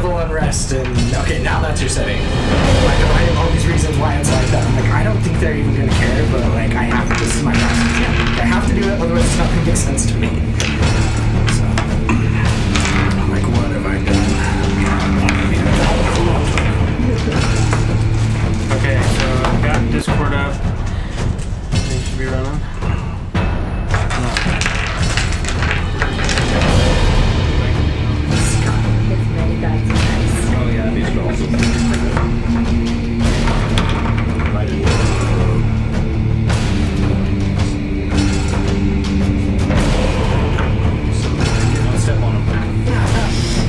civil unrest and okay, now that's your setting. Like I have all these reasons why it's like that. I'm like, I don't think they're even gonna care, but like I have to. This is my process. Yeah. I have to do it, otherwise it's not gonna make sense to me. So, like, what have I done? Okay, so I've got Discord up. They should be running. Oh yeah, these are also Don't step on them.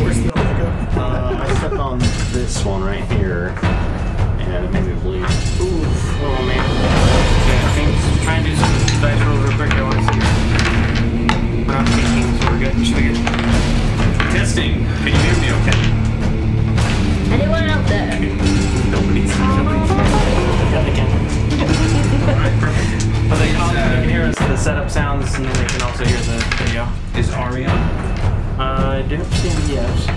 Where's the logo? I stepped on this one right here, and it made me bleed. Ooh, oh man. Okay, I think try and do some dice rolls real quick. I want to see. We're not peeking, so we're good. Should we get Testing. Can you hear me okay? Anyone out there? Nobody's. Yeah, they can. Alright, perfect. But they can hear us, the setup sounds, and then they can also hear the video. Is Ari on? I didn't see any yes.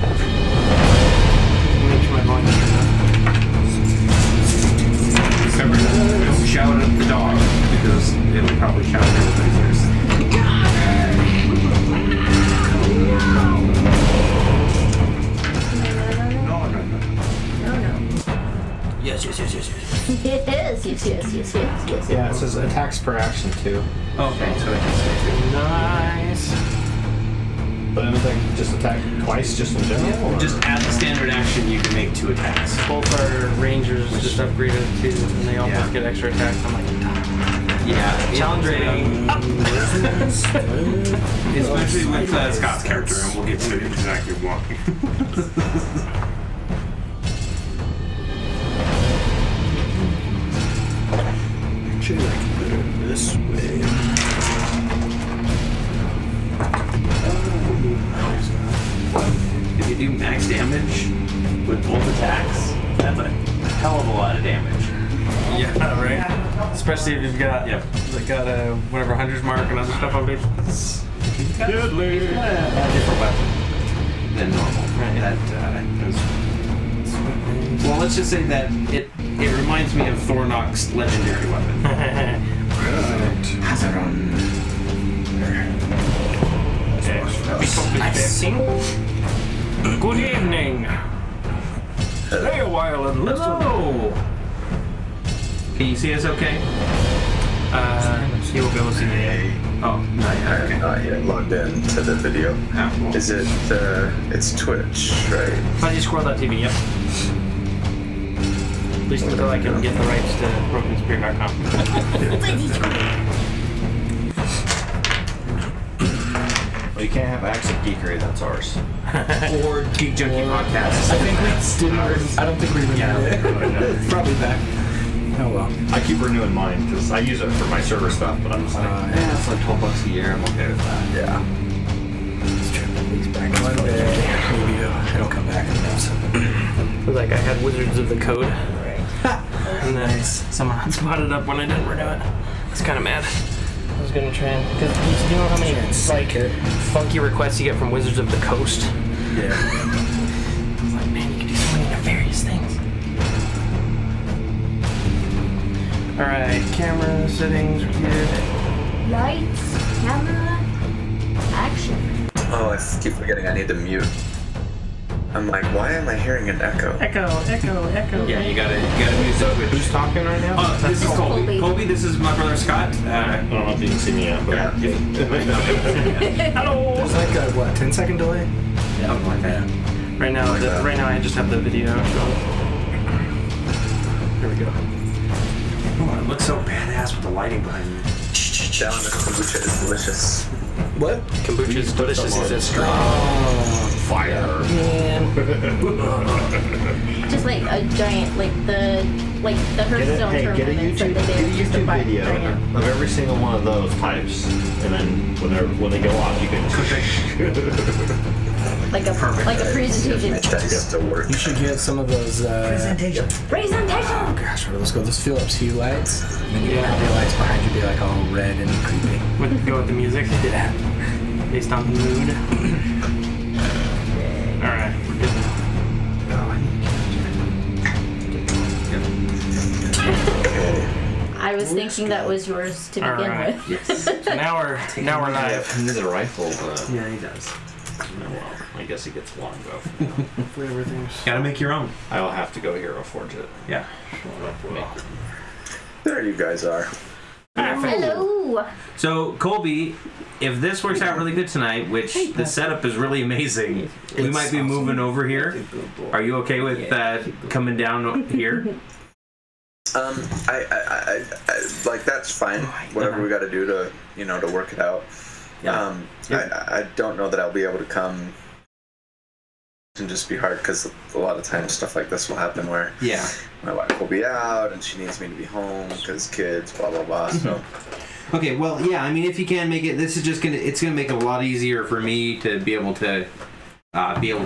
Make sure my volume is turned Remember, don't shout at the dog because it'll probably shout at everybody's ears. No. Yes. Yes. Yeah, it says attacks per action too. Okay, so I can say up. Nice. But anything, just attack twice, just in general? Or? just add the standard action, you can make 2 attacks. Both our rangers just upgraded too, and they all both get extra attacks. I'm like, Yeah, challenge rating. especially with Scott's character, and we'll get to exactly what. Actually, I can put it this way. If you do max damage with both attacks, that's a hell of a lot of damage. Yeah, right. Especially if you've got whatever 100s mark and other stuff on page. Deadly. A different weapon than normal. Right. That well, let's just say that it reminds me of Thornock's legendary weapon. Hazaron. Nice. Good evening. Stay a while and listen. Hello. Can you see us okay? He will be able to see me. Oh, not yet. Okay. Not yet logged in to the video. Oh, cool. Is it, it's Twitch, right? fuzzy-squirrel.tv, yep. At least until I can get the rights to brokenspear.com. Well, you can't have Acts of Geekery, that's ours. Or Geek Junkie Podcast. I think we didn't. I don't think we renewed it. It's probably back. Oh well. I keep renewing mine because I use it for my server stuff, but I'm just like, Yeah, it's like $12 a year. I'm okay with that. Yeah. It's true. He's back one day. Maybe it'll come back. Who knows? It was like I had Wizards of the Code. And then someone spotted up when I didn't renew it. I was kind of mad. I was gonna try and because you know how many like funky requests you get from Wizards of the Coast. Yeah. I was like, man, you can do so many nefarious things. All right, camera settings are good. Lights, camera, action. Oh, I keep forgetting I need to mute. I'm like, why am I hearing an echo? Echo. Yeah, you gotta mute the Twitch. who's talking right now? This is Colby. Colby. Colby, this is my brother Scott. I don't know if you can see me yet, but Hello. There's like a 10-second delay. Something like that. Right now, right now I just have the video showing. There we go. Oh, it looks so badass with the lighting behind me. Down the kombucha is delicious. What? Kombucha's delicious. It's a strong. fire. Just like a giant, like the Hearthstone Get a tournaments that YouTube, they get a did. Just a YouTube video giant. of every single one of those types, and then when they go off, you can. Like a presentation. My dice still work. You should get some of those. Presentation. Oh gosh, what are those called? Those Philips Hue lights. And then you can have your lights behind you be like all red and creepy. Go with the music. Yeah. Based on the mood. Alright, we're good now. I was thinking that was yours to begin Alright. with. Yes. So now we're live. He needs a rifle. Yeah, he does. Well, I guess he gets one go. Hopefully everything's... Gotta make your own. I'll have to go hero forge it. Yeah. There you guys are. Hello. So, Colby, if this works out really good tonight, which the setup is really amazing, we might be moving over here. Are you okay with coming down here? I like that's fine. Whatever we got to do to, to work it out. Yeah. I don't know that I'll be able to come. It can just be hard because a lot of times stuff like this will happen where my wife will be out and she needs me to be home because kids, blah blah blah. So. Okay, well, yeah. I mean, if you can make it, this is just it's gonna make it a lot easier for me to be able to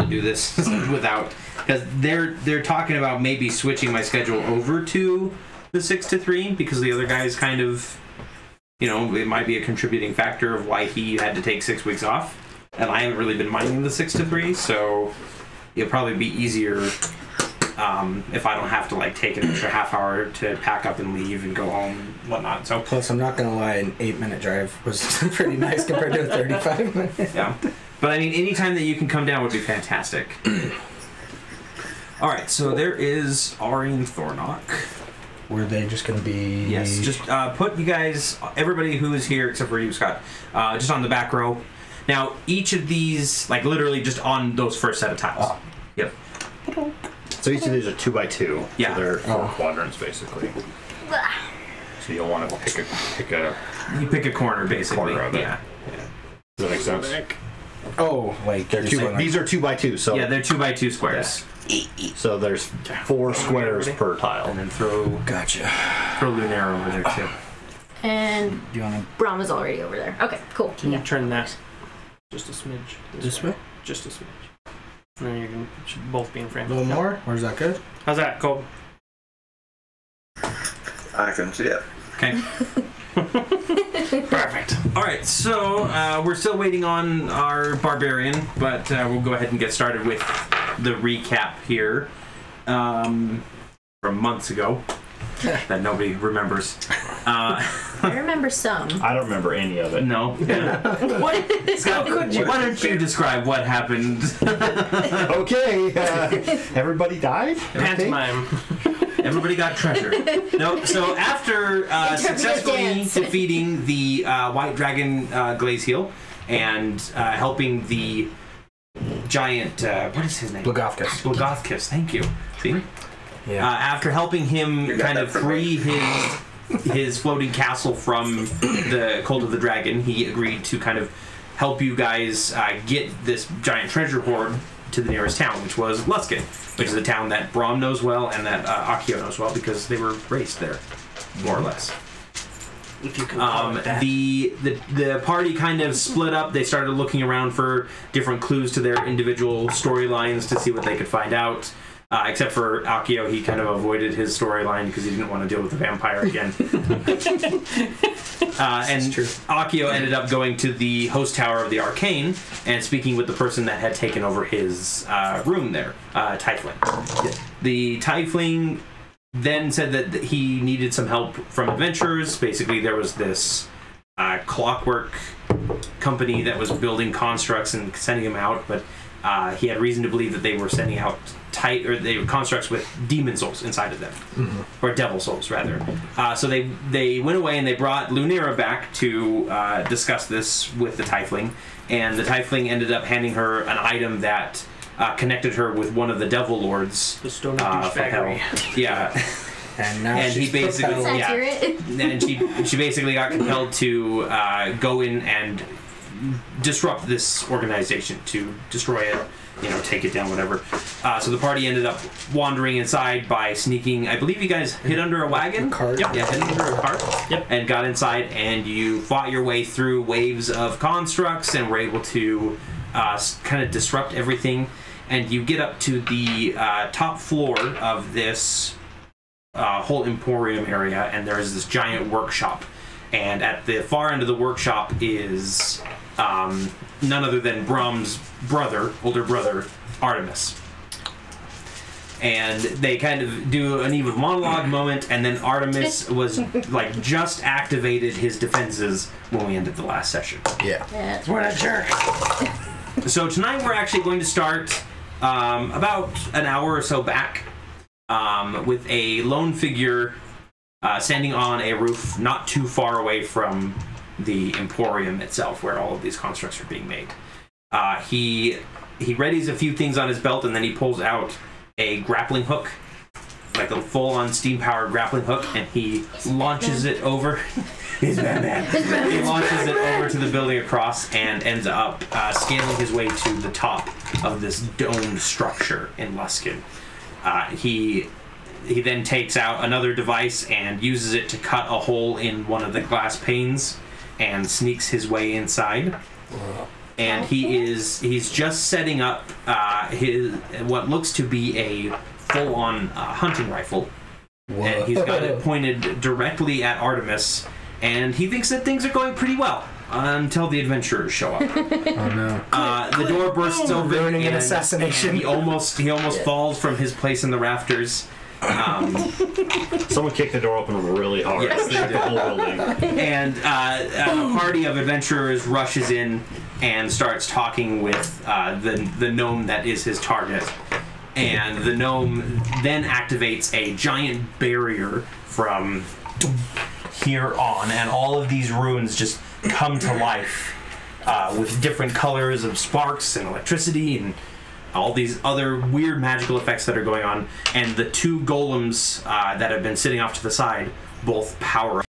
do this without, because they're talking about maybe switching my schedule over to the 6 to 3 because the other guy's kind of, it might be a contributing factor of why he had to take 6 weeks off, and I haven't really been minding the 6 to 3, so it'll probably be easier if I don't have to take an extra half hour to pack up and leave and go home and whatnot. So plus, I'm not gonna lie, an 8-minute drive was pretty nice compared to a 35 minute. Yeah, but I mean, any time that you can come down would be fantastic. All right, so there is Aurene Thornock. Were they just gonna be? Yes, just put you guys, everybody who is here except for you, Scott, just on the back row. Now, each of these, literally just on those first set of tiles. Oh. Yep. So each of these are 2x2. Yeah. So they're 4 quadrants basically. So you'll want to pick a. You pick a corner, basically. Corner of it. Yeah. Does that make sense? Oh, They're these are 2x2. So Yeah, they're 2x2 squares. So there's 4 squares per tile. And then throw Lunera over there too. And Do you wanna? Brom is already over there. Okay, cool. Can you turn that just a smidge? This way? Just a smidge. And then you can should both be in frame. A little more? Or is that good? How's that, Cole? I can see it. Okay. Perfect. All right, so we're still waiting on our barbarian, but we'll go ahead and get started with the recap here from months ago that nobody remembers. I remember some. I don't remember any of it. No. Yeah. Scott, why don't you describe what happened? Okay. Everybody died? Pantomime. Everybody got treasure. No, so after successfully defeating the White Dragon Glazeheal and helping the giant, what is his name? Blagothkus, thank you. See? Yeah. After helping him kind of free his floating castle from the Cult of the Dragon, he agreed to kind of help you guys get this giant treasure hoard to the nearest town, which was Luskin, which is a town that Brom knows well and that Akio knows well because they were raised there, more or less. If you can call it that. The party kind of split up. They started looking around for different clues to their individual storylines to see what they could find out. Except for Akio, he kind of avoided his storyline because he didn't want to deal with the vampire again. And Akio ended up going to the host tower of the Arcane and speaking with the person that had taken over his room there, Tiefling. Yeah. The Tiefling then said that he needed some help from adventurers. Basically, there was this clockwork company that was building constructs and sending them out, but he had reason to believe that they were sending out they were constructs with demon souls inside of them, or devil souls rather. So they went away and they brought Lunera back to discuss this with the Tiefling, and the Tiefling ended up handing her an item that connected her with one of the devil lords. The stone of from hell. douchebaggery. Yeah. And now And he basically, That's accurate. and she basically got compelled to go in and disrupt this organization, to destroy it, take it down, whatever. So the party ended up wandering inside by sneaking. I believe you guys hid under a wagon. Cart. Yep. Yeah, hid under a cart. Yep. And got inside, and you fought your way through waves of constructs and were able to kind of disrupt everything. And you get up to the top floor of this whole emporium area, and there is this giant workshop. And at the far end of the workshop is none other than Brom's older brother, Artemis. and they kind of do an even monologue moment, and then Artemis was like just activated his defenses when we ended the last session. Yeah. What a jerk. So tonight we're actually going to start about an hour or so back with a lone figure standing on a roof not too far away from the Emporium itself, where all of these constructs are being made. He readies a few things on his belt, and then he pulls out a grappling hook, like a full-on steam-powered grappling hook, and he launches it over. He's Batman. He launches it over to the building across and ends up scaling his way to the top of this domed structure in Luskin. He then takes out another device and uses it to cut a hole in one of the glass panes and sneaks his way inside. And he's just setting up his what looks to be a full-on hunting rifle. Whoa. And he's got it pointed directly at Artemis, and he thinks that things are going pretty well until the adventurers show up. Oh no! The door bursts open, ruining an assassination. And he almost falls from his place in the rafters. Someone kicked the door open really hard. Yes, they did. The whole building. And a party of adventurers rushes in and starts talking with the gnome that is his target. And the gnome then activates a giant barrier from here on, and all of these runes just come to life with different colors of sparks and electricity and all these other weird magical effects that are going on. And the two golems that have been sitting off to the side both power up.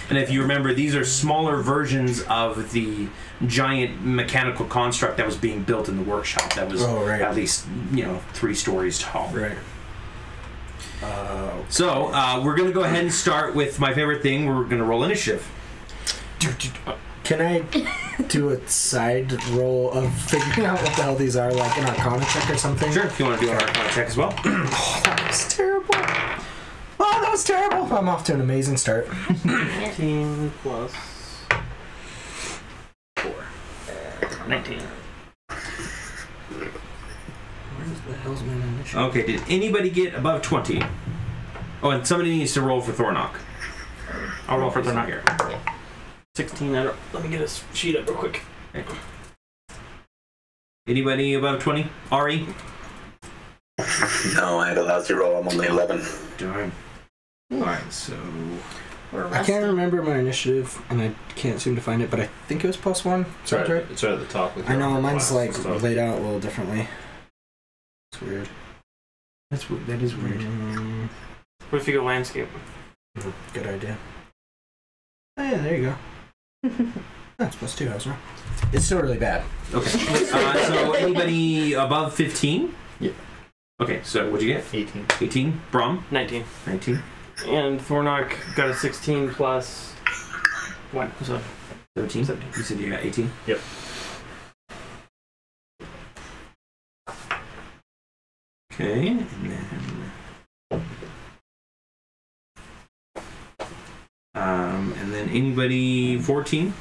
And if you remember, these are smaller versions of the giant mechanical construct that was being built in the workshop that was at least 3 stories tall. Right. So we're going to go ahead and start with my favorite thing. We're going to roll initiative. Can I do a side roll of figuring out what the hell these are, like an Arcana check or something? Sure, if you want to do an Arcana check as well. Oh, that was terrible. Oh, that was terrible. I'm off to an amazing start. 18 plus 4. 19. Where's the hell's my initiative? Okay, did anybody get above 20? Oh, and somebody needs to roll for Thornock. I'll roll for Thornock here. 16. Let me get a sheet up real quick. Okay. Anybody above 20? Ari? No, I had a lousy roll. I'm only 11. Darn. Alright, so... I can't remember my initiative, and I can't seem to find it, but I think it was +1. It's right at the top. I know, mine's like laid out a little differently. It's weird. That is weird. What if you go landscape? Good idea. Oh yeah, there you go. That's +2, I was wrong. It's still really bad. Okay. So anybody above 15? Yeah. Okay, so what'd you get? 18. 18. Brom? 19. 19. And Thornock got a 16 plus... What? So 13. 17. You said you got 18? Yep. Okay, and then anybody 14?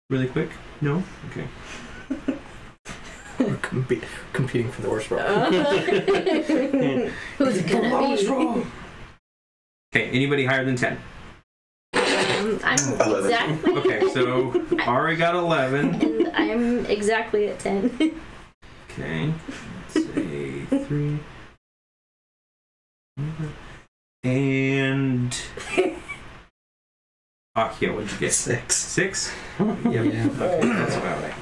Really quick? No? Okay. We're competing for the worst roll. Who's it gonna be? Okay, anybody higher than 10? I'm exactly. Okay, so Ari got 11. And I'm exactly at 10. Okay, let's say 3. And... Akio, what'd you get? 6. 6? Yeah. Okay, that's about right.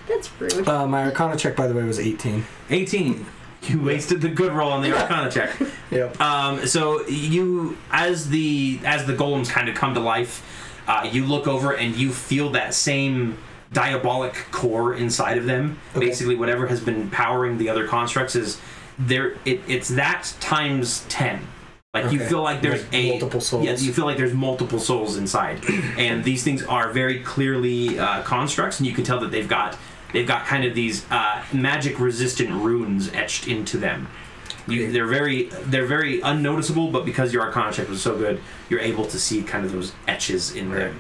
That's rude. My Arcana check, by the way, was 18. 18. You wasted the good roll on the Arcana check. Yep. So you, as the golems kind of come to life, you look over and you feel that same diabolic core inside of them. Okay. Basically, whatever has been powering the other constructs is there. It's that times 10. Like you feel like there's multiple souls. Yeah, you feel like there's multiple souls inside, and these things are very clearly constructs, and you can tell that they've got kind of these magic-resistant runes etched into them. They're very unnoticeable, but because your Arcana check was so good, you're able to see kind of those etches in them.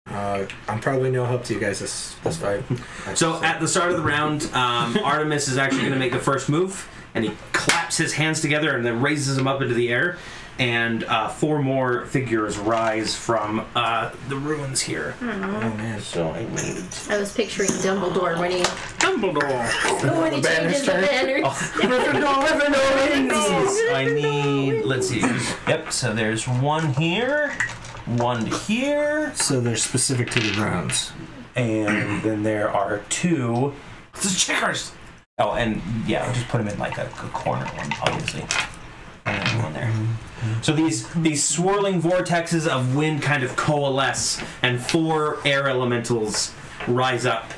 I'm probably no help to you guys this fight. So at the start of the round, Artemis is actually going to make the first move. and he claps his hands together and then raises them up into the air. And 4 more figures rise from the ruins here. Oh man! So I need. I was picturing Dumbledore when he changes the banners. I need. Let's see. Yep. So there's 1 here, 1 here. So they're specific to the grounds. And then there are 2. This is checkers. Oh, and yeah, I'll just put them in like a corner one, obviously. And then one there. So these swirling vortexes of wind kind of coalesce, and 4 air elementals rise up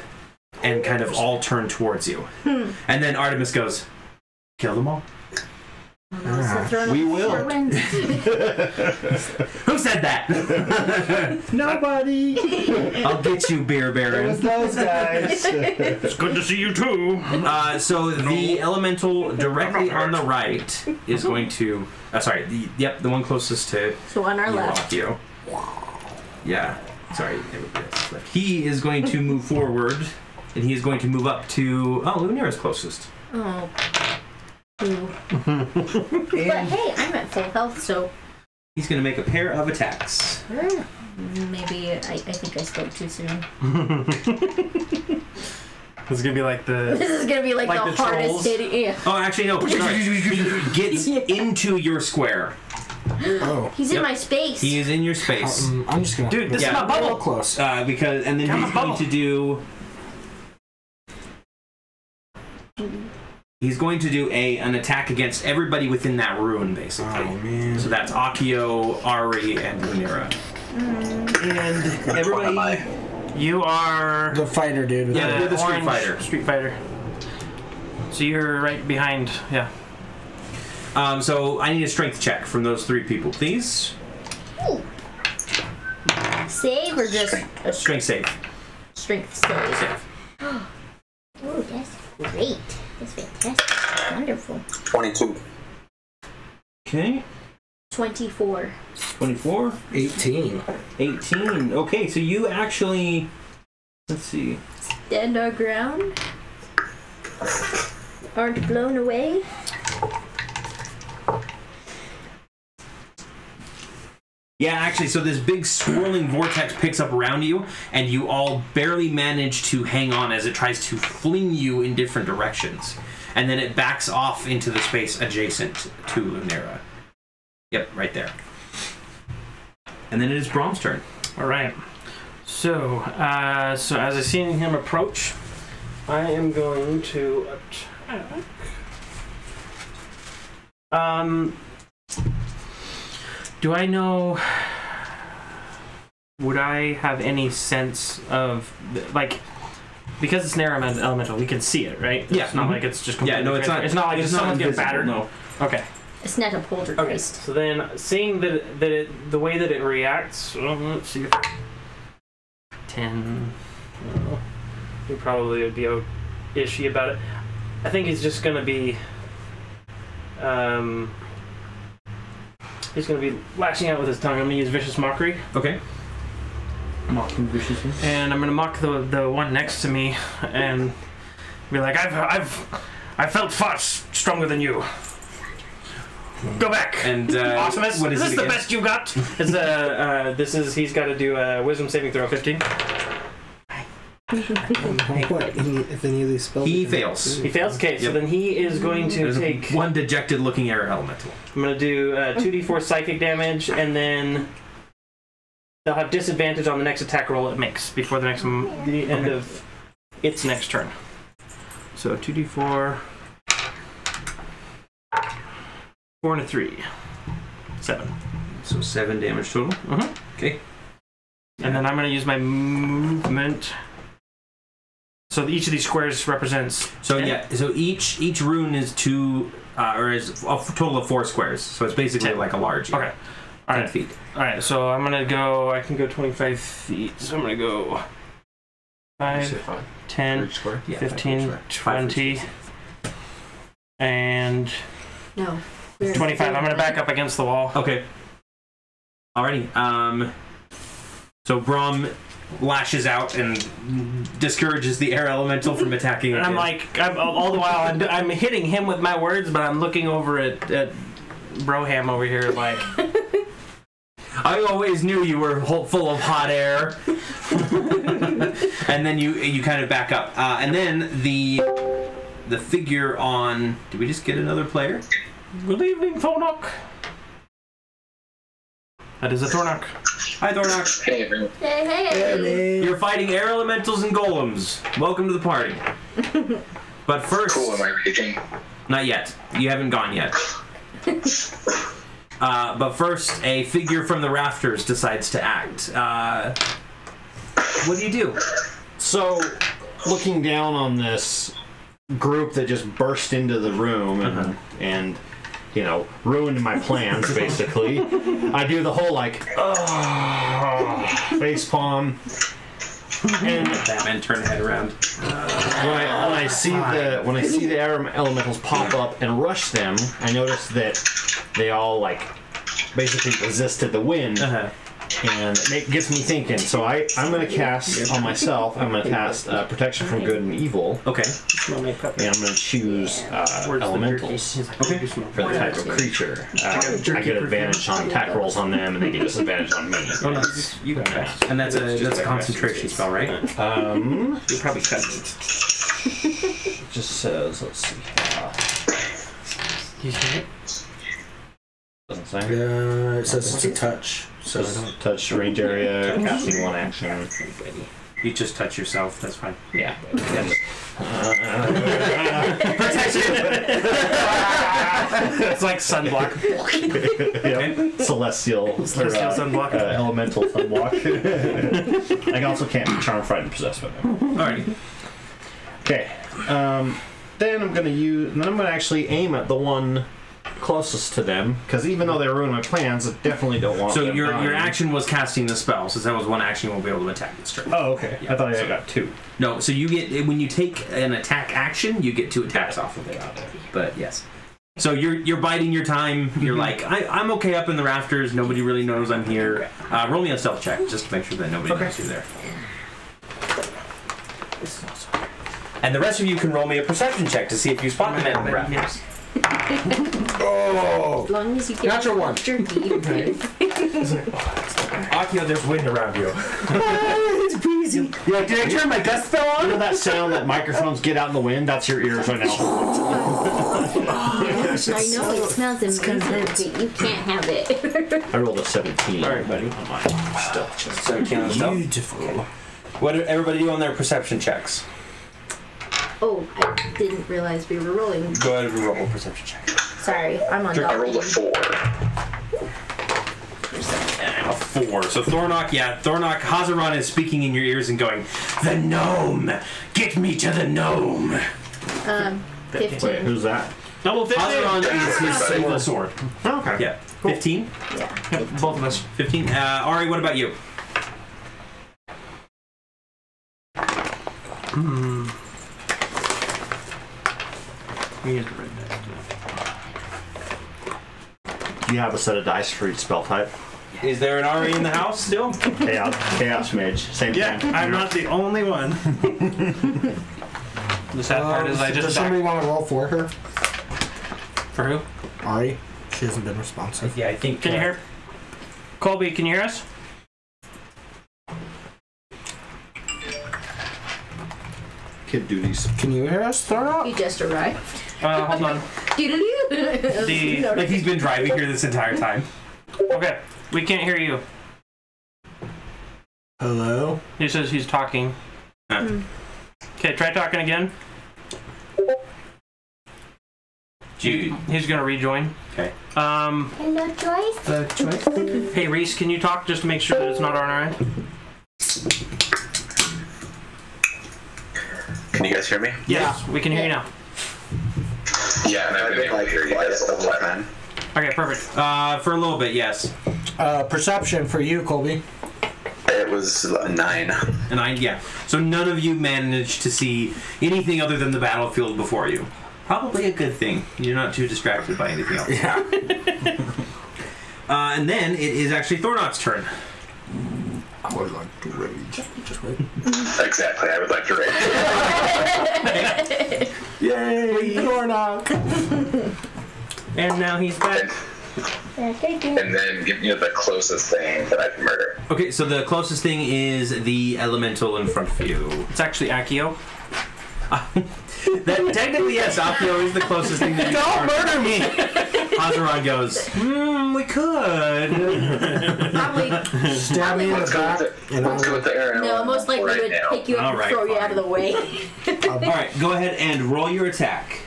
and kind of all turn towards you. And then Artemis goes, "Kill them all." We will. Who said that? Nobody. I'll get you, Beer Baron. It was those guys. It's good to see you too. So the elemental directly on the right is going to. The one closest to. So on our left. You. Yeah. Sorry. He is going to move forward, and he is going to move up to. Oh, Lunera's closest. Oh. Ooh. But hey, I'm at full health, so He's going to make a pair of attacks. maybe I think I spoke too soon. This is gonna be like the. This is gonna be like the hardest trolls. hitting. Yeah. Oh, actually, no. Sorry. He gets into your square. Oh. He's in my space. He is in your space. I'm just gonna. Dude, this is my real bubble. close. And then he's going to do. He's going to do an attack against everybody within that ruin, basically. Oh man. So that's Akio, Ari, and Lunera. And everybody. You are The fighter dude. With Yeah, the, you're the Street orange Fighter. Street Fighter. So you're right behind. Yeah. So I need a strength check from those 3 people, please. Ooh. Save or just a Strength save. strength save? Save. Oh, that's great. That's fantastic. Wonderful. 22. Okay. 24. 24. 18. 18. Okay, so you actually. Let's see. Stand our ground. Aren't blown away. Yeah, actually, so this big swirling vortex picks up around you, and you all barely manage to hang on as it tries to fling you in different directions. And then it backs off into the space adjacent to Lunera. Yep, right there. And then it is Brom's turn. All right. So, as I see him approach, I am going to attack. Do I know? Would I have any sense of like? Because it's an air elemental, we can see it, right? Yeah. It's not like it's just completely. Yeah, no, it's not. It's not like someone's getting battered. No. Okay. It's not a poltergeist. Okay. So then, seeing the way that it reacts, let's see. 10. He probably would be ishy about it. I think he's just gonna be. He's gonna be lashing out with his tongue. I'm gonna use vicious mockery. Okay. Mocking viciously. And I'm gonna mock the one next to me and be like, I felt far stronger than you. Go back. And Awesomeness. what Is is this it the against? best you got? It's he's got to do a wisdom saving throw of 15. What? If any of these spells. He fails. He fails. Okay, so Yep. then he is going to There's take. one dejected looking air elemental. I'm gonna do 2d4 psychic damage, and then they'll have disadvantage on the next attack roll it makes before the end of its next turn. So 2d4, 4 and a 3, 7. So 7 damage total. Okay. And then I'm gonna use my movement. So each of these squares represents. So yeah, so each rune is 2, or is a total of 4 squares. So it's basically 10. like a large. Okay. All 10 right. feet. All right. So I'm gonna go. I can go 25 feet. So I'm gonna go 5, 10, Square. Yeah, 15, 20, and No. 25. I'm gonna back up against the wall. Okay. Alrighty. So Brom lashes out and discourages the air elemental from attacking And again. I'm like, all the while I'm hitting him with my words, but I'm looking over at Broham over here like... I always knew you were full of hot air. And then you kind of back up. And then the figure on... Did we just get another player? Good evening, Thornock. That is a Thornock. Hi, Thornock. Hey, everyone. Hey. You're fighting air elementals and golems. Welcome to the party. But first... Cool, am I raging? Not yet. You haven't gone yet. But first, a figure from the rafters decides to act. What do you do? So, looking down on this group that just burst into the room and you know, ruined my plans, basically, I do the whole, like, face palm. And Batman turn head around. when I see the air elementals pop up and rush them, I notice that they all like basically resisted the wind, and it gets me thinking. So I'm going to cast on myself. I'm going to cast protection from good and evil. Okay. And I'm going to choose elementals Okay. for the type of creature. I get advantage on attack rolls on them, and they get disadvantage on me. Oh, nice. You got that. And that's a concentration spell, right? You probably cut it. It just says, let's see. You see it? Doesn't say. It says it's a touch. So I don't... Touch range area, casting one action. You just touch yourself. That's fine. Yeah. It's like sunblock. Yep. Celestial sunblock. Elemental sunblock. I also can't be charmed, frightened, possessed by them. Alrighty. Okay. Then I'm gonna actually aim at the one closest to them, because even though they ruined my plans, I definitely don't want So them your dying. action was casting the spell, since that was one action, you won't be able to attack this turn. Oh, okay. Yeah, I thought I so- got two. No, so you get, when you take an attack action, you get 2 attacks off of it. But yes. So you're biding your time. You're like, I'm okay up in the rafters. Nobody really knows I'm here. Roll me a stealth check just to make sure that nobody knows you're there. And the rest of you can roll me a perception check to see if you spot the man in the rafters. As long as you get Natural one. your deed. Akio, there's wind around you. It's breezy. You're like, Did I turn my gust spell You know on? that sound that microphones get out in the wind? That's your ears right now. I know it smells amazing, but you can't have it. I rolled a 17. All right, buddy. On my stealth check. 17 on stealth. Beautiful. What did everybody do on their perception checks? Oh, I didn't realize we were rolling. Go ahead and roll a perception check. Sorry, I'm on I rolled a 4. A 4. So Thornock, Hazaran is speaking in your ears and going, "The gnome! Get me to the gnome!" 15. Wait, who's that? Double 15. Hazaran is his single sword. Oh, okay. Yeah. 15? Yeah. Both of us. 15. Ari, what about you? Do you have a set of dice for each spell type? Is there an Ari in the house still? Chaos Mage. Same thing. I'm not the only one. The sad part is I Does just somebody want to roll for her? For who? Ari? She hasn't been responsive. Yeah, I think. Can you hear? Colby, can you hear us? Kid duties. Can you hear us, Thornock? You just arrived. Hold on. Like he's been driving here this entire time. Okay, we can't hear you. Hello? He says he's talking. Okay, try talking again. He's gonna rejoin. Okay. Hello, Joyce. Hey Reese, can you talk just to make sure that it's not on our end? Can you guys hear me? Yes, we can hear you now. Yeah, and I've been able to hear you guys the whole time. Okay, perfect. For a little bit, yes. Perception for you, Colby. It was a 9. And yeah. So none of you managed to see anything other than the battlefield before you. Probably a good thing. You're not too distracted by anything else. Yeah. And then it is actually Thornock's turn. I would like to rage. Just wait. Exactly, I would like to rage. Yay! Thornock! And now he's back. And then give me the closest thing that I can murder. Okay, so the closest thing is the elemental in front of you. It's actually Akio. That technically, yes, Akio is the closest thing that you Don't murder me! Hazaran goes, we could. Probably. Stab me in the back. Let's go with the arrow. No, most likely right would now. pick you up and Alright, throw you fine. out of the way. Alright, go ahead and roll your attack.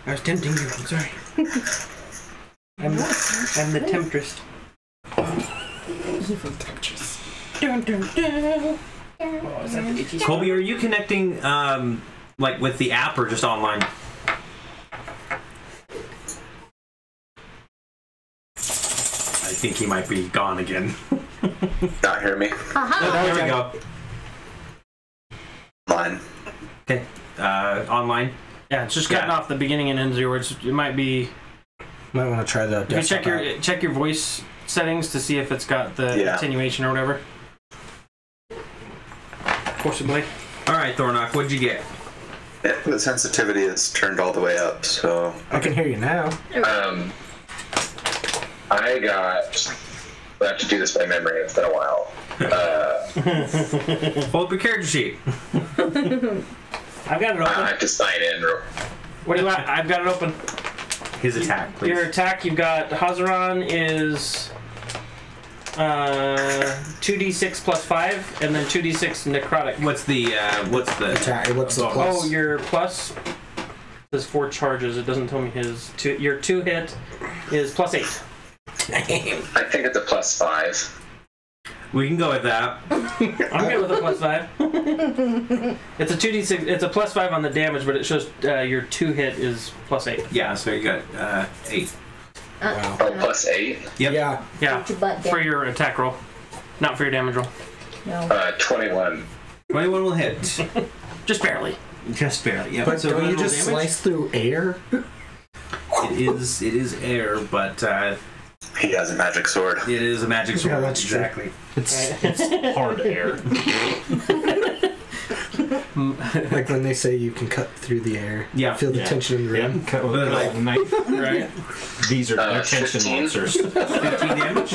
I was tempting you. I'm sorry. I'm the temptress. Evil temptress. Dun, dun, dun. Oh, is that the itchy spot? Colby, are you connecting, like with the app or just online? I think he might be gone again. Not hear me? There we go. Mine. Okay, online. Yeah, it's just cutting off the beginning and end of your words. It might be. Might want to try the. You can check your voice settings to see if it's got the attenuation or whatever. Possibly. All right, Thornock, what'd you get? Yeah, the sensitivity is turned all the way up, so. I can hear you now. I got. I have to do this by memory. It's been a while. Pull up your character sheet. I've got it I open. have to sign in. What do you want? I've got it open. His attack, please. Your attack, you've got Hazaran is 2d6 plus 5, and then 2d6 necrotic. What's the Attack. What's the plus? Oh, your plus is 4 charges. It doesn't tell me his. Your 2 hit is plus 8. I think it's a plus 5. We can go with that. I'm good with a plus 5. It's a 2d6. It's a plus 5 on the damage, but it shows your 2 hit is plus 8. Yeah, so you got 8. Oh, plus 8? Yep. Yeah. Yeah, Put your butt down. for your attack roll, not for your damage roll. No. 21. 21 will hit. Just barely. Just barely. Yeah. But so don't you roll just damage? slice through air? It is air, but He has a magic sword. it is a magic sword. Yeah, that's true. exactly. It's hard air. Like when they say you can cut through the air. Yeah. Feel the tension in the room. Cut with a knife. Right. These are tension 15. monsters. 15 damage.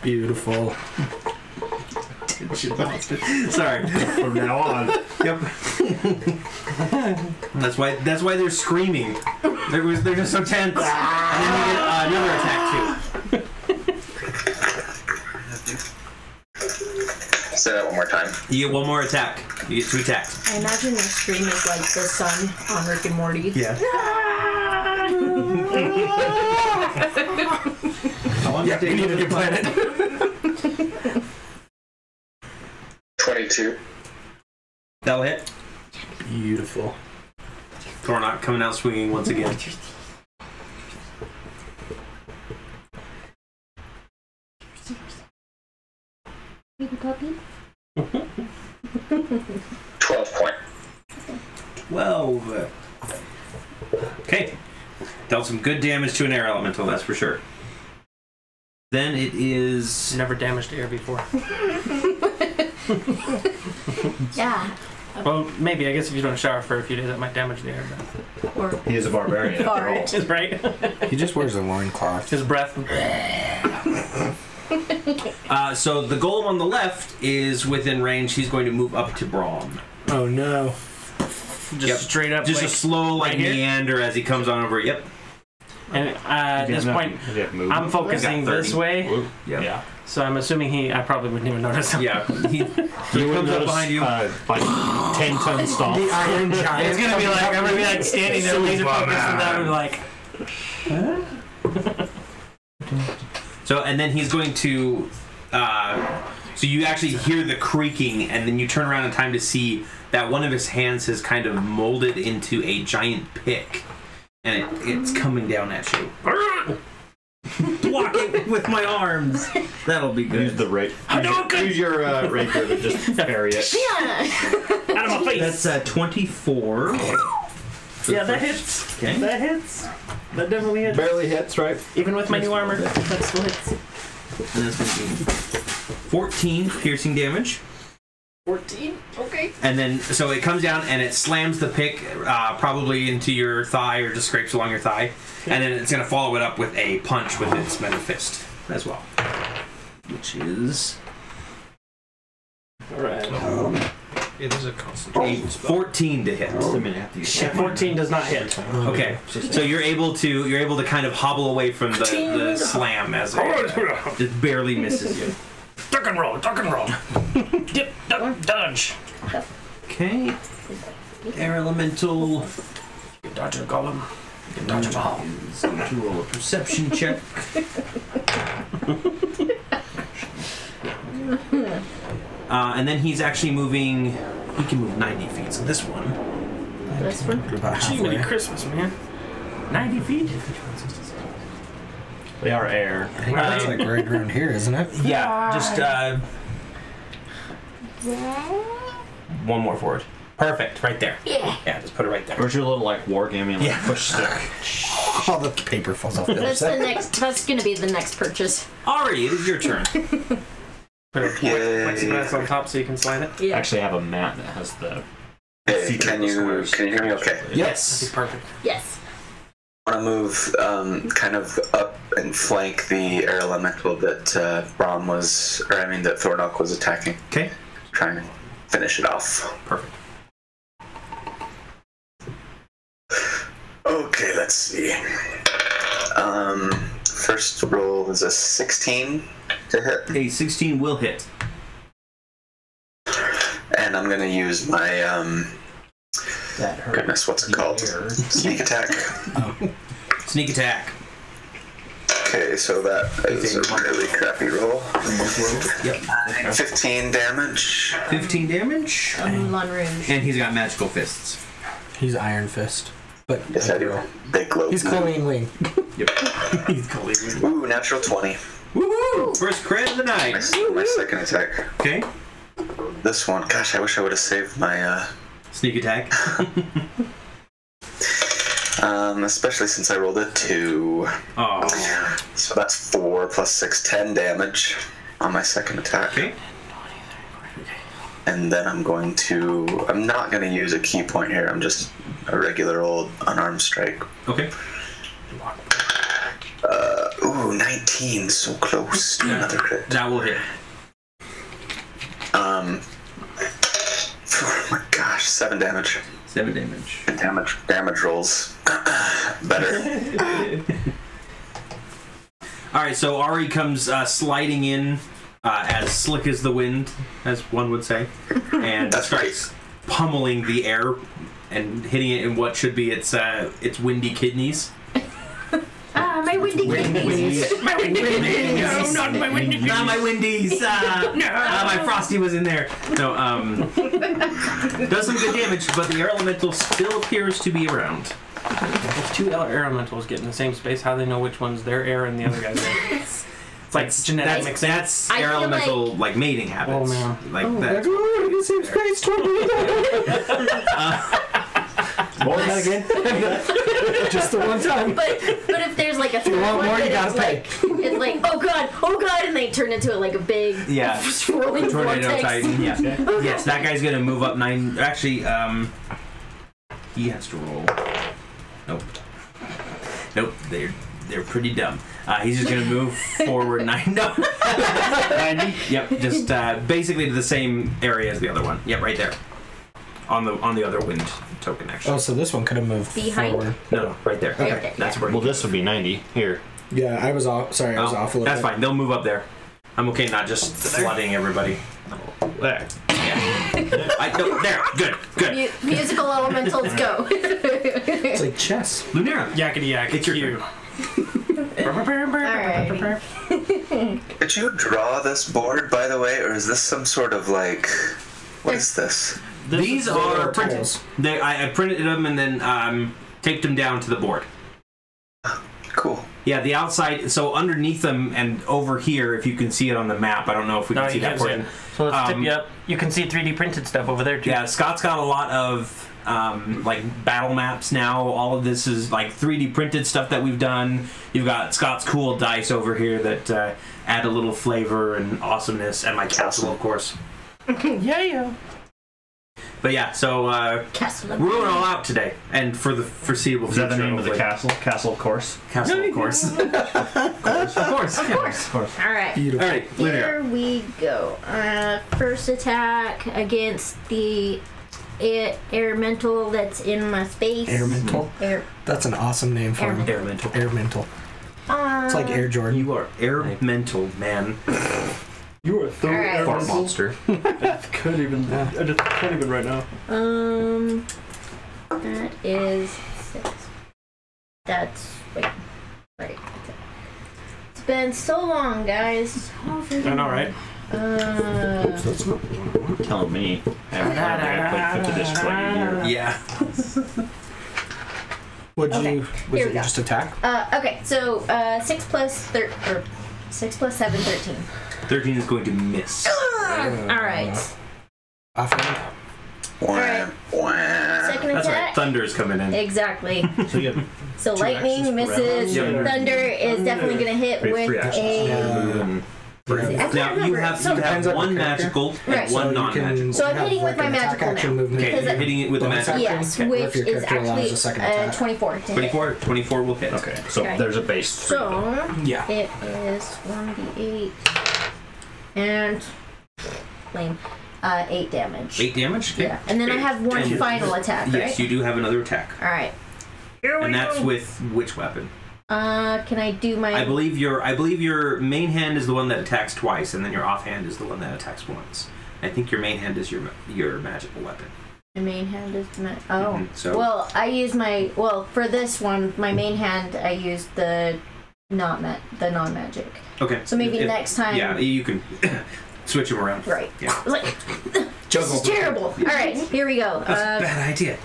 Beautiful. Sorry. From now on. Yep. That's why they're screaming. They're just so tense. And then you get another attack too. Say that one more time. You get one more attack. You get 2 attacks. I imagine their scream is like the sun on Rick and Morty. Yeah. Yeah, we need a new planet. 22. That'll hit. Beautiful. Thornock coming out swinging once again. Baby puppy. 12 point. 12. Okay. Dealt some good damage to an air elemental, that's for sure. Then it is... Never damaged air before. Yeah. Well, maybe. I guess if you don't shower for a few days, that might damage the air. Or He is a barbarian after all. Is right. He just wears a loincloth. His breath. So the golem on the left is within range. He's going to move up to Braun. Oh no. Just straight up. Just like, a slow right here? meander as he comes on over. Yep. And at this point, I'm focusing this way, Yep. Yeah. so I'm assuming I probably wouldn't even notice him. Yeah. He You comes up behind you. Like 10-ton stomp. The Iron Giant. It's gonna be like I'm gonna be like standing there, laser focused, and then I'm like, So, and then he's going to... so you actually hear the creaking, and then you turn around in time to see that one of his hands has kind of molded into a giant pick. And it's coming down at you. Block it with my arms. That'll be good. Use the rate. Use your rapier to just parry it. yeah. out of my face. That's 24. Yeah, that hits. Okay. That hits. That definitely hits. Barely hits, right? Even with my new armor, that still hits. And that's going to be 14 piercing damage. 14? Okay. And then, so it comes down and it slams the pick probably into your thigh or just scrapes along your thigh. And then it's going to follow it up with a punch with its metal fist as well. Which is... Alright. It is a concentration spell. 14 to hit. 14 does not hit. Okay, so you're able to kind of hobble away from the slam as it just barely misses you. Duck and roll, dip, duck, dodge. Okay. Air elemental. You dodge a golem. You dodge a ball. Is going to roll a perception check. And then he's actually moving. He can move 90 feet. So this one. This one? About Jiminy halfway. Christmas, man. 90 feet? They are air. I think that's like right around here, isn't it? Yeah, just one more forward. Perfect, right there. Yeah, just put it right there. Where's your little like wargaming like push stick? All the paper falls off the other That's side. that's gonna be the next purchase. Alrighty, it is your turn. Put a plexiglass on top so you can slide it. Yeah. Actually, I have a mat that has the. Hey, can you hear me okay? Yes. That'd be perfect. Yes. I want to move kind of up and flank the air elemental that Braum was, or I mean that Thornock was attacking. Okay. Trying to finish it off. Perfect. Okay, let's see. First roll is a 16 to hit. A 16 will hit. And I'm gonna use my That hurt. goodness, what's it called? Sneak attack. Sneak attack. Okay, so that is a really crappy roll. Yep. 15 damage. 15 damage. Moulin Rouge. And he's got magical fists. He's Iron Fist. But Yes, I do. They glow. he's Colleen Wing. Yep. He's calling. Ooh, natural 20. Woohoo! First crit of the night. My second attack. Okay. This one, gosh, I wish I would have saved my, Sneak attack. especially since I rolled a 2. Oh. So that's 4 plus 6, 10 damage on my second attack. Okay. And then I'm not going to use a key point here. I'm just a regular old unarmed strike. Okay. Ooh, 19, so close to another crit. That will hit. Oh my gosh, 7 damage. 7 damage. Damage rolls. Better. Alright, so Ari comes sliding in as slick as the wind, as one would say, and That's starts pummeling the air and hitting it in what should be its windy kidneys. My windy kidneys. My windy kidneys! No, not my windy kidneys! Not my windies! My frosty was in there. No, does some good damage, but the air elemental still appears to be around. If two air elementals get in the same space, how do they know which one's their air and the other guy's air? It's like genetic mixing. That's I air feel elemental like mating habits. Oh, man. Like that. in the same space, What was that again? Just the one time. But if there's like a third want one, more, you then gotta it's like, it's like oh god, and they turn into like a big swirling Tornado vortex. Titan. Yeah. Yes, that guy's gonna move up 9. Actually, he has to roll. Nope. They're pretty dumb. He's just gonna move forward 9. No. 90. Yep. Just basically to the same area as the other one. Yep, right there. On the other wind token, actually. Oh, so this one could have moved Behind? forward. No, right there. Okay. That's where. Well, this would be 90 here. Yeah, I was off. Sorry, I was off a little That's bit. fine. They'll move up there. I'm okay not just flooding everybody. There. Yeah. No, there. Good. Musical elementals go. It's like chess. Lunera. Yakety yak. It's your you. Alright. Did you draw this board, by the way, or is this some sort of like... What is this? These are printed. printed. I printed them and then taped them down to the board. Cool. Yeah, the outside. So underneath them and over here, if you can see it on the map, I don't know if we can see that portion. So let's tip you up. You can see 3D printed stuff over there too. Yeah, Scott's got a lot of like battle maps now. All of this is like 3D printed stuff that we've done. You've got Scott's cool dice over here that add a little flavor and awesomeness, and my castle, of course. Yeah. But yeah, so we're going all out today, and for the foreseeable future. Is that the name of the castle? Castle, of course. Castle, of course. Of course. All right. Beautiful. All right, here we go. First attack against the airmental that's in my space. Airmental? That's an awesome name for him. Airmental. Airmental. It's like Air Jordan. You are airmental, man. You are a third Alright. Fart monster. I can't even right now. That is 6. That's right. It's been so long, guys. I know, right? Oops, that's not the one I want. Telling me. I haven't played 5th edition for like a year. Yeah. Was Here we it go. just attack? Okay, so 6 plus 7, 13. 13 is going to miss. Alright. Offhand? Alright. Second That's right. attack. Thunder's coming in. Exactly. So you have So 2 lightning actions per misses. round. Thunder is definitely gonna hit We have with 3 actions. a. I can't Now you remember. have So- Depends on one the character. magical Right. and one non-magical. So I'm have, hitting with my an attack magical action now. movement. Okay, Because you're hitting it with the bonus magical. Yes, Okay. Or which if your is character allows actually a second attack. 24 to hit. 24 will hit. Okay, so Okay. there's a base. So Yeah. it is 1d8 and lame 8 damage. 8 damage? Okay. Yeah, and then I have one And- final attack, right? Yes, you do have another attack. All right. Here we And that's go. with which weapon? Can I do my? I believe your main hand is the one that attacks twice, and then your offhand is the one that attacks once. I think your main hand is your magical weapon. My main hand is oh. So Well, I use my for this one, my main hand I used the non-magic. okay. So maybe next time. Yeah, you can switch them around. Right. Yeah. Like, this is terrible. All right, here we go. That's a bad idea.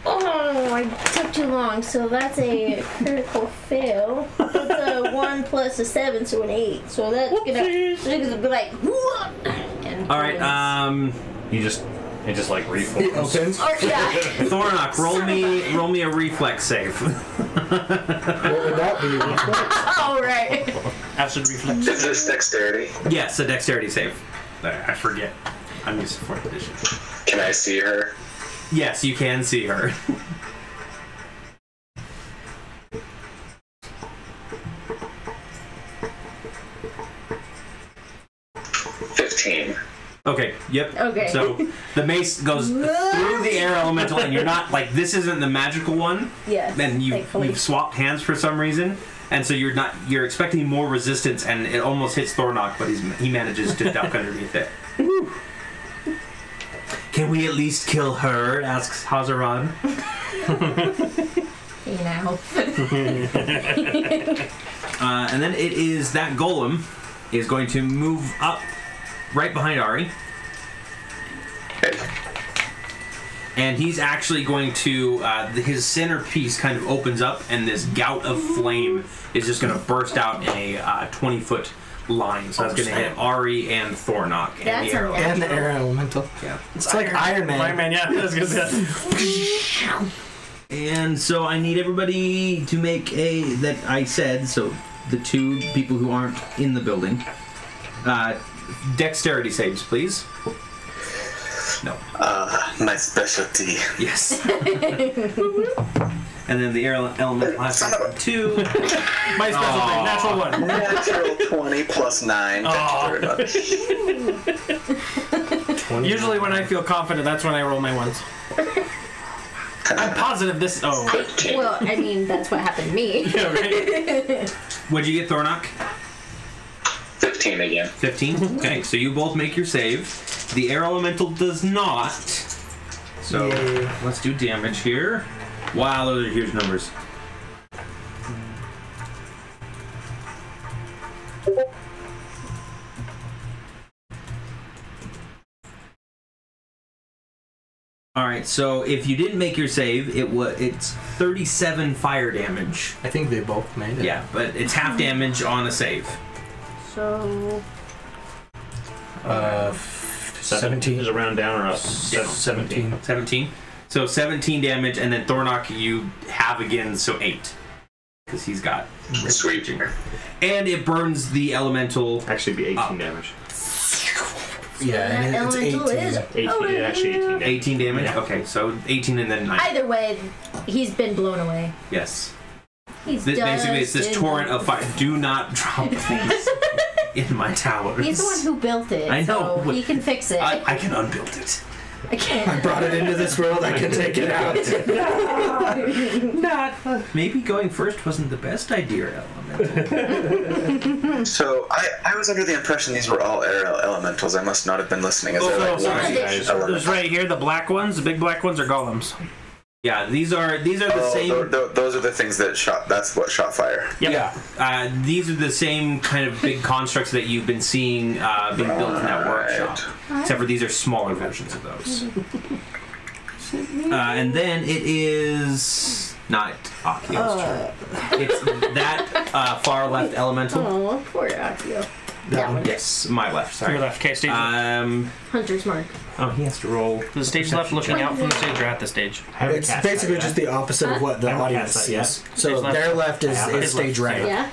Oh, I took too long, so that's a critical fail. It's a 1 plus a 7, so an 8. So that's gonna be like. And All right. It just like reforms. Opens. yeah. Thornock, roll me a reflex save. What would that be? Oh, right. Acid reflex. Is this dexterity? Yes, a dexterity save. I forget. I'm used to 4th edition. Can I see her? Yes, you can see her. Okay, yep. Okay. So the mace goes through the air elemental, and you're not like, this isn't the magical one. Yes. And thankfully. you've swapped hands for some reason, and so you're expecting more resistance, and it almost hits Thornock, but he manages to duck underneath it. Can we at least kill her? Asks Hazaran. Hey now. And then it is that golem is going to move up right behind Ari. And he's actually going to, his centerpiece kind of opens up, and this gout of flame is just going to burst out in a 20-foot line. So that's going to hit Ari and Thornock and That's the arrow. unnatural. And the air elemental. Yeah. It's like Iron Man. Iron Man, yeah. I was gonna say that. And so I need everybody to make that I said, so the 2 people who aren't in the building. Dexterity saves, please. No. My specialty. Yes. And then the air element last one, 2. My special thing, natural 1. Natural 20 plus 9. Thank you very much. Usually when I feel confident, that's when I roll my ones. I'm positive this. Oh. Well, I mean, that's what happened to me. Yeah, right. What'd you get, Thornock? 15 again. 15? Okay, so you both make your save. The air elemental does not. So let's do damage here. Wow, those are huge numbers. Alright, so if you didn't make your save, it's 37 fire damage. I think they both made it. Yeah, but it's half damage on a save. So. 17. Is a round down or up? 17. 17. So 17 damage, and then Thornock you have again, so 8. Because he's got... Sweet. And it burns the elemental... Actually, be 18 damage. Yeah, That and it's elemental 18. is 18, actually 18 damage. 18 damage? Yeah. Okay, so 18 and then 9. Either way, he's been blown away. Yes. He's Basically, it's this torrent of fire. Do not drop things in my towers. He's the one who built it. I know. So he can fix it. I can unbuild it. I can't. I brought it into this world, I can take it out. Maybe going first wasn't the best idea, Elemental. So I was under the impression these were all air elementals. I must not have been listening. As There's right here, the black ones, the big black ones are golems. Yeah, these are the same. Those are the things that shot. That's what shot fire. Yep. Yeah, these are the same kind of big constructs that you've been seeing being built in that workshop. Except for these are smaller versions of those. And then it is not Akio's turn. It's that far left elemental. Oh, poor Akio. That one? Yes, my left. Sorry. Your left. Okay, stage left. Hunter's mark. Oh, he has to roll. The stage left looking out from the stage or at the stage? It's basically just the opposite of what the audience sees. So their left is stage right. Yeah.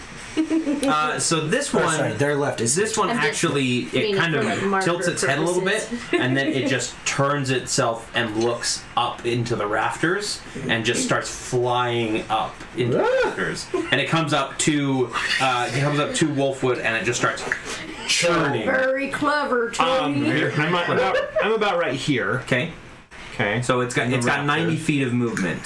So this one, sorry, their left is this one actually it kind of tilts its head a little bit, and then it just turns itself and looks up into the rafters and just starts flying up into the rafters. And it comes up to Wolfwood, and it just starts churning. Very clever, Tony. I'm about right here. Okay. Okay. So it's got 90 feet of movement.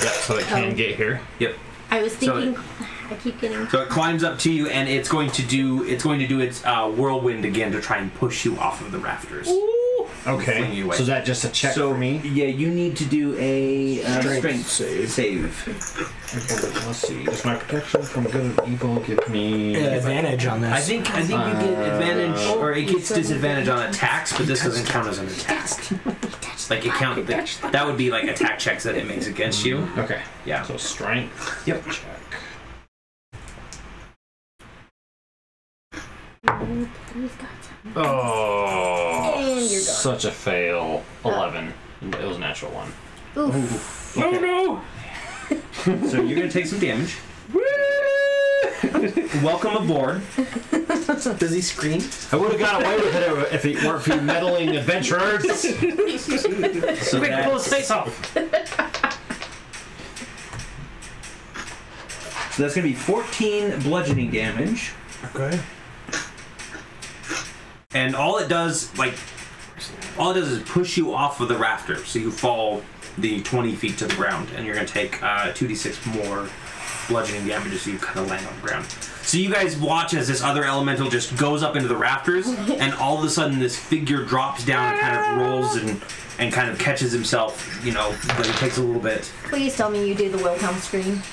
Yep, so it can get here. Yep. I was thinking. I keep getting. So it climbs up to you, and it's going to do its whirlwind again to try and push you off of the rafters. Ooh. Fling Okay. you away. So is that just a check for me? Yeah, you need to do a strength save. Okay, let's see. Does my protection from good and evil give me advantage on this. I think you get advantage, or it gets disadvantage on attacks, but this doesn't count as an attack. Like it count that would be like attack checks that it makes against you. Okay. Yeah. So strength. Yep. Check. Oh, And you're gone. such a fail. 11. It was a natural one. Oof. Oh no! So you're gonna take some damage. Welcome aboard. Does he scream? I would have got away with it if it weren't for you meddling adventurers. So Quick, pull his face off. So that's gonna be 14 bludgeoning damage. Okay. And all it does is push you off of the rafter, so you fall the 20 feet to the ground, and you're going to take 2d6 more bludgeoning damage as you kind of land on the ground. So you guys watch as this other elemental just goes up into the rafters, and all of a sudden this figure drops down and kind of rolls and kind of catches himself, but it takes a little bit. Please tell me you do the Wilhelm scream.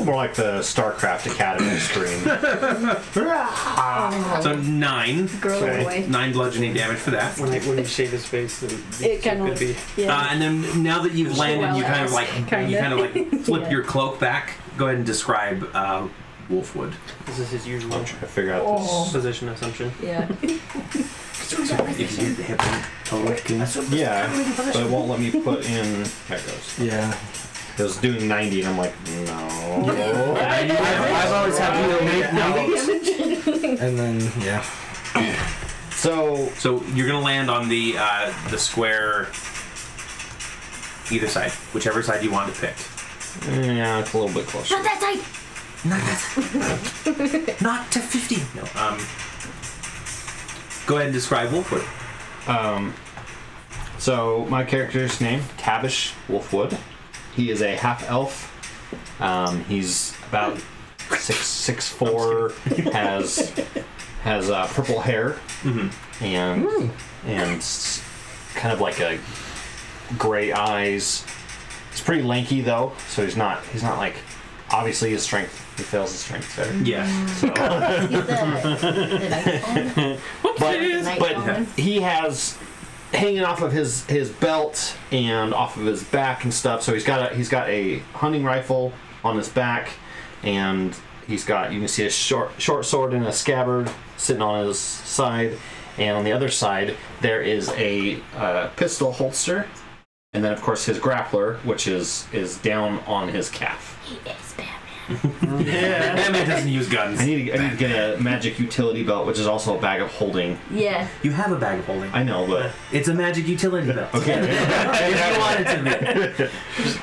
More like the StarCraft Academy scream. So 9. Girl away. 9 bludgeoning damage for that. When you shave his face, It kind could of. be. Yeah. And then now that you've landed, you kind of flip Yeah. your cloak back. Go ahead and describe Wolfwood. This is his usual I'm trying to figure out this. position assumption. Yeah. If you hit the hip totally. Yeah, but it won't let me put in. There it goes. Yeah. It was doing 90, and I'm like, no. I've always had to make 90. And then, yeah. So you're gonna land on the square, either side, whichever side you want to pick. yeah, it's a little bit closer. Not that tight. Not to 50. No. Go ahead and describe Wolfwood. So my character's name, Tavish Wolfwood. He is a half elf. He's about 6'4", has purple hair, and kind of like a gray eyes. He's pretty lanky though, so he's not like obviously his strength. He fails his strength there. Yeah. But he has hanging off of his belt and off of his back and stuff. So he's got a hunting rifle on his back, and you can see a short sword in a scabbard sitting on his side, And on the other side, there is a pistol holster. And then, of course, his grappler, which is down on his calf. He is Batman. Yeah. Batman doesn't use guns. I need to get a magic utility belt, which is also a bag of holding. Yeah. You have a bag of holding. I know, but... It's a magic utility belt. Okay. If you want it to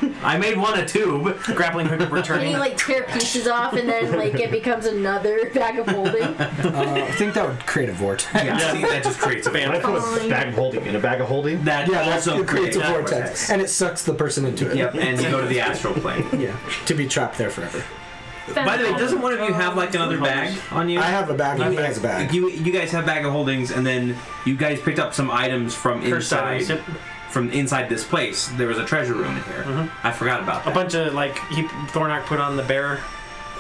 be. I made one a tube. Grappling hook Can returning. you like tear pieces off and then like it becomes another bag of holding? I think that would create a vortex. Yeah, I think that just creates a When I put a bag of holding in a bag of holding? That also it creates a that vortex, and it sucks the person into it. Yep, and you go to the astral plane. Yeah, to be trapped there forever. By the way, doesn't one of you have like another bag on you? I have a bag. He has a bag. You guys have bag of holdings, and then you guys picked up some items from inside. From inside this place, there was a treasure room in here. I forgot about that. A bunch of like Thornock put on the bear.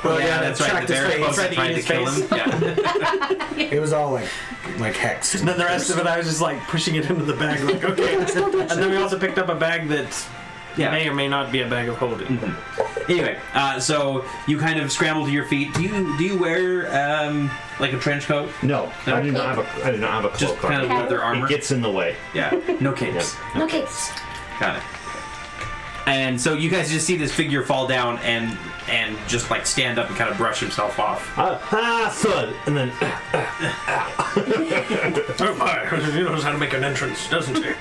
Well, yeah, that's right. The bear folks tried to kill him. Yeah. It was all like hexed. And then the rest of it, I was just like pushing it into the bag, like okay. And then we also picked up a bag that may or may not be a bag of holding. Anyway, so you kind of scramble to your feet. Do you wear like a trench coat? No, I do not have a cloak. Just kind of leather armor. It gets in the way. Yeah, no capes. No capes. Got it. And so you guys just see this figure fall down and just like stand up and kind of brush himself off. Thud, and then. Oh my! He knows how to make an entrance, doesn't he?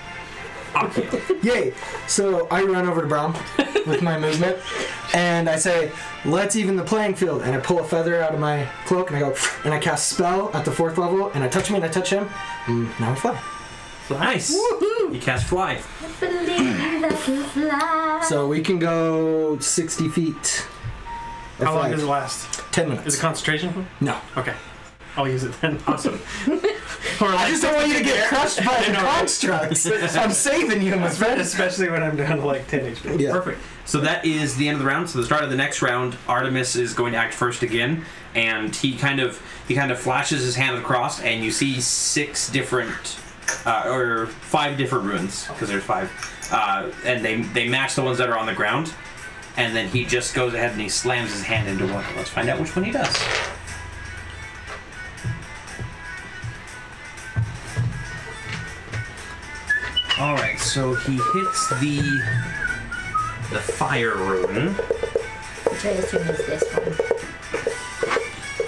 Yay! So I run over to Brom with my movement, and I say, "Let's even the playing field." And I pull a feather out of my cloak, and I go, and I cast spell at the 4th level, and I touch me, and I touch him. Now I fly. Nice. Woohoo! You cast fly. I believe I can fly. So we can go 60 feet. How long does it last? 10 minutes. Is it concentration? No. Okay. I'll use it then. Awesome. I just don't want you to get crushed by the constructs. I'm saving you, my friend. Especially when I'm down to like 10 HP. Yeah. Perfect. So that is the end of the round. So the start of the next round, Artemis is going to act first again, and he kind of flashes his hand across, and you see 6 different or 5 different runes, because there's 5, and they match the ones that are on the ground. And then he just goes ahead and he slams his hand into one. Let's find out which one he does. All right, so he hits the fire rune. Which I assume is this one.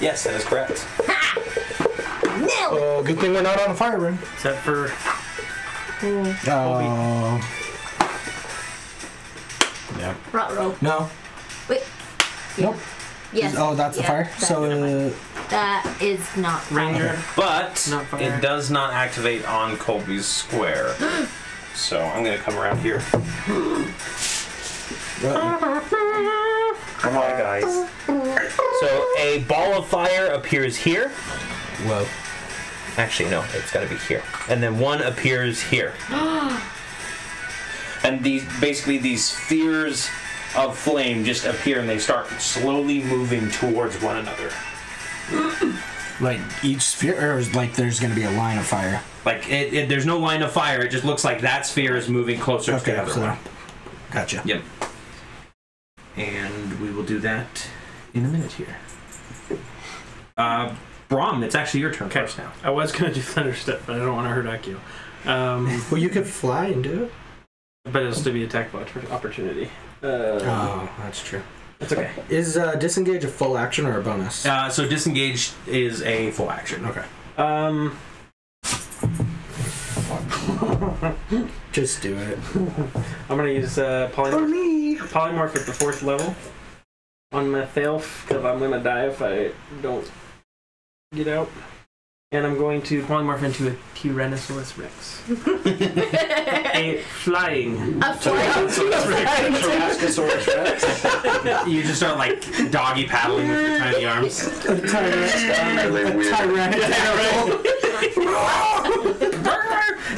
Yes, that is correct. No! Oh, good thing we're not on a fire rune. Except for Oh. Yeah. Ruh-roh. No. Wait. Nope. Yes. Oh, that's the fire. that's So that is not Ranger. fire. But Not fire. it does not activate on Colby's square. So I'm going to come around here. Come on, guys. So a ball of fire appears here. whoa. Actually, no, it's got to be here. And then one appears here. And these spheres of flame just appear and they start slowly moving towards one another. Like each sphere, or like there's going to be a line of fire. Like there's no line of fire. It just looks like that sphere is moving closer to the other one. Gotcha. Yep. And we will do that in a minute here. Brom, it's actually your turn first now. I was gonna do Thunder Step, but I don't want to hurt Akio. Well, you could fly and do it. But it'll still be attack opportunity. Oh, that's true. That's okay. Is disengage a full action or a bonus? So disengage is a full action. Okay. Just do it. I'm gonna use polymorph at the 4th level on Mathalf, because I'm gonna die if I don't get out. And I'm going to polymorph into a Tyrannosaurus Rex. A flying. A flying Tyrannosaurus Rex. You just start like doggy paddling with your tiny arms.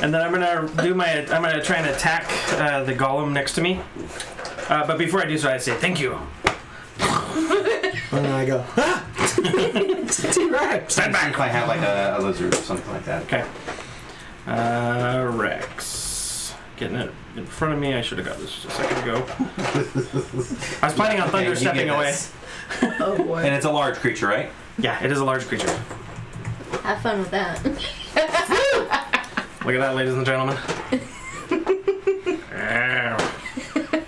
And then I'm gonna try and attack the golem next to me. But before I do so, I say thank you. And then I go, T-Rex! Stand back! If I have like a lizard or something like that. Okay. Rex. Getting it in front of me. I should have got this just a second ago. I was planning on thunder stepping away. Oh boy. And it's a large creature, right? Yeah, it is a large creature. Have fun with that. Look at that, ladies and gentlemen.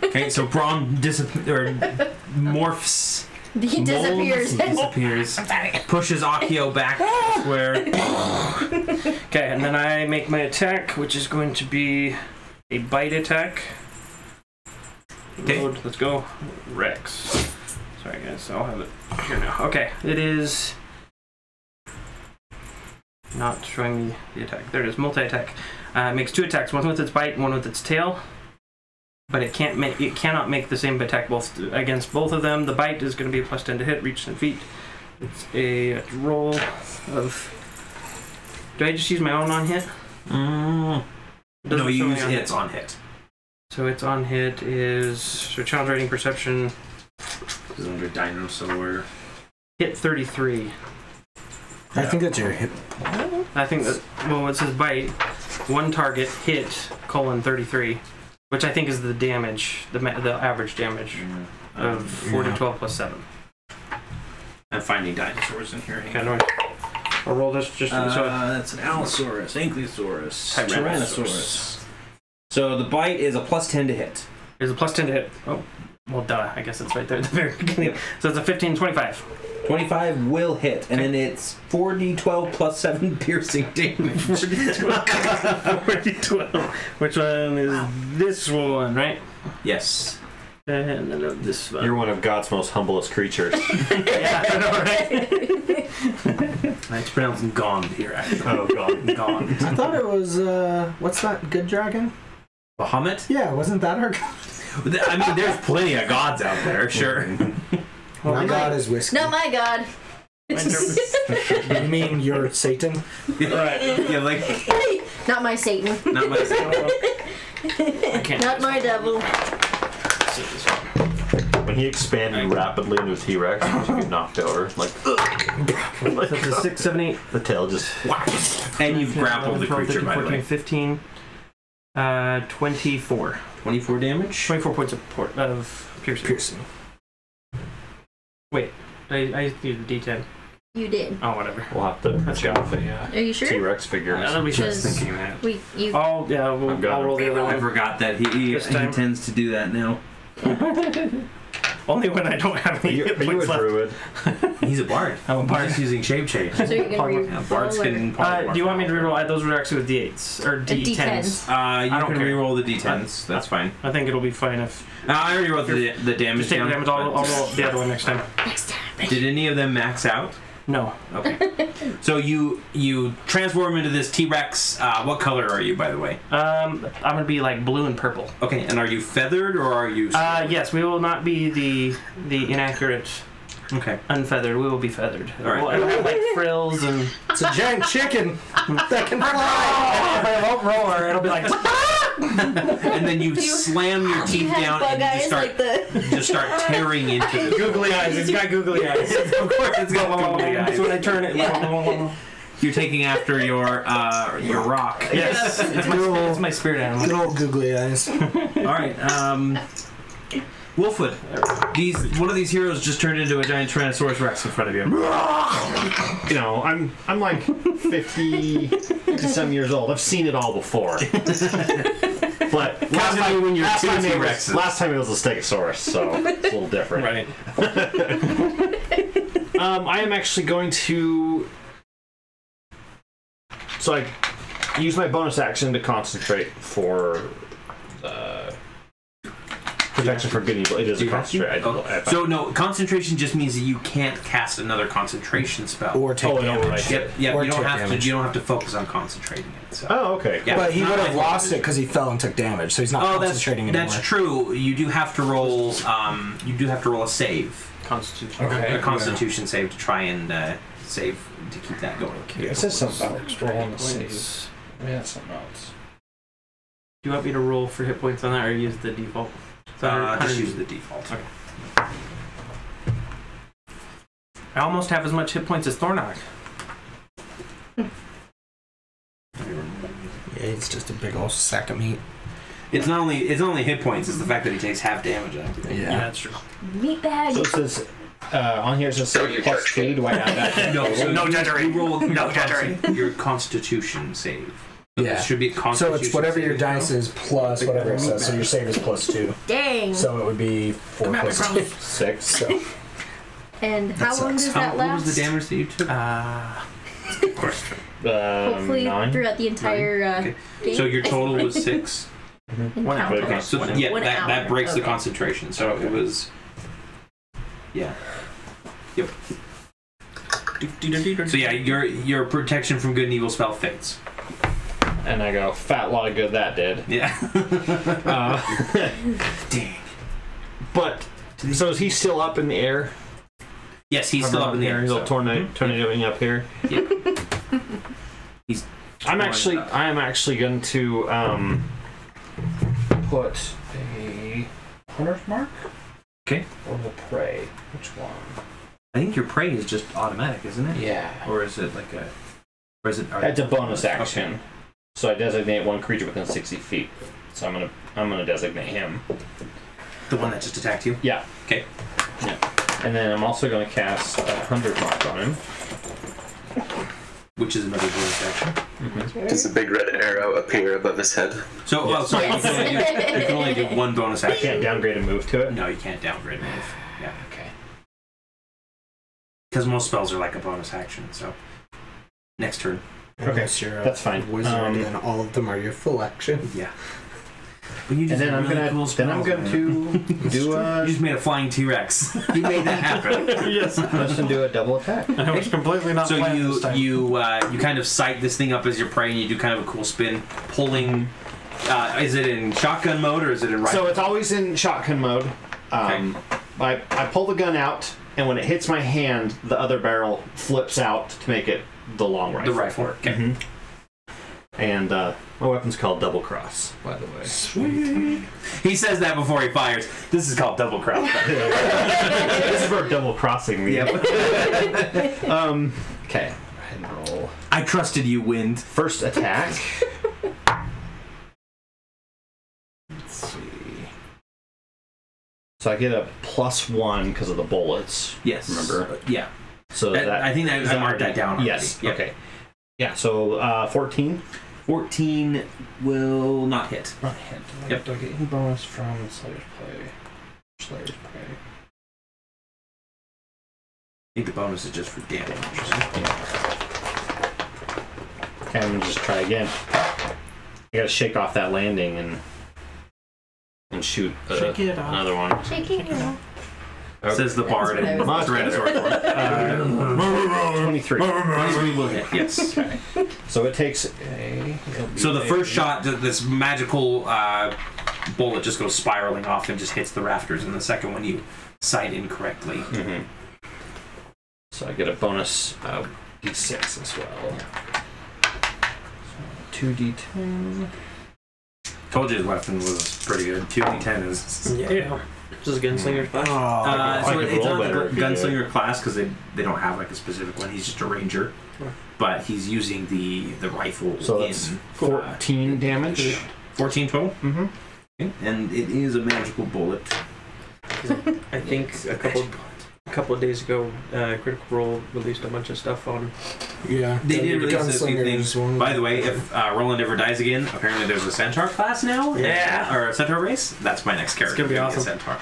Okay, so Braun morphs. He disappears. Disappears. Pushes Akio back square. Okay, and then I make my attack, which is going to be a bite attack. Okay. Let's go. Rex. Sorry, guys. I'll have it here now. Okay, it is not showing me the attack. There it is. Multi-attack. It makes 2 attacks. One with its bite, one with its tail. But it cannot make the same attack against both of them. The bite is going to be a +10 to hit, reach 10 feet. It's a roll of. Do I just use my own on hit? No, you use its on hit. So its on hit is challenge rating perception. This is under dinosaur. Hit 33. I think that's your hit. I think that it says bite. 1 target hit : 33. Which I think is the damage, the average damage of 4d12 plus 7. I'm finding dinosaurs in here. Okay, no, I'll roll this just so. That's an Allosaurus, Ankylosaurus, Tyrannosaurus. So the bite is a +10 to hit. It's a +10 to hit. Oh, well, duh. I guess it's right there at the very beginning. Yep. So it's a 15, 25. 25 will hit, and then it's 4d12 plus 7 piercing damage. 4d12. Which one is this one, right? Yes. And then this one. You're one of God's most humblest creatures. Yeah, I know, right? It's pronounced gone here, actually. Oh, God. Gone. I thought it was, what's that good dragon? Bahamut? Yeah, wasn't that our god? I mean, there's plenty of gods out there, sure. My god is whiskey. Not my god. You mean you're Satan? Right. Yeah, like. Not my Satan. Not my Satan. I can't. Not my devil. When he expanded rapidly into a T-Rex, you get knocked over. Like, That's a 6, 7, 8. the tail just. And you've grappled the creature, by the way. 15, 24. 24 damage? 24 points of piercing. Wait, I used the D10. You did. Oh, whatever. We'll have to check off the Are you sure? T-Rex figures. That'll be Just thinking that. Oh, yeah, I'll roll the other I one. forgot that he tends to do that now. Only when I don't have any hit Are you points a left. druid? He's a bard. I'm a bard. He's using shape change. So you're gonna Yeah, bards can. Do you want me to reroll? Those were actually with D8s or D10s. You don't can care. reroll the D10s. That's fine. I think it'll be fine if. I already wrote the damage Just take the down. damage. I'll roll the other one next time. Next time. Did any of them max out? No. Okay. So you transform into this T-Rex. What color are you, by the way? I'm gonna be like blue and purple. Okay, and are you feathered or are you? Yes, we will not be the inaccurate. Okay. Unfeathered. We will be feathered. All right. It'll have like frills and. It's a giant chicken that can fly. It won't roar. It'll be like. And then you slam your teeth down and you just start tearing into the Googly eyes. It's got googly eyes. Of course, it's got googly eyes. So when I turn it. You're taking after your rock. Yes. It's my spirit animal. Good old googly eyes. All right. Wolfwood, one of these heroes just turned into a giant Tyrannosaurus Rex in front of you. You know, I'm like 50-some years old. I've seen it all before. But last time it was a Stegosaurus, so it's a little different. Right. I am actually going to. So I use my bonus action to concentrate for protection from good and evil. It is a concentration. So no, concentration just means that you can't cast another concentration spell Or take damage. Yep. Or You don't take have damage. to. You don't have to focus on concentrating it. So. Oh, okay. Yeah, But he not would have like lost it because he fell and took damage, so he's not concentrating anymore. That's true. You do have to roll. You do have to roll a save. Constitution. Okay. A Constitution save to try and save to keep that going. It says something about rolling a save. Points. Yeah, something else. Do you want me to roll for hit points on that or use the default? Just use the default. Okay. I almost have as much hit points as Thornock. Yeah, it's just a big old sack of meat. It's not only hit points; it's the fact that he takes half damage. Yeah, that's true. Meatbag. So it says on here it says So you plus touch 2. Do I add that? No, so No you judgery. roll No judgery. your Constitution save. Yeah. It should be a So Constitution. it's whatever your save, dice is plus whatever it says. So your save is plus 2. Dang. So it would be 4 plus 2. 6. So And how long does that What last? was the damage that you took? Good question. Hopefully 9. throughout the entire Okay. game. So your total was 6. Encounter. Okay, so yeah, One that hour. breaks the Okay. concentration. So it was. Yeah. Yep. So yeah, your protection from good and evil spell fades. And I go, fat lot of good that did. Yeah. Dang. But, so is he still up in the air? Yes, he's still up in the air. He's So. all tornadoing up here. Yep. He's. I am actually going to put a hunter's mark. Okay. Or the prey. Which one? I think your prey is just automatic, isn't it? Yeah. Or is it like a? Or is it? It's a bonus action. Okay. So I designate one creature within 60 feet. So I'm gonna designate him. The one that just attacked you. Yeah. Okay. Yeah. And then I'm also going to cast a 100 mark on him. Which is another bonus action. Does a big red arrow appear above his head? So, well, sorry, you can only do one bonus I action. can't downgrade a move to it. No, you can't downgrade move. Yeah. Okay. Because most spells are like a bonus action. So, next turn. unless you're a that's fine. wizard, then all of them are your full action. Yeah. But you And just then I'm really gonna cool spells, to do You a. just made a flying T-Rex. You made that happen. Yes. I'm just gonna do a double attack. I was completely not So playing this time. you kind of sight this thing up as you're praying. You do kind of a cool spin, pulling. Is it in shotgun mode or is it in rifle? So it's always in shotgun mode. I pull the gun out, and when it hits my hand, the other barrel flips out to make it the long rifle. The rifle. Okay. Mhm. And my weapon's called Double Cross, by the way. Sweet. He says that before he fires. This is called double cross. This is for double crossing me. Yep. Okay. Go ahead and roll. I trusted you, Wind. First attack. Let's see. So I get a +1 because of the bullets. Yes. Remember? Yeah. So I think that I marked that down already. Yes. Yep. Okay. Yeah. So 14. 14 will not hit. Not hit. Yep. Do I get any bonus from Slayer's Play? Slayer's Play. I think the bonus is just for damage. Okay, I'm gonna just try again. I gotta shake off that landing and shoot Shake it off. another one. Shaking it off. Says the bard That's and what I was Tyrannosaurus. 23. 23 will hit, yes. Okay. So it takes So the first shot, this magical bullet just goes spiraling off and just hits the rafters, and the second one you sight incorrectly. Mm-hmm. So I get a bonus d6 as well. So 2d10. Told you his weapon was pretty good. 2d10 is... Yeah. This is Gunslinger's class. so could it's roll on better the if you do gunslinger class because they don't have like a specific one. He's just a ranger, but he's using the rifle. So that's 14 damage. 14 total. Mm-hmm. Okay. And it is a magical bullet. I think a couple of days ago, Critical Role released a bunch of stuff on. Yeah. They the did release a few Gunslinger things. is one. By the way, if Roland ever dies again, apparently there's a centaur class now. Yeah. Or a centaur race. That's my next character. gonna be awesome. A centaur.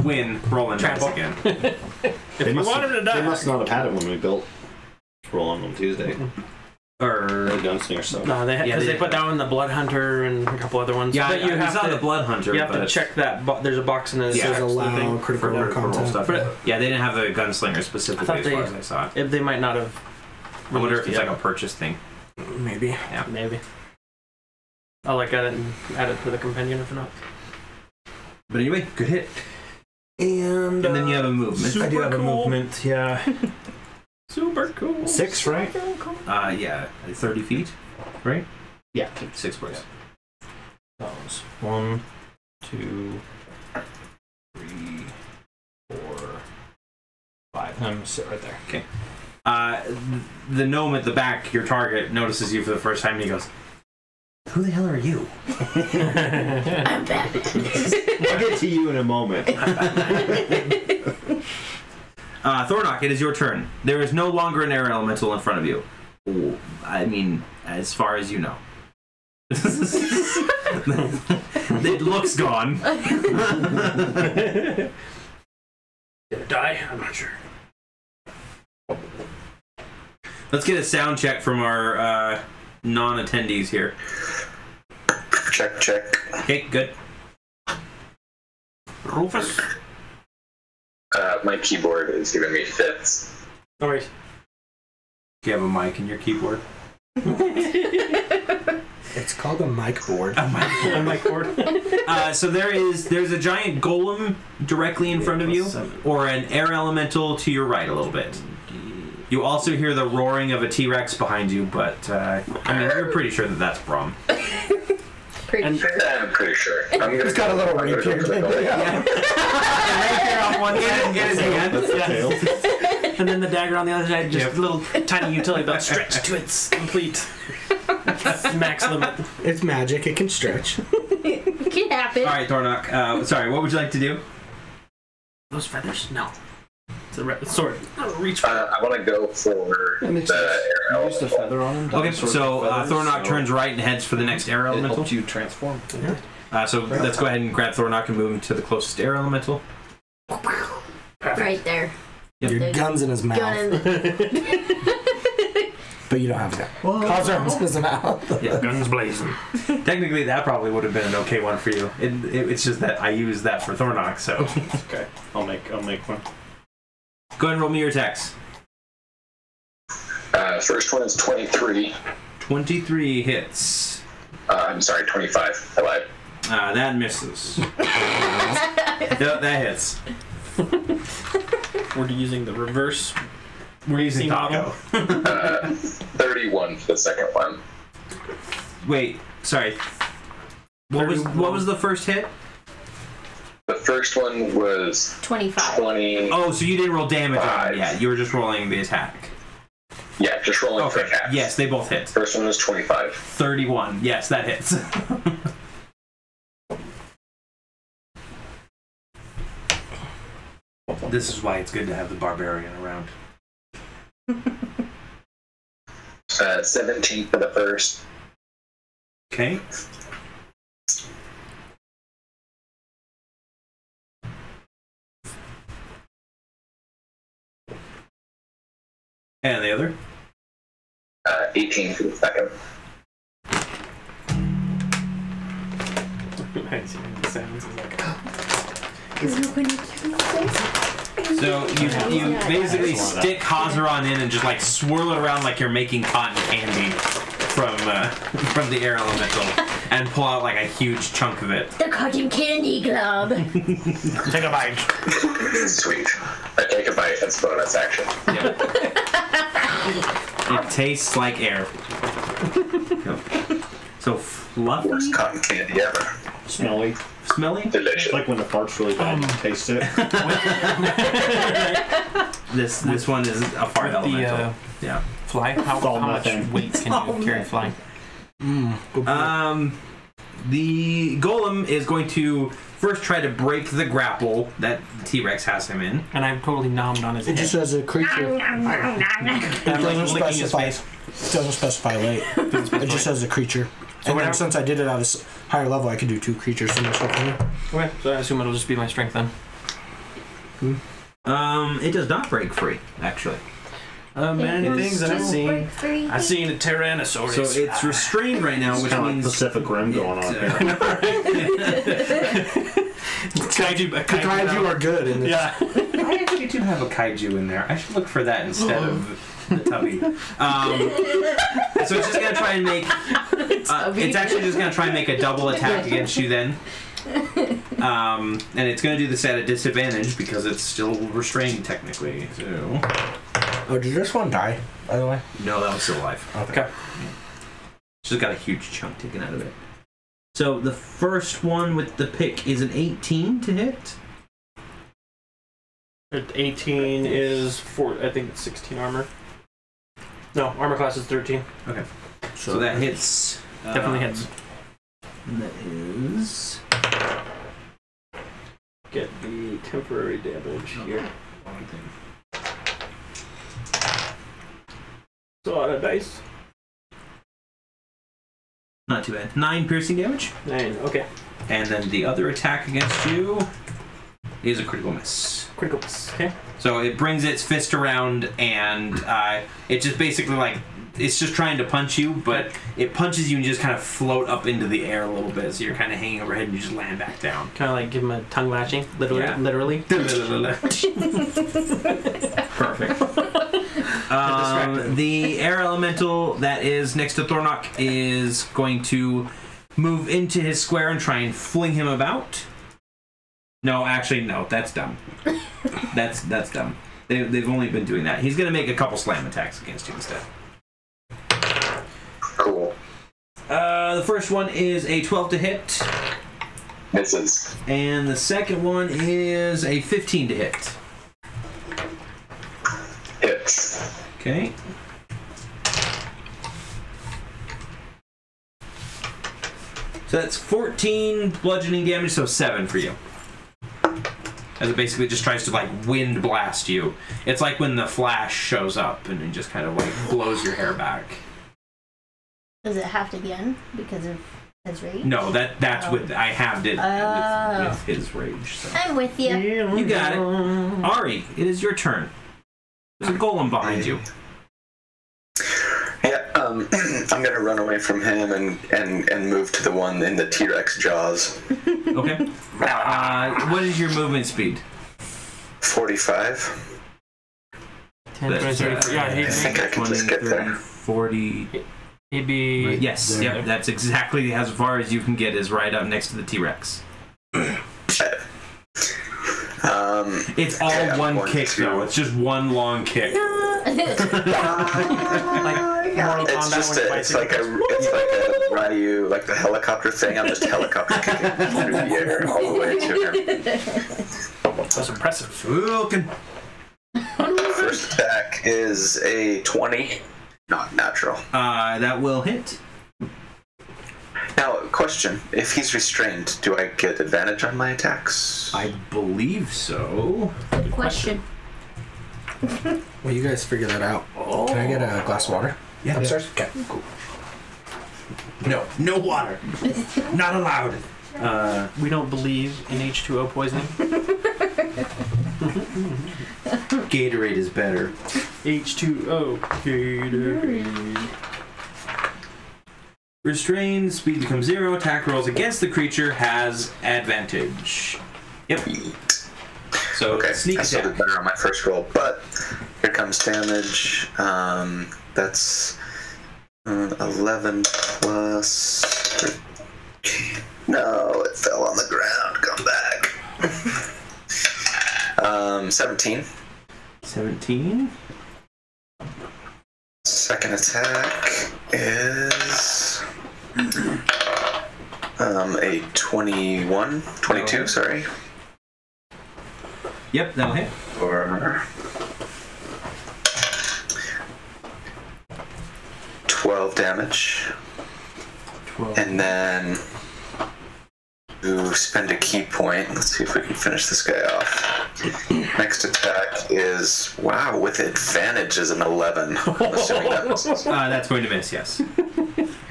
When Roland dies Trample. again. If you want him to die. They must not have had it when we built Roll on Tuesday. Or The Gunslinger stuff. No, they Yeah, because they- they put down the Blood Hunter and a couple other ones. yeah, but you have not to the blood hunter. you have to but- check that. There's a box in the Yeah. Says allow thing. critical for role critical role content. stuff. But- Yeah, they didn't have the gunslinger I specifically thought as far as I saw it. They might not have. I wonder if it's released like a purchase thing. Maybe. it. Maybe. I'll look at it and add it to the companion if not. But anyway, good hit. And And then you have a movement. I do have a cool. movement, yeah. Super cool. 6, right? Yeah, 30 feet, right? Yeah. 6 squares. Those. 1, 2, 3, 4, 5. I'm gonna sit right there. The gnome at the back, your target, notices you for the first time and he goes, Who the hell are you? I'm Batman. I'll get to you in a moment. Thornock, it is your turn. There is no longer an air elemental in front of you. Ooh, I mean, as far as you know. It looks gone. Did it die? I'm not sure. Let's get a sound check from our non-attendees here. Check, check. Okay, good. Rufus? My keyboard is giving me fits. No worries. Do you have a mic in your keyboard? It's called a mic board. A mic board. On my cord. So there's a giant golem directly in front of you, or an air elemental to your right a little bit. You also hear the roaring of a T-Rex behind you, but I mean, you're pretty sure that that's Brom. Pretty sure. I'm pretty sure. It's got a little rapier thing. Off one side, in his hand. That's the tail. And then the dagger on the other side, just a little tiny utility belt stretched to its complete max limit. It's magic. It can stretch. It can happen. All right, Thornock. Sorry, what would you like to do? Those feathers? No. It's a sword. Reach for it. I want to go for the air Use the elemental. feather on him. Okay, so Thornock turns right and heads for the next air It elemental. helps you transform. So let's go ahead and grab Thornock and move him to the closest air elemental. Right there. Your gun's in his mouth. Gun in But you don't have a gun. Cosarm's in his mouth. Yeah. Guns blazing. Technically, that probably would have been an okay one for you. It's just that I used that for Thornock, so. Okay, I'll make one. Go ahead and roll me your attacks. First one is 23. 23 hits. I'm sorry, 25. I lied. That misses. Yep, that hits. We're using the reverse. We're using Taco. 31 for the second one. Wait, sorry. What was the first hit? The first one was 25. 20. Oh, so you didn't roll damage on it yet. You were just rolling the attack. Yeah, just rolling for attacks. Yes, they both hit. First one was 25. 31. Yes, that hits. This is why it's good to have the barbarian around. 17 for the first. Okay. And the other? 18 for the second. The sounds is like, So you basically stick Hazaron in and just like swirl it around like you're making cotton candy from the air elemental and pull out like a huge chunk of it. The cotton candy club. take a bite. Sweet. I take a bite as bonus action. Yep. It tastes like air. Yep. So fluffy, Worst cotton candy ever. Smelly. smelly. Delicious. Like when the fart's really bad, you taste it. This one is a fart elemental. Yeah. Fly? How much nothing. weight can you carry flying? The golem is going to first try to break the grapple that the T-Rex has him in. And I'm totally nommed on his It head. just says a creature. It I'm like doesn't licking his specify. face. It doesn't specify weight. It just says a creature. And then whatever- since I did it at a higher level, I could do 2 creatures from this whole thing. Okay, so I assume it'll just be my strength then. It does not break free, actually. Many things that I've seen. I've seen a Tyrannosaurus. So it's restrained right now, which Kind of like means Pacific Rim going on here. Kaiju. Kaiju are good in this. Yeah. I actually do have a kaiju in there. I should look for that instead of the tubby. So it's just gonna try and make. It's actually just gonna try and make a double attack against you then. And it's gonna do this at a disadvantage because it's still restrained technically. So. Oh, did this one die, by the way? No, that was still alive. Okay. Just got a huge chunk taken out of it. So the first one with the pick is an 18 to hit. 18 is 4. I think it's 16 armor. No, armor class is 13. Okay. So that hits Definitely hits. And that is... Get the temporary damage here. So on a dice. Not too bad. 9 piercing damage. 9, okay. And then the other attack against you is a critical miss. Critical miss, okay. So it brings its fist around, and it just basically, like, it's just trying to punch you, but it punches you and you just kind of float up into the air a little bit, so you're kind of hanging overhead and you just land back down. Kind of like give him a tongue lashing, literally. Perfect. The air elemental that is next to Thornock is going to move into his square and try and fling him about. No, actually, no. That's dumb. That's dumb. They've only been doing that. He's going to make a couple slam attacks against you instead. Cool. The first one is a 12 to hit. Misses. And the second one is a 15 to hit. Hits. Okay. So that's 14 bludgeoning damage, so 7 for you. As it basically just tries to, like, wind blast you. It's like when the Flash shows up and it just kind of, like, blows your hair back. Does it have to be in because of his rage? No, that's with... I halved it with his rage. So. I'm with you. You got it. Ari, it is your turn. There's a golem behind you. Yeah, I'm gonna run away from him and move to the one in the T-Rex jaws. Okay. What is your movement speed? 45. 10, 20, 30, yeah, I think I can just get 30, there. 40... He'd be... Yes, yep, that's exactly as far as you can get, is right up next to the T-Rex. It's all one kick, though. It's just one long kick. Like Mortal Kombat it's like a Ryu, like the helicopter thing. I'm just helicopter kicking through the air all the way to him. That's impressive. Looking. First attack is a 20. Not natural. That will hit. Now, question. If he's restrained, do I get advantage on my attacks? I believe so. Good question. Well, you guys figure that out. Can I get a glass of water? Yeah. Upstairs? Okay. Cool. No water. Not allowed. We don't believe in H2O poisoning. Gatorade is better. H2O. Gatorade. Restrained, speed becomes 0. Attack rolls against the creature has advantage. Yep. So okay, sneak I still attack. did better on my first roll, but here comes damage. That's 11 plus 13. No, it fell on the ground. Come back. 17. 17. Second attack is a 22, sorry. Yep, that'll hit. Or 12 damage. 12. And then to spend a key point. Let's see if we can finish this guy off. Next attack is, wow, with advantage is an 11. I'm assuming that misses. That's going to miss, yes.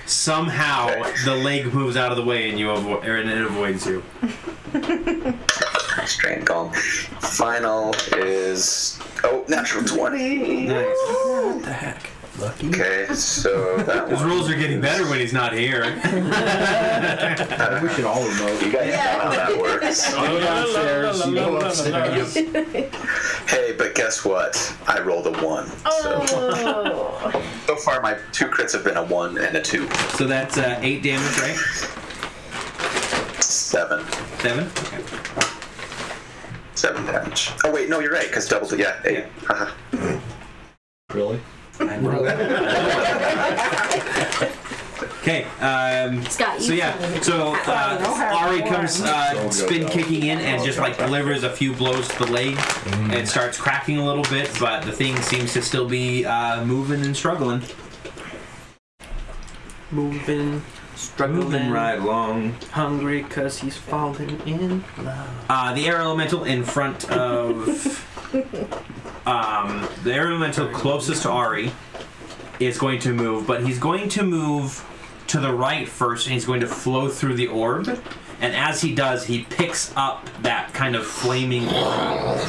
Somehow the leg moves out of the way and it avoids you. Strain Golem. Final is natural 20. Nice. What the heck? Lucky. Okay, so that His one. rolls are getting better when he's not here. We should all remote. You guys know how that works. Go downstairs, you go upstairs. Hey, but guess what? I rolled a 1. So far, my 2 crits have been a 1 and a 2. So that's 8 damage, right? 7. 7? Okay. 7 damage. Oh, wait, no, you're right, because double, 8. Uh-huh. Really? Okay, Scott, you so yeah, so Ari comes spin kicking in and just like delivers a few blows to the leg and starts cracking a little bit, but the thing seems to still be moving and struggling. Moving Struggling right along. Hungry because he's falling in love. The air elemental in front of... the air elemental closest to Ari is going to move, but he's going to move to the right first, and he's going to flow through the orb. And as he does, he picks up that kind of flaming orb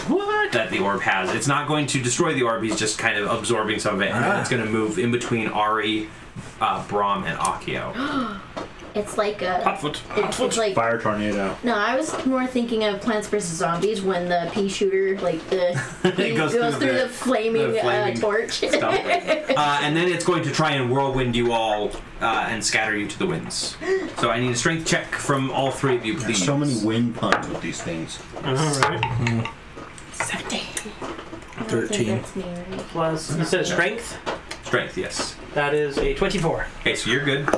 that the orb has. It's not going to destroy the orb, he's just kind of absorbing some of it. And then it's going to move in between Ari, Brahm, and Akio. It's like a... Hotfoot. It's like... Fire tornado. No, I was more thinking of Plants vs. Zombies when the pea shooter, like the... It goes through the flaming torch. And then it's going to try and whirlwind you all and scatter you to the winds. So I need a strength check from all three of you, please. There's so many wind puns with these things. Alright. 17. 13. Plus, you said strength? Strength, yes. That is a 24. Okay, so you're good.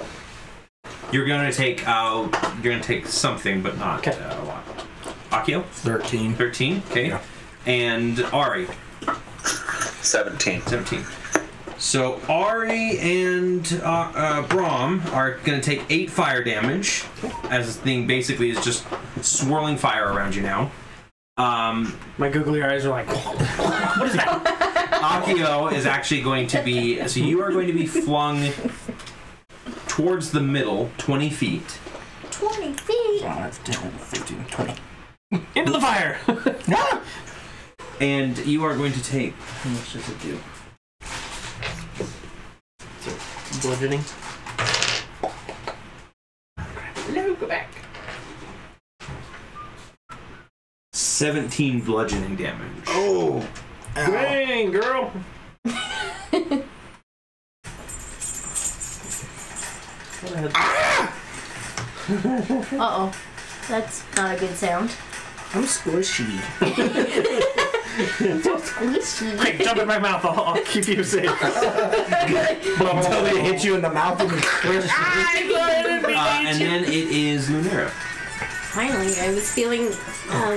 You're gonna take something, but not a lot. Akio? 13. 13, okay. Yeah. And Ari? 17. 17. So Ari and Brahm are gonna take 8 fire damage, as this thing basically is just swirling fire around you now. My googly eyes are like, what is that? Akio is actually going to be... So you are going to be flung towards the middle, 20 feet. 20 feet? 5, 10, 15, 20. Into the fire! And you are going to take... How much does it do? Bludgeoning. No, go back. 17 bludgeoning damage. Oh! Dang, girl! Uh-oh. That's not a good sound. I'm squishy. Squishy. Quick, jump in my mouth, I'll keep you safe. Until they hit you in the mouth and you crush. And then it is Lunera. Finally, I was feeling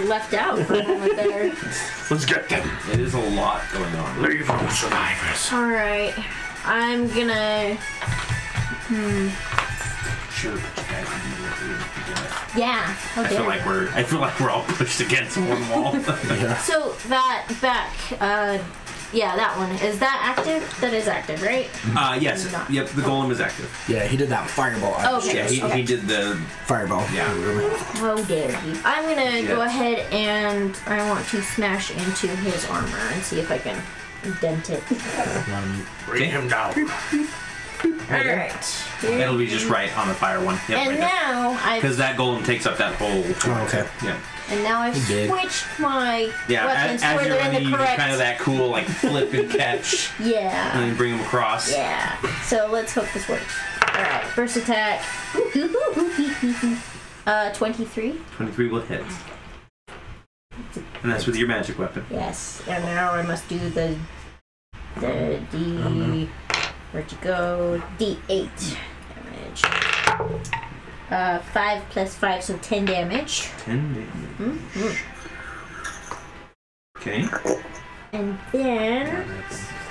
left out for a moment there. Let's get them. It is a lot going on. Leave them survivors. Alright. I'm gonna... Sure, but you guys can do it. Yeah. How I dare feel like we're all pushed against one wall. Yeah. So, that back... yeah, that one. Is that active? That is active, right? Yes. Not. Yep, the golem is active. Yeah, he did that fireball. Okay. Yeah, he did the... Fireball. Yeah. How dare you. I'm gonna go ahead and I want to smash into his armor and see if I can dent it. Bring him down. Alright. It'll be just right on the fire one. Yep, And right now I've... because that golem takes up that whole... Oh, okay. Yeah. And now I've did. switched my Yeah, weapons as where you're they're in running, the you do correct... kind of that cool, like, flip and catch, and Yeah. then bring them across. Yeah. So let's hope this works. Alright, first attack. 23. 23 will hit. And that's with your magic weapon. Yes. And now I must do the D... Where'd you go? D8 damage. 5 plus 5, so 10 damage. 10 damage. Okay. And then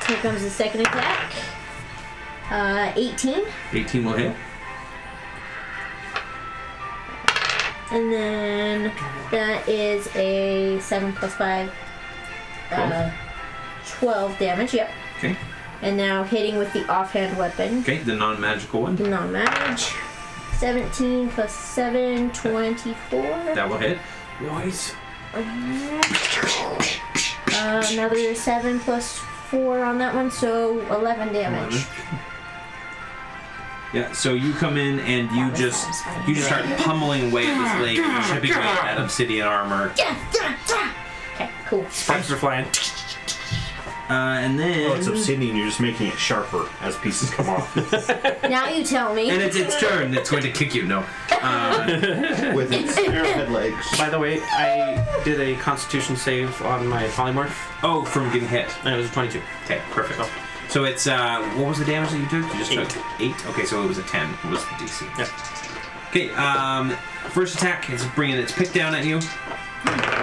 here comes the second attack. 18. 18 will hit. And then that is a 7 plus 5. 12 damage, yep. Okay. And now hitting with the offhand weapon. Okay, the non-magical one. Non-match. 17 plus 7, 24. That will hit. Nice. Another 7 plus 4 on that one, so 11 damage. 11. Yeah, so you come in and you just start pummeling away at this leg, and chipping away at that obsidian armor. Okay, cool. Sparks are flying. And then... Oh, it's obsidian. You're just making it sharper as pieces come off. Now you tell me. And it's its turn. It's going to kick you. No. With its arrowhead legs. By the way, I did a constitution save on my polymorph, Oh, from getting hit. and it was a 22. Okay, perfect. So it's, what was the damage that you took? You just took 8? Okay, so it was a 10. Was the DC. Yep. Okay, first attack, it's bringing its pick down at you.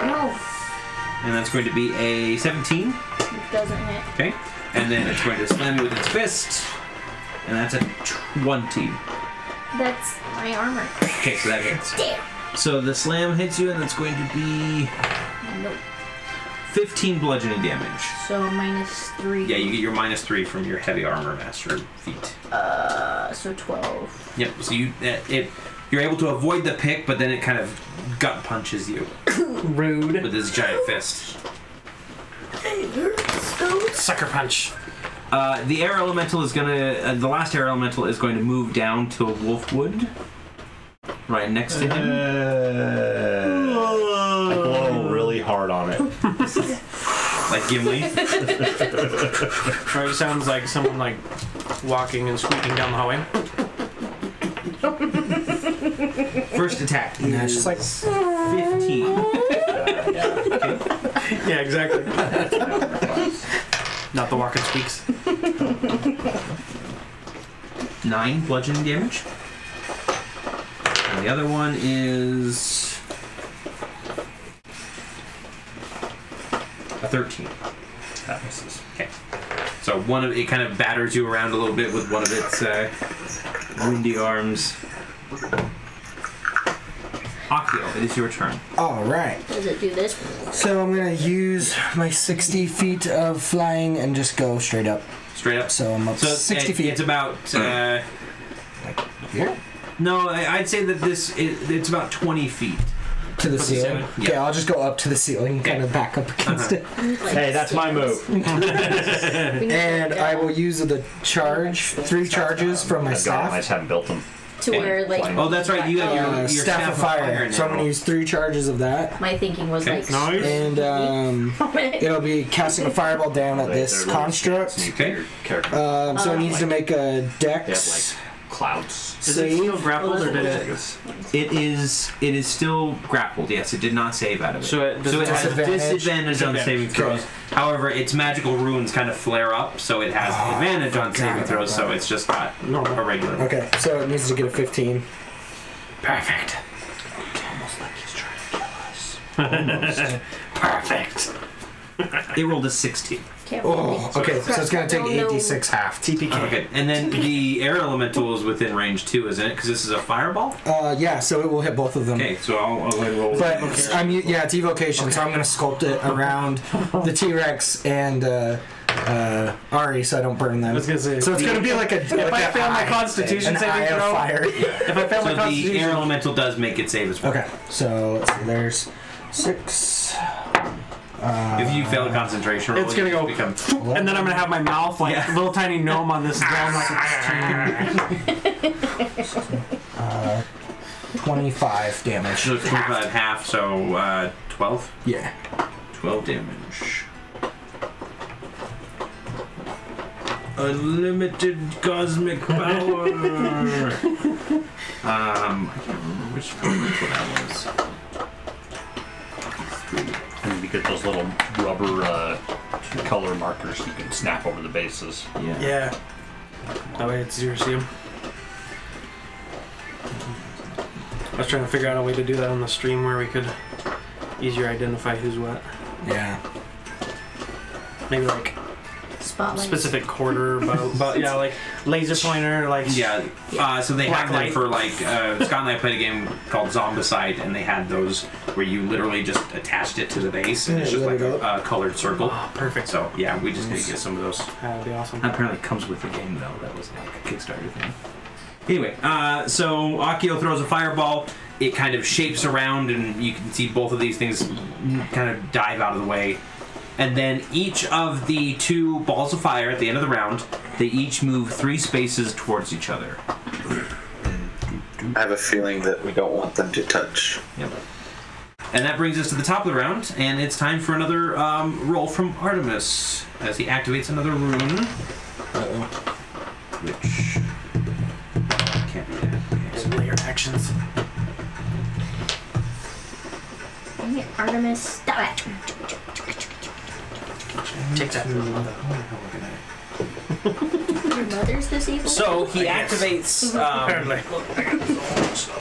No, And that's going to be a 17. it doesn't hit. Okay. And then it's going to slam you with its fist. And that's a 20. That's my armor. Okay, so that hits. Damn. So the slam hits you, and it's going to be Nope. 15 bludgeoning damage. So -3. Yeah, you get your -3 from your heavy armor master feat. So 12. Yep. So you're able to avoid the pick, but then it kind of gut punches you Rude. with his giant fist. Sucker punch. The air elemental is gonna. The last air elemental is going to move down to Wolfwood, right next to him. I blow really hard on it. Like Gimli. Right, it sounds like someone like walking and squeaking down the hallway. First attack. Yeah, it's just like 15. Yeah, exactly. Not the walking squeaks. 9 bludgeoning damage. And the other one is a 13. That misses. Okay. So one of it kind of batters you around a little bit with one of its windy arms. Akio, it is your turn. all right. Does it do this? So I'm gonna use my 60 feet of flying and just go straight up. Straight up. So I'm up 60 feet. It's about. Here No, I'd say that it's about 20 feet. to the ceiling. Yeah. Okay, I'll just go up to the ceiling, kind of back up against it, Hey, that's my move. and I will use the charge, 3 charges from my I've got 'em, I staff. just haven't built them. To where, like... Oh, that's right. You have your Staff of fire. So I'm gonna use 3 charges of that, My thinking was like... Nice. and it'll be casting a fireball down at this construct. Okay. So it needs to make a They have dex like clouds. Is it still grappled or did it? It is still grappled. Yes, it did not save out of it. So it has disadvantage on saving throws. Okay. However, its magical runes kind of flare up, so it has advantage on saving throws. So it's just not a regular. Okay, so it needs to get a 15. Perfect. Almost like he's trying to kill us. Perfect. It rolled a 16. Oh, okay, so it's gonna take 8d6 half. TPK. Okay, and then the air elemental is within range too, isn't it? Because this is a fireball. Yeah, so it will hit both of them. Okay, so I'll go ahead and roll. But it's evocation, so I'm gonna sculpt it around the T-Rex and Ari, so I don't burn them. I was gonna say, so it's gonna be like a. If I fail my Constitution an saving eye of throw, fire. if I fail my So the Constitution, air elemental does make it save as well. Okay, so let's see. There's 6. If you fail a concentration roll, it's gonna go, become. and then I'm gonna have my mouth like a little tiny gnome on this dome, like it's 25 damage. So it's 25 half, so 12. Yeah. 12 damage. Unlimited cosmic power. I can't remember which elemental that was. And you get those little rubber color markers you can snap over the bases. Yeah. yeah. That way it's easier to see them. I was trying to figure out a way to do that on the stream where we could easier identify who's what. Yeah. Maybe like Spotlight. specific quarter, but yeah, like laser pointer, like Yeah, so they Black have them light. for like Scott and I played a game called Zombicide, and they had those where you literally just attached it to the base, and it's just like a colored circle. Oh, perfect. So yeah, we just need to get some of those. That'd be awesome. Apparently, it comes with the game though. That was like a Kickstarter thing. Anyway, so Akio throws a fireball. It kind of shapes around, and you can see both of these things kind of dive out of the way. And then each of the 2 balls of fire at the end of the round, they each move 3 spaces towards each other. I have a feeling that we don't want them to touch. Yep. And that brings us to the top of the round, and it's time for another roll from Artemis as he activates another rune. Which can't be that. Okay, so Layer actions. Dang it, Artemis, stop it. Take that. Your mother's this evil? So he activates. Apparently.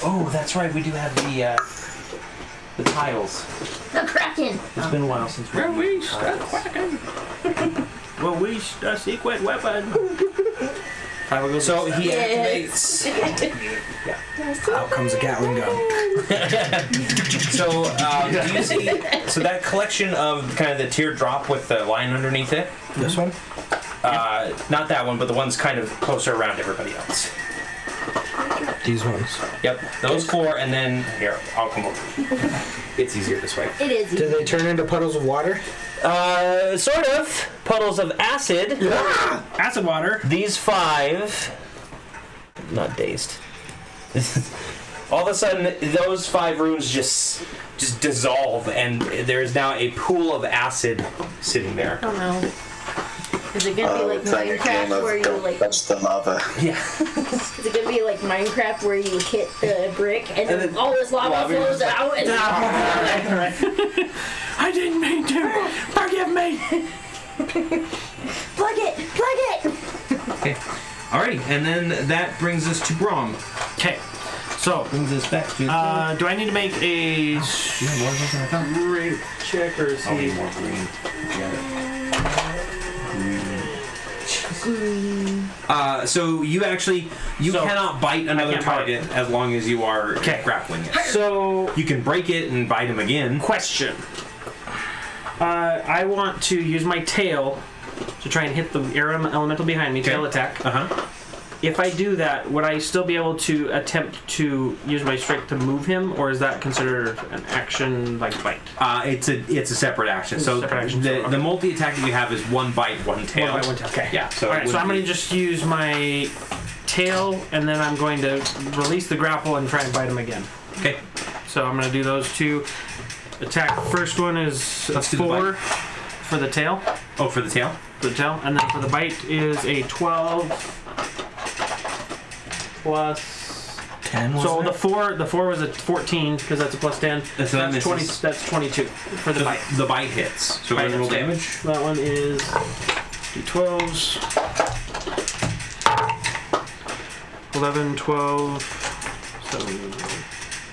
Oh, that's right. We do have the tiles. The Kraken! It's been a while since we. Well, we a secret weapon. I will go. So he Yes. activates. Out comes a Gatling gun. So do you see? So that collection of kind of the teardrop with the line underneath it. This one? Not that one, but the ones kind of closer around everybody else. These ones. Yep, those 4, and then here I'll come over. It's easier this way. It is. Do they turn into puddles of water? Sort of. Puddles of acid. Acid water. These 5. Not dazed. All of a sudden, those 5 runes just dissolve, and there is now a pool of acid sitting there. Oh no. Is it gonna be like it's like a game Minecraft of where you don't like? touch the lava. Yeah. Is it gonna be like Minecraft where you hit the brick and then all this lava flows out? And I didn't mean to. Forgive me. plug it! Okay. Alrighty, and then that brings us to Brom. Okay. So, Brings us back to. do I need to make a strength check or is I'll need he? more green. So you cannot bite another can't bite target as long as you are grappling it. So, You can break it and bite him again. question. I want to use my tail to try and hit the air elemental behind me. Tail attack. If I do that, would I still be able to attempt to use my strength to move him, or is that considered an action like bite? It's a separate action. So Separate action, the multi attack that you have is 1 bite, 1 tail. 1 bite, 1 tail. Okay. Yeah. So All right. So I'm going to just use my tail, and then I'm going to release the grapple and try and bite him again. Okay. So I'm going to do those 2. Attack. First one is a Let's do the 4 bite. for the tail. Oh, for the tail. For the tail, and then for the bite is a 12 plus. 10. So the 4 was a 14 because that's a plus 10. So that That's 20. misses. That's 22 for the bite. The bite hits. So Bite roll hits, yeah. damage. That one is d12s. 11, 12, 7,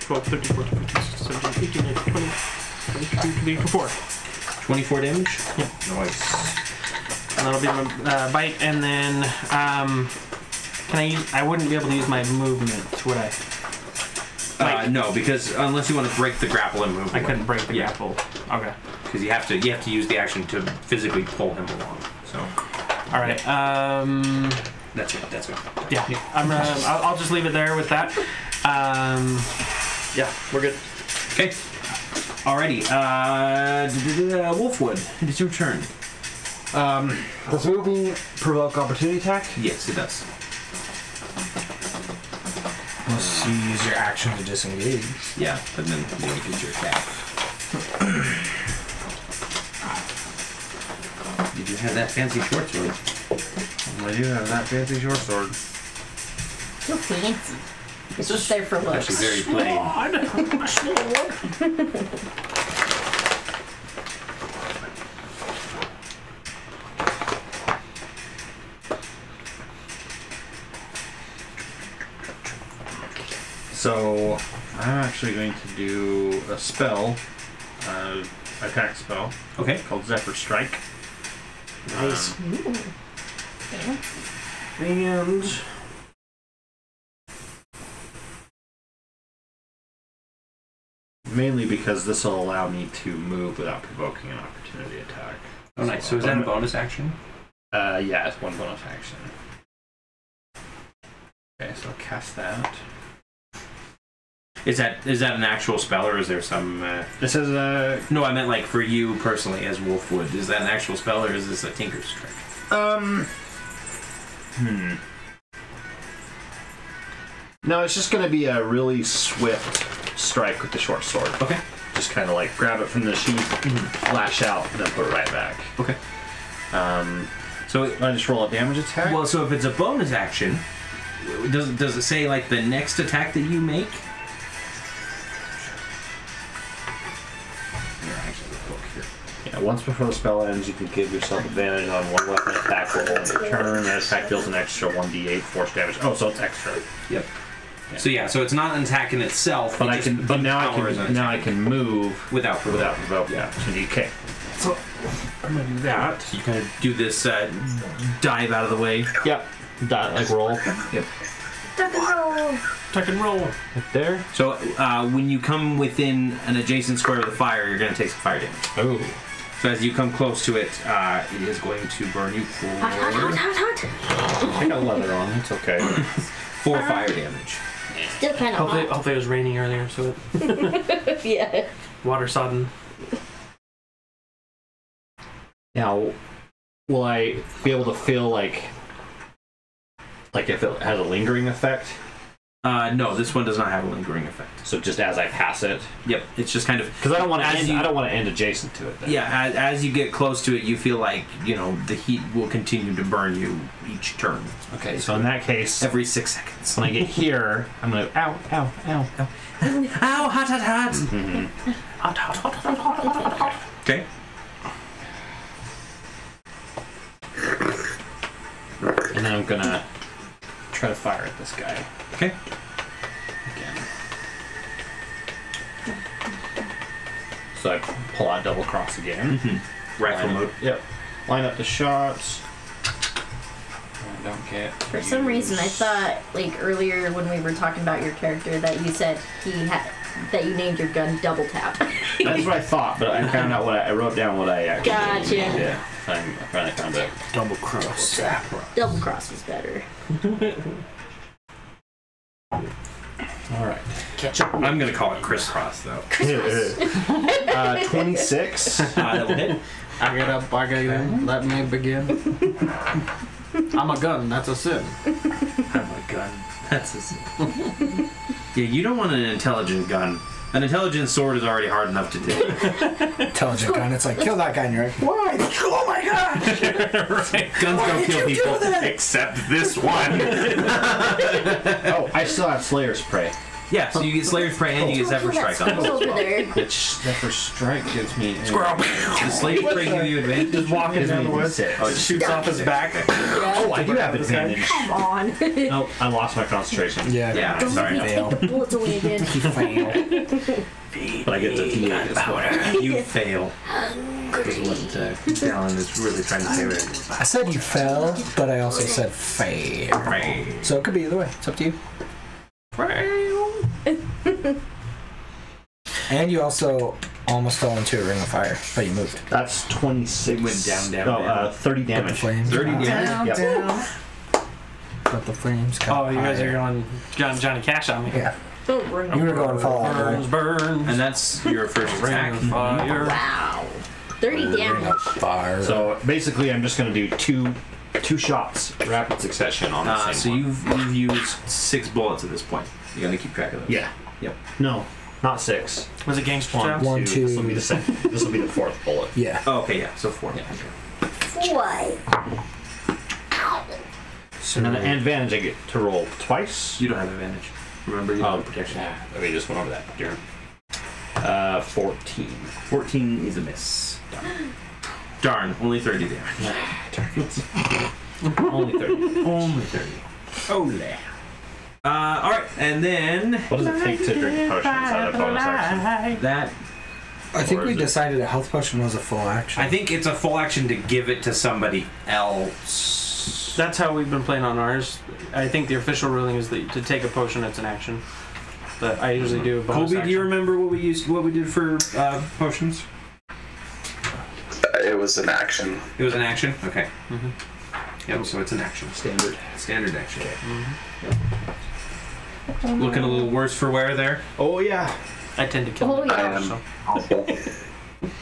12, 13, 14, 15, 16, 17, 18, 19, 20, 22, 24. 24 damage. Yeah. Nice. And that'll be my bite, and then can I use? I wouldn't be able to use my movement, would I? No, because unless you want to break the grapple and move, I couldn't break the grapple. Okay. Because you have to use the action to physically pull him along. So. All right. That's it. Yeah. I'll just leave it there with that. Yeah, we're good. Okay. Alrighty. Wolfwood, it is your turn. Does moving provoke opportunity attack? Yes, it does. Unless you use your action to disengage. Yeah, but then you don't get your attack. You do have that fancy short sword. I do have that fancy short sword. So fancy. It's just there for looks. Actually, very plain. So I'm actually going to do a spell, attack spell. Okay. Called Zephyr Strike. Nice. And mainly because this will allow me to move without provoking an opportunity attack. Oh, nice. So is that a bonus action? Yeah, it's 1 bonus action. Okay, so I'll cast that. Is that an actual spell, or is there some? It says No, I meant like for you personally as Wolfwood. Is that an actual spell, or is this a Tinker's Strike? No, it's just going to be a really swift strike with the short sword. Okay. Just kind of like grab it from the sheath, flash out, and then put it right back. Okay. So I just roll a damage attack. well, so if it's a bonus action, does it say like the next attack that you make? Yeah, once before the spell ends, you can give yourself advantage on 1 weapon attack roll on your turn. That attack deals an extra 1d8 force damage. Oh, so it's extra. Yep. Yeah. So it's not an attack in itself. But now I attack can move without provoking. Yeah. Okay. So I'm gonna do that. You kind of do this dive out of the way. Yep. That, like, roll. Yep. Tuck and roll. Tuck and roll. Right there. So when you come within an adjacent square of the fire, you're going to take some fire damage. Oh. So as you come close to it, it is going to burn you for Hot. I got leather on. It's okay. 4 fire damage. Still kind of hot. Hopefully it was raining earlier, so it Yeah. water sodden. Now, will I be able to feel like if it has a lingering effect? No, this one does not have a lingering effect. So just as I pass it? Yep, it's just kind of because I don't want to end. I don't want to end adjacent to it. Then. Yeah, as you get close to it, you feel like the heat will continue to burn you each turn. Okay, so in that case, every 6 seconds. When I get here, I'm gonna ow, ow, ow, ow, ow, hot, hot, hot. Mm-hmm. Hot, hot, hot, hot, hot, hot. Okay. And then I'm gonna try to fire at this guy. Okay. Again. So I pull out double cross again. Mm-hmm. Rifle mode. Yep. Line up the shots. I don't get. For some reason, I thought like earlier when we were talking about your character that you said that you named your gun Double Tap. That's what I thought, but I found out I wrote down what I actually. Gotcha. Yeah. I finally found it. Double cross. Double cross is better. All right. I'm gonna call it crisscross though. 26. That will hit. I get up, I get in, let me begin. I'm a gun, that's a sin. I'm a gun. That's a sin. Yeah, you don't want an intelligent gun. An intelligent sword is already hard enough to do. Intelligent gun, it's like, kill that guy, and you're like, why? Oh my gosh! Right. Guns don't kill people, except this one. Oh, I still have Slayer's Prey. Yeah, so you get Slayer's Prey and you get Zephyr Strike on it. Which Zephyr Strike gives me... Squirrel! Does Slayer's Prey give you advantage? Just walking down the woods. Oh, it shoots off his back. Oh, I do have advantage. Come on. Nope, I lost my concentration. Yeah, sorry. Take the bullets away again. You fail. But I get to D8 as well. You fail. Is what Dallin is really trying to say there. I said you fell, but I also said fail. Fail. So it could be either way. It's up to you. And you also almost fell into a ring of fire, but you moved. That's 26. It went down. No, 30 damage. But the flames 30 damage? down. But the flames come Oh, you guys higher. are going Johnny Cash on me. Yeah. You were going Fallout. Burns, burns. And that's your first attack. Fire. Wow. 30 damage. Fire. So basically, I'm just going to do two shots, rapid succession on the same So one. you've used 6 bullets at this point. You gotta keep track of those. Yeah. Yep. No, not 6. Was it Gangster One, Jones? 1, 2. This will be the second. This will be the 4th bullet. Yeah. Oh, okay, yeah. So 4. Yeah. Why? And then an advantage, I get to roll twice. You don't have advantage. Remember, you have protection. Yeah, we just went over that. Darn. 14. 14 is a miss. Darn, only 30 damage. Only 30. Only 30. Ole. Alright, and then... What does it take to drink a potion? Is that a bonus action? That... I think Or we is it- decided a health potion was a full action. I think it's a full action to give it to somebody else. That's how we've been playing on ours. I think the official ruling is that to take a potion, it's an action. But I usually do a bonus Colby, action. do you remember what we did for potions? It was an action. It was an action? Okay. Yep, so it's an action. Standard action. Looking a little worse for wear there. Oh, yeah. I tend to kill Oh, them. yeah. So.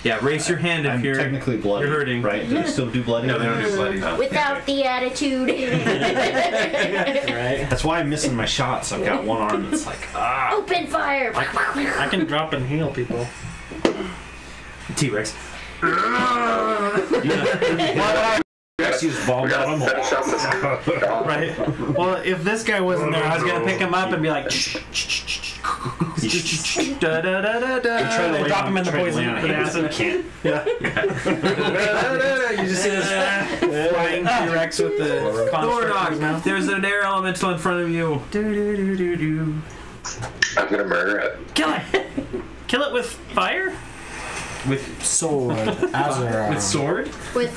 Yeah, raise your hand if I'm you're technically bloody. you're hurting. Right? Do they still do bloody? No, they don't do bloody. Without the attitude. Right? That's why I'm missing my shots. I've got one arm that's like, ah. Open fire. I can drop and heal people. T-Rex. Rex used ball We gotta bottom. finish up this. Right? Well, if this guy wasn't there, I was gonna pick him up and be like, da da da da da, and drop him in the poison. The acid. Can't. Yeah. You just see this flying T-Rex with the construct in his mouth. There's an air elemental in front of you. I'm gonna murder it. Kill it! Kill it with fire? With Sword. Azura. with sword? With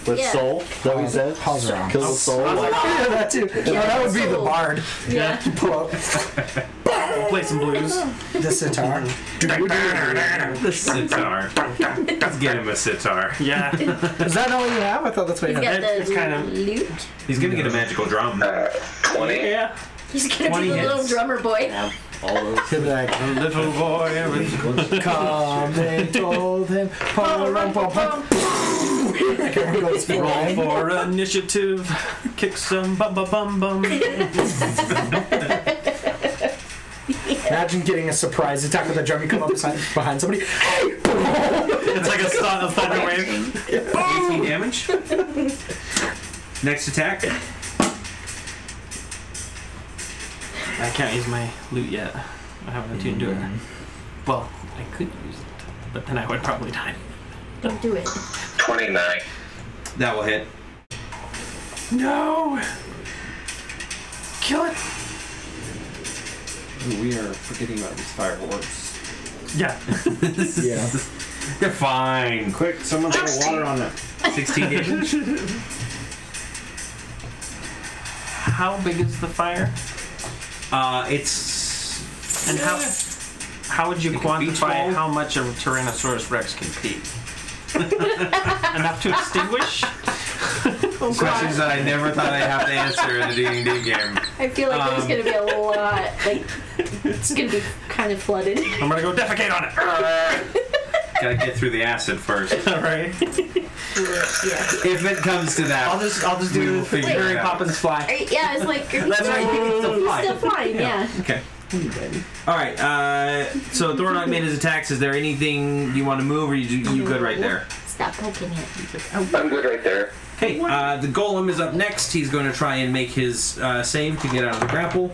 With soul? Is that what he said? Pause around. Kill with soul? Yeah, that too. No, that would be the bard. Yeah. You pull up Play some blues. the sitar. The sitar. Let's get him a sitar. Yeah. Is that all you have? I thought that's what you He's had. got the It's kind of- lute. He's gonna get a magical drum. 20. Yeah. He's gonna 20 be the little hits. drummer boy. All those. He'll be like, Little boy. come, they told him. Pum-pum-pum-pum. Everyone goes Roll flying. for initiative. Kick some bum bum bum bum. Imagine getting a surprise attack with a drum. You come up behind somebody. It's like a thunder wave. 18 damage. Next attack. I can't use my loot yet. I haven't attuned to it. Well, I could use it, but then I would probably die. Don't do it. 29. That will hit. No! Kill it! We are forgetting about these fireworks. Yeah. Yeah. They're fine. Quick, someone throw water on it. 16 damage. How big is the fire? It's And how would you It could be quantify 12. how much a Tyrannosaurus Rex can pee? Enough to extinguish? questions that I never thought I'd have to answer in a D&D game. I feel like there's gonna be a lot. Like it's gonna be kind of flooded. I'm gonna go defecate on it. Gotta get through the acid first. Alright. Yeah. If it comes to that, I'll just we do will the figure Mary it out. Poppins fly. Yeah, it's like That's right, you can still fly. Still flying, yeah. Okay. All right. So Thornok made his attacks. Is there anything you want to move, or you good right there? Stop poking it. I'm good right there. Okay. The golem is up next. He's going to try and make his save to get out of the grapple.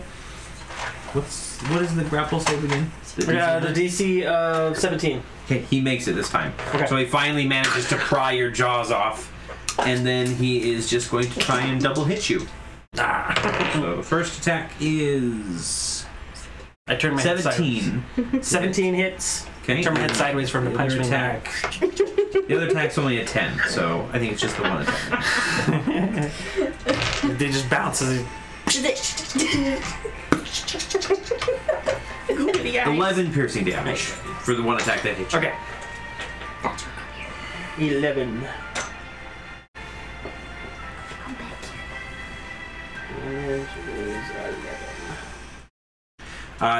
What is the grapple save again? The DC of 17. Okay, he makes it this time. Okay. So he finally manages to pry your jaws off, and then he is just going to try and double hit you. So the first attack is I turn my head 17. sideways. 17 hits. Okay. Turn my head sideways from the punch me in the attack. back. The other attack's only a 10, so I think it's just the one attack. They just bounce as 11 piercing damage for the one attack that hit you. Okay. 11.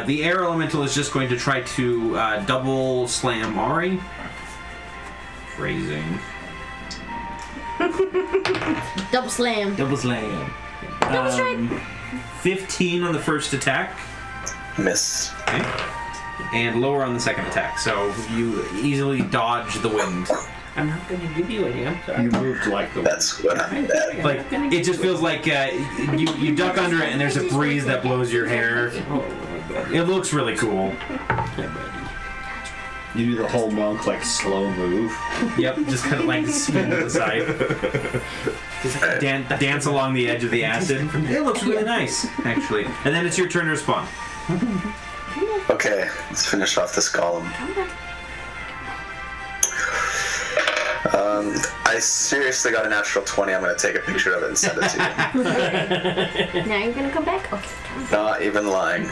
The air elemental is just going to try to double slam Ari. Phrasing. Double slam. Double slam. Double strike. 15 on the first attack. Miss. Okay. And lower on the second attack, so you easily dodge the wind. I'm not going to give you any. I'm sorry. You moved like the That's what I'm at. Like, it just feels like you duck under it and there's a breeze that blows your hair. It looks really cool. You do the whole monk like slow move. Yep, just kind of like spin to the side. Just like dance along the edge of the acid. It looks really nice, actually. And then it's your turn to respond. Okay, let's finish off this column. I seriously got a natural 20. I'm going to take a picture of it and send it to Now you're gonna come back? Okay. you. Not even lying.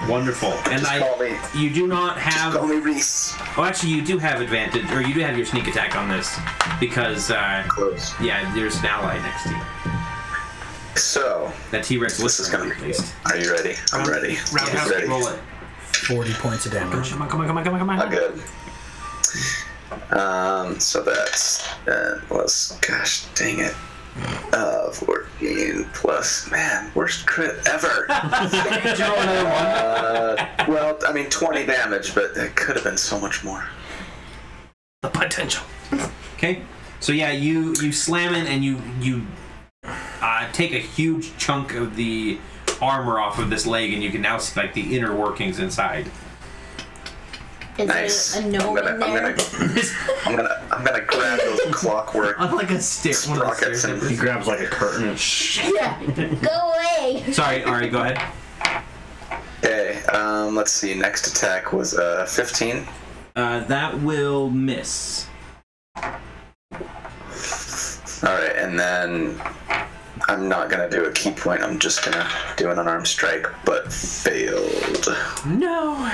Wonderful. And Just call me. you do not have. Call me Reese. Oh, actually, you do have advantage, or you do have your sneak attack on this because, Close. yeah, there's an ally next to you. So, That T-Rex this is going to be. Are you ready? I'm ready. Roundhouse Ready. roll it. 40 points of damage. Come on. Not good. So that's was gosh dang it. 14 plus, man, worst crit ever. Did you roll another one? Well, I mean 20 damage, but it could have been so much more. The potential. Okay. So yeah, you slam it and you take a huge chunk of the armor off of this leg, and you can now see like the inner workings inside. Is Nice. there a gnome in there? I'm gonna grab those clockwork On like a stick. One of the sprockets stairs. and He grabs like a curtain and Yeah. Go away. Sorry, Ari, go ahead. okay. Let's see. Next attack was 15. That will miss. and then I'm not gonna do a key point. I'm just gonna do an unarmed strike, but failed. No.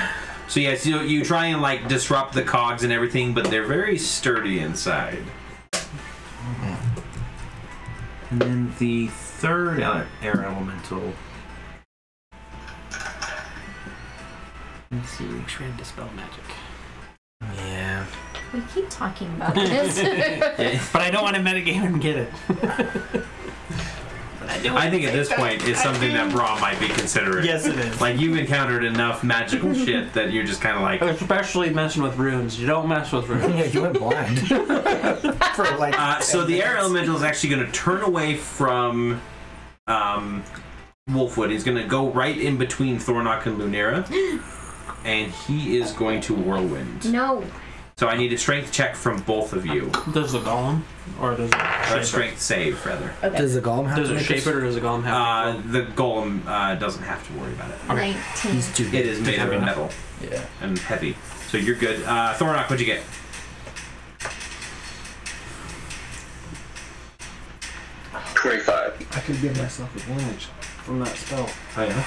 So yes, you try and like disrupt the cogs and everything, but they're very sturdy inside. And then the third air elemental. Let's see. Trying to dispel magic. Yeah. We keep talking about this. But I don't want to metagame and get it. I think at this point it's something that Braum might be considering. Yes, it is. Like, you've encountered enough magical shit that you're just kind of like... Especially messing with runes. You don't mess with runes. Yeah, you went blind. For like so the air elemental is actually going to turn away from Wolfwood. He's going to go right in between Thornock and Lunera. And he is going to whirlwind. No. So I need a strength check from both of you. Does the golem? Or does it Or a strength save, rather. Okay. Does the golem have Does to it make shape it or does the golem have to? The golem doesn't have to worry about it. 19. He's too It is made of metal. Yeah. And heavy. So you're good. Thornock, what'd you get? I could give myself advantage from that spell. Oh, yeah?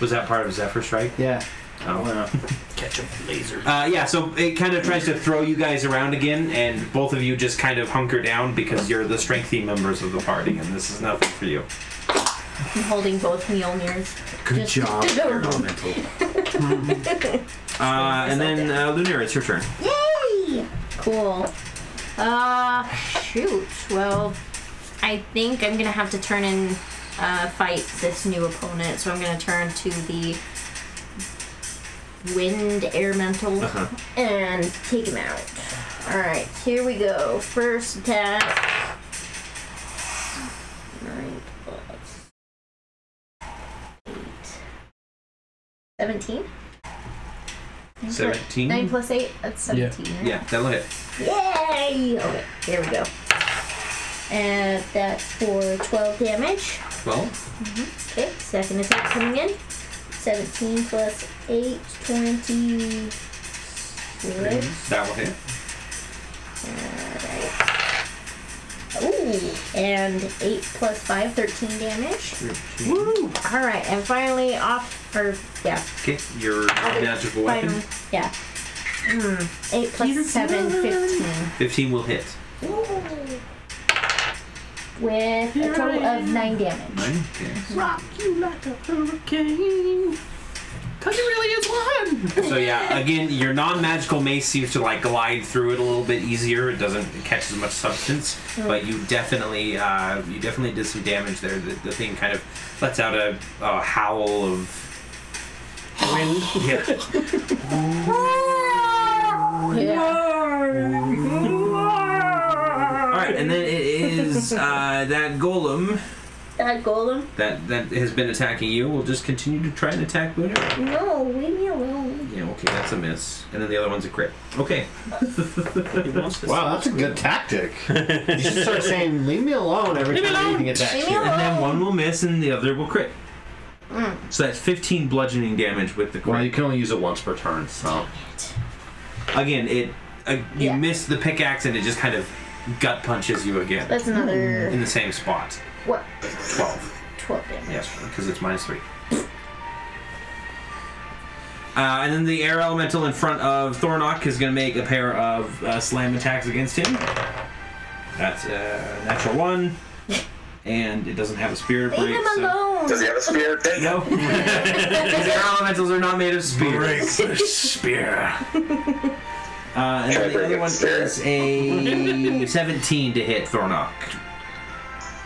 Was that part of Zephyr Strike? Yeah. Oh. Catch a laser. Yeah, so it kind of tries to throw you guys around again, and both of you just kind of hunker down because you're the strengthy members of the party, and this is nothing for you. I'm holding both Mjolnirs. Good job, air elemental. And then Lunera, it's your turn. Yay! Cool. Shoot. Well, I think I'm gonna have to turn and fight this new opponent, so I'm gonna turn to the wind elemental and take him out. Alright, here we go. First attack. 9 plus 8. 17? 17? 9 plus 8? That's 17. right? Yeah, that'll hit. Yay! Okay, here we go. And that's for 12 damage. 12? Okay, second attack coming in. 17 plus 8, 20. That will hit. Alright. Ooh, and 8 plus 5, 13 damage. 13. Woo! Alright, and finally off, Okay, your magical weapon. Yeah. 8 plus 7, 15. 15 will hit. Ooh. With a total of 9 damage. 9? Okay. Rock you like a hurricane. Cause it really is one. So yeah, again, your non-magical mace seems to like glide through it a little bit easier. It doesn't catch as much substance, but you definitely did some damage there. The thing kind of lets out a howl of Wind. Alright, and then it is that golem That golem? that has been attacking you will just continue to try and attack Lunar. No, leave me alone. Yeah, okay, that's a miss. And then the other one's a crit. Okay. Wow, that's a good tactic. You should start saying, leave me alone every time anything attacks Leave me you. alone. And then one will miss and the other will crit. So that's 15 bludgeoning damage with the crit. Well, you can only use it once per turn, so. Again, you miss the pickaxe and it just kind of gut punches you again. That's another. In the same spot. What? 12. 12 damage. Yes, because it's -3. And then the air elemental in front of Thornock is going to make a pair of slam attacks against him. That's a natural 1. And it doesn't have a spirit break. Leave him alone. Does he have a spear? No. Because air elementals are not made of spears. Break the spear. And then the other one is a 17 to hit Thornock.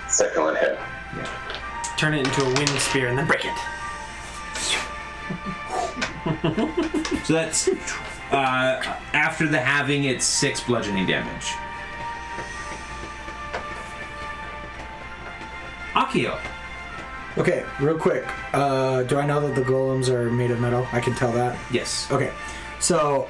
Second one hit. Yeah. Turn it into a wind spear and then break it. So that's after the halving, it's 6 bludgeoning damage. Akio. Okay, real quick. Do I know that the golems are made of metal? I can tell that. Yes. Okay, so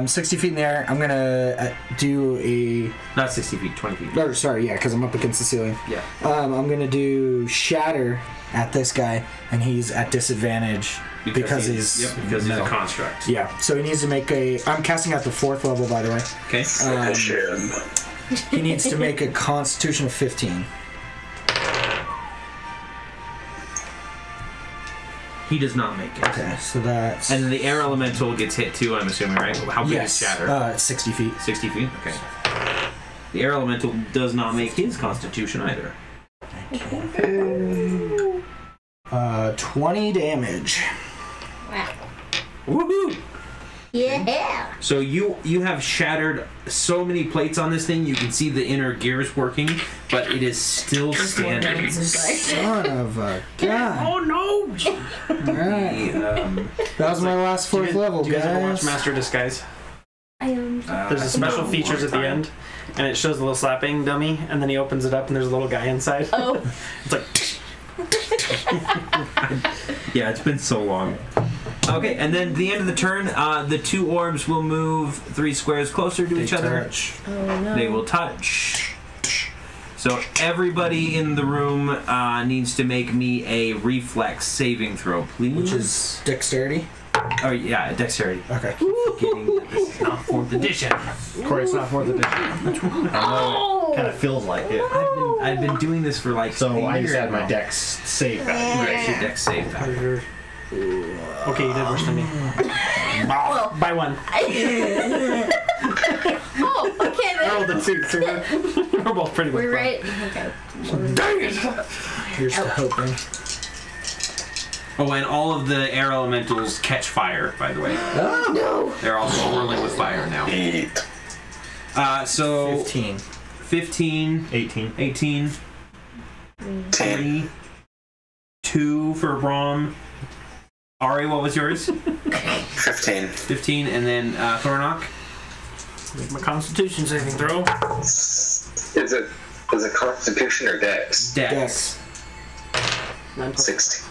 60 feet in the air. I'm gonna do a. Not 60 feet, 20 feet. Or sorry, yeah, because I'm up against the ceiling. Yeah. I'm gonna do shatter at this guy, and he's at disadvantage because he's because he's a metal. construct. Yeah, so he needs to make a. I'm casting at the 4th level, by the way. Okay. He needs to make a Constitution of 15. He does not make it. Okay, so that's... And then the air elemental gets hit too, I'm assuming, right? How big is Shatter? 60 feet. 60 feet? Okay. The air elemental does not make his Constitution either. 20 damage. Wow. Woohoo! Yeah. So you have shattered so many plates on this thing, you can see the inner gears working, but it is still standing. Son of a gun. Oh no! Alright. That was my last fourth level, do you guys ever watch guys. Master Disguise? I am. There's a special features at the end, and it shows a little slapping dummy, and then he opens it up, and there's a little guy inside. Oh. It's like. Yeah, it's been so long. Okay, and then the end of the turn, the two orbs will move 3 squares closer to each other. Oh no. They will touch. So everybody in the room needs to make me a reflex saving throw, please. Which is dexterity? Oh, yeah, dexterity. Okay. Forgetting that this is not 4th edition. Corey, it's not 4th edition. I know it kind of feels like it. I've been doing this for like So I just had my now. dex save back. Right, your dex save back. Okay, you did worse than me. Well, By 1. oh, okay I rolled then. a 2, so we're both pretty much We're wrong. right. Okay. Dang it! Here's to hoping. Oh, and all of the air elementals catch fire, by the way. Oh, No. They're all swirling with fire now. 8. So 15. 15, 18. 18, 3, 2 for Braum. Ari, what was yours? 15. 15, and then Thornock. Make my Constitution saving throw. Is it Constitution or Dex? Dex. 16.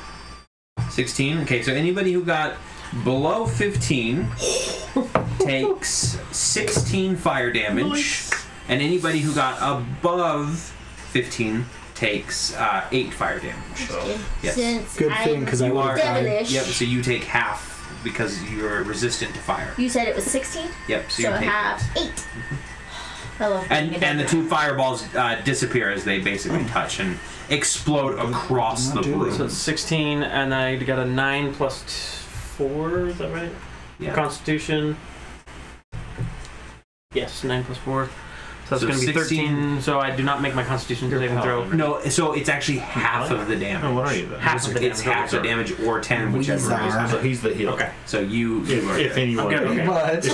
16. Okay, so anybody who got below 15 takes 16 fire damage, and anybody who got above 15 takes 8 fire damage. Yes. Since Good thing, I'm 'cause I You are devilish. Yep. So you take half because you're resistant to fire. You said it was 16? Yep. So So you I take. have 8. I love being And the 2 fireballs disappear as they basically touch and explode across the So room. it's 16, and I got a 9 plus 4, is that right? Yeah. Constitution. Yes, 9 plus 4. So that's So going to be 16. 13, so I do not make my Constitution saving throw. No, so it's actually half of the damage. Oh, what are you then? Half of the It's damage. half the damage or 10, whichever Weezar. is. So he's the healer. Okay. So you are If good. anyone. Okay. But,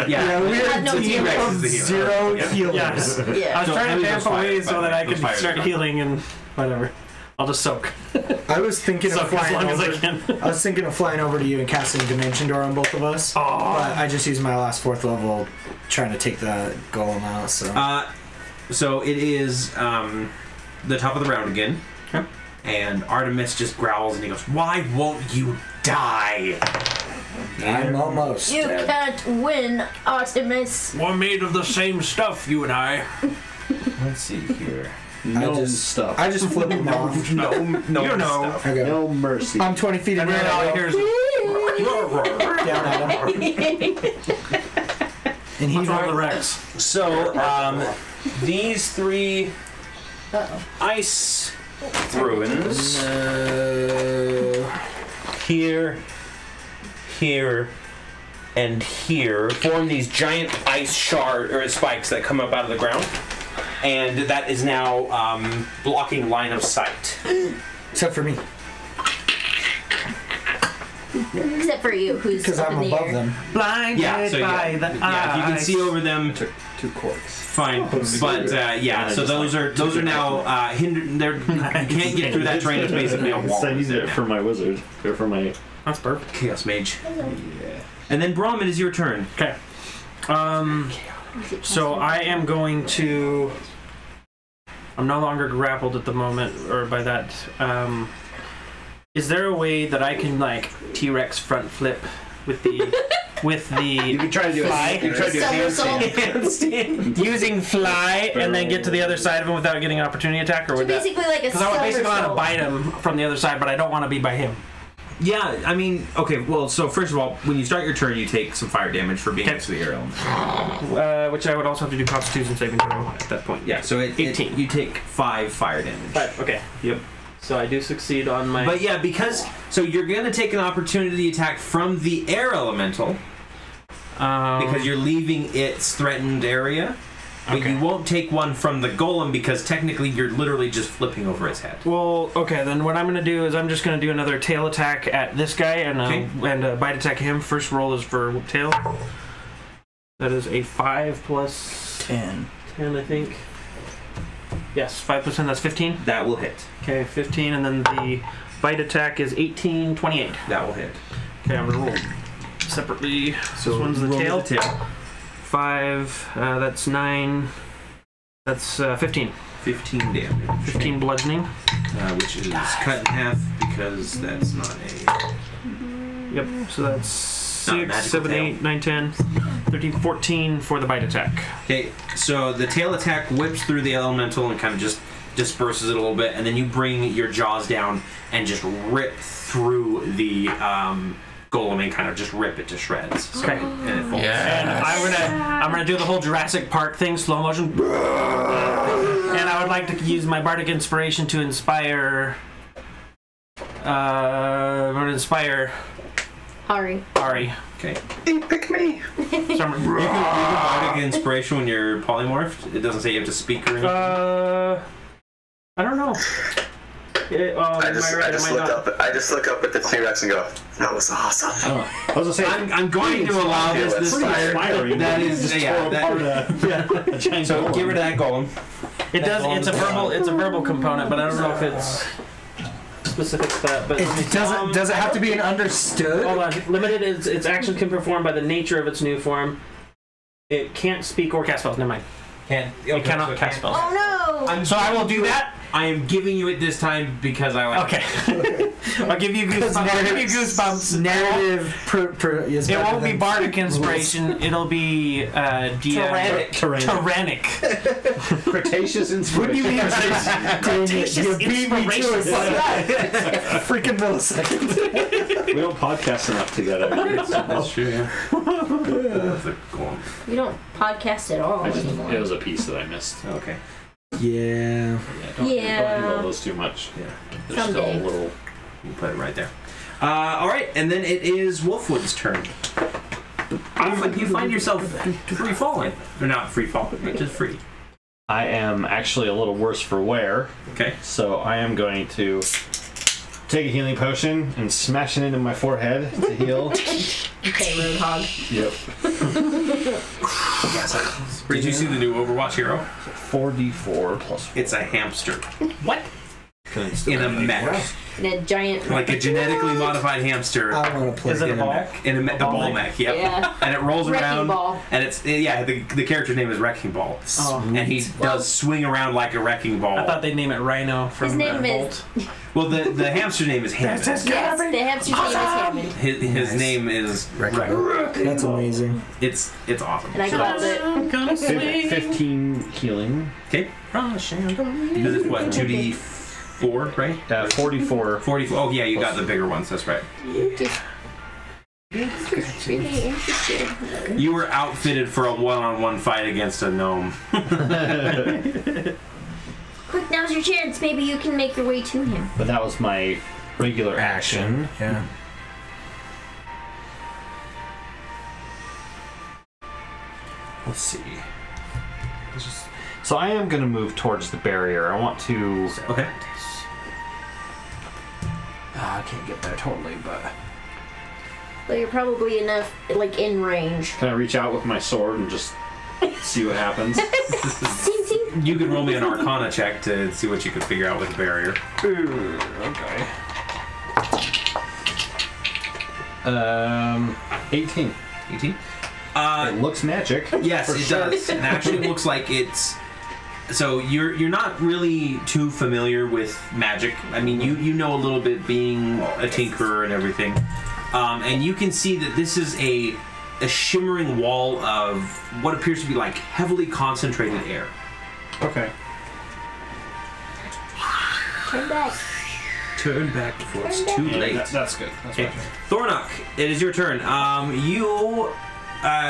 Yeah. we had are no a team healers. of Is the healer. 0 Yeah. healers. Yes. I Yeah. was So trying to those vamp fire, away by so the that way. I could Those fires start are healing and whatever. I'll just soak. I was thinking of Soak as flying long as I over. can. I was thinking of flying over to you and casting Dimension Door on both of us. Oh. But I just used my last 4th level trying to take the golem out, so. So it is the top of the round again. Yep. And Artemis just growls and he goes, "Why won't you die?" I'm almost You dead. can't win, Artemis. We're made of the same stuff, you and I. Let's see here. No just- stuff. I just flip him off. No, You know. stuff. I go, No mercy. I'm 20 feet in And the then all I hear air. is Down at him. And he what's wrong with the Rex? So, these 3 ice ruins here, here, and here form these giant ice spikes that come up out of the ground, and that is now blocking line of sight. Except for me, Except for you, who's because up I'm in the above air. them. Blinded Yeah, so by the yeah, you can see over them. Took 2 corks. Fine, but yeah. So those are now hindered. You can't get through that terrain. It's basically a wall. So I use it for my wizard. Or for my. That's perfect. Chaos Mage. And then Braum, it is your turn. Okay. So I am going to. I'm no longer grappled at the moment, or by that. Is there a way that I can like T-Rex front flip with the You can try to do fly? You can try to do a Somersault. handstand. Using fly and then get to the other side of him without getting an opportunity attack, or So would that? basically like a Because I would basically want to somersault. bite him from the other side, but I don't want to be by him. Yeah, I mean, okay, well, so first of all, when you start your turn, you take some fire damage for being next to the air element. Which I would also have to do Constitution saving throw at that point. Yeah, so 18. You take 5 fire damage. 5, okay. Yep. So I do succeed on my... But yeah, so you're going to take an opportunity attack from the air elemental, because you're leaving its threatened area. But you won't take one from the golem because technically you're literally just flipping over its head. Well, okay, then what I'm going to do is I'm just going to do another tail attack at this guy and bite attack him. First roll is for tail. That is a 5 plus 10. 10, I think. Yes, 5%, that's 15. That will hit. Okay, 15, and then the bite attack is 18, 28. That will hit. Okay, I'm going to roll separately. So this one's the tail. 5, that's 9, that's 15. 15 damage. 15 bludgeoning. Which is cut in half because that's not a... Yep, so that's 6, 7, 8, 9, 10, 13, 14 for the bite attack. Okay, so the tail attack whips through the elemental and kind of just disperses it a little bit, and then you bring your jaws down and just rip through the... golem and kind of just rip it to shreds. Okay. And it falls. And I'm gonna do the whole Jurassic Park thing, slow motion. And I would like to use my bardic inspiration to inspire. I'm gonna inspire Ari. Okay. Pick me. So you can bardic inspiration when you're polymorphed. It doesn't say you have to speak or anything. I don't know. I just look up at the T-Rex and go, that was awesome. I was gonna say, I'm going to allow this fire. That is, so get rid of that golem. It does. It's a verbal component, but I don't know if it's specific to that. But Does it have to be an understood? Hold on. Limited. Its action can perform by the nature of its new form. It can't speak or cast spells. Never mind. It cannot cast spells. Oh no! So I will do that. I am giving you it this time because I like it. I'll give you goosebumps. Narrative it won't be bardic inspiration. It'll be Tyrannic. Cretaceous inspiration. Cretaceous inspiration. Freaking millisecond. We don't podcast enough together. That's true, yeah. You don't podcast at all anymore. It was a piece that I missed. Okay. Yeah. Don't handle those too much. Yeah. They're still a little... We'll put it right there. Alright, and then it is Wolfwood's turn. You find yourself free falling. Or not free falling, but just free. I am actually a little worse for wear. Okay. So I am going to take a healing potion and smash it into my forehead to heal. Okay, Roadhog. Yep. Did you see the new Overwatch hero? 4d4 plus 4. It's a hamster. What? In a mech. In a giant... Like a genetically modified hamster. I want to play. Is it a ball? In a ball mech, yep. Yeah. And it rolls Wrecking around. Ball. And it's, the character's name is Wrecking Ball. Oh. And he does swing around like a wrecking ball. I thought they'd name it Rhino from His name Bolt. Well, the hamster's name is Hammond. Yes, the hamster's name is Hammond. His name is That's amazing. It's awesome. And I called it. 15 healing. Okay. Because it's what, 2d4, right? 44. 44. Oh, yeah, you got the bigger ones. That's right. Really interesting. You were outfitted for a one-on-one fight against a gnome. Quick, now's your chance. Maybe you can make your way to him. But that was my regular action. Yeah. Let's see. So I am going to move towards the barrier. I want to... Okay. I can't get there totally, but... Well, you're probably enough, like, in range. Can I reach out with my sword and just see what happens? Ting, ting. You could roll me an Arcana check to see what you could figure out with the barrier. Ooh, okay. 18. 18? It looks magic. Yes, it does. It actually looks like it's... So you're not really too familiar with magic. I mean, you know a little bit being a tinkerer and everything. And you can see that this is a shimmering wall of what appears to be like heavily concentrated air. Okay. Turn back. turn back before it's too late. That's good. That's Okay. Thornock, it is your turn. You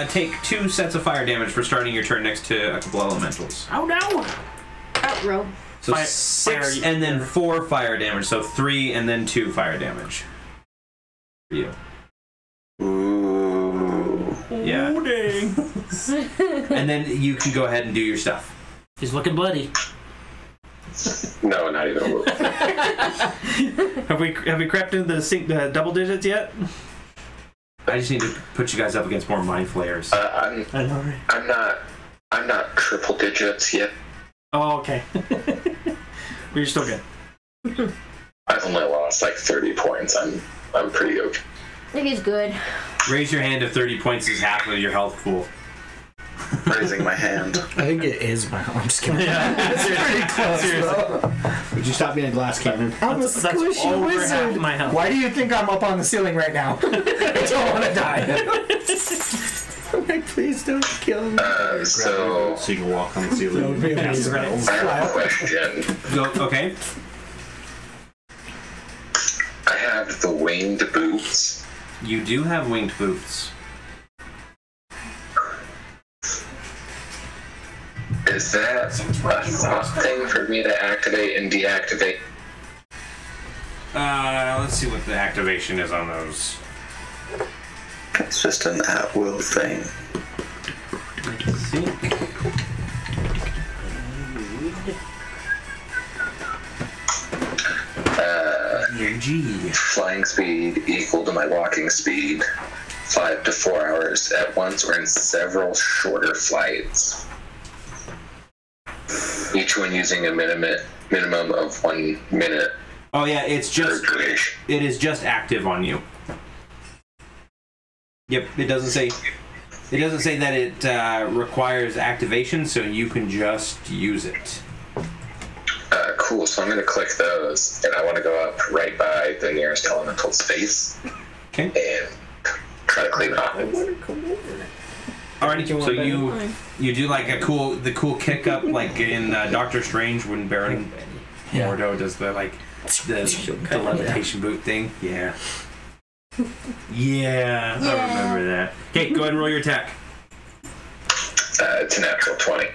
take 2 sets of fire damage for starting your turn next to a couple elementals. Oh no! Outrow. So Fire- 6 fire- and then 4 fire damage. So 3 and then 2 fire damage. For you. Ooh. Yeah. Oh, dang. And then you can go ahead and do your stuff. He's looking bloody. No, not even a little. Have we crept into the double digits yet? I just need to put you guys up against more mind flayers. I'm not triple digits yet. Oh, okay. But you're still good. I've only lost like 30 points. I'm pretty okay. I think he's good. Raise your hand if 30 points is half of your health pool. Raising my hand. I think it is my. I'm just kidding. It's pretty close, bro. Would you stop being a glass cannon? I'm a That's squishy over wizard. half my health. Why do you think I'm up on the ceiling right now? I don't want to die. I'm like, please don't kill me. So So you can walk on the ceiling. Really, I have a question. Go. Okay. I have the winged boots. You do have winged boots. Is that a thing for me to activate and deactivate? Let's see what the activation is on those. It's just an at-will thing. Let's see. G. Flying speed equal to my walking speed. 5 to 4 hours at once or in several shorter flights. Each one using a minimum of 1 minute. Oh yeah, it's just duration. it is just active on you. Yep, it doesn't say that it requires activation, so you can just use it. Cool, so I'm going to click those, and I want to go up right by the nearest elemental's face. Okay. And try to clean it off. Alrighty, so you do like the cool kick up like in Doctor Strange when Baron Mordo does the levitation boot thing. Yeah. Yeah, I remember that. Okay, go ahead and roll your attack. It's a natural 20.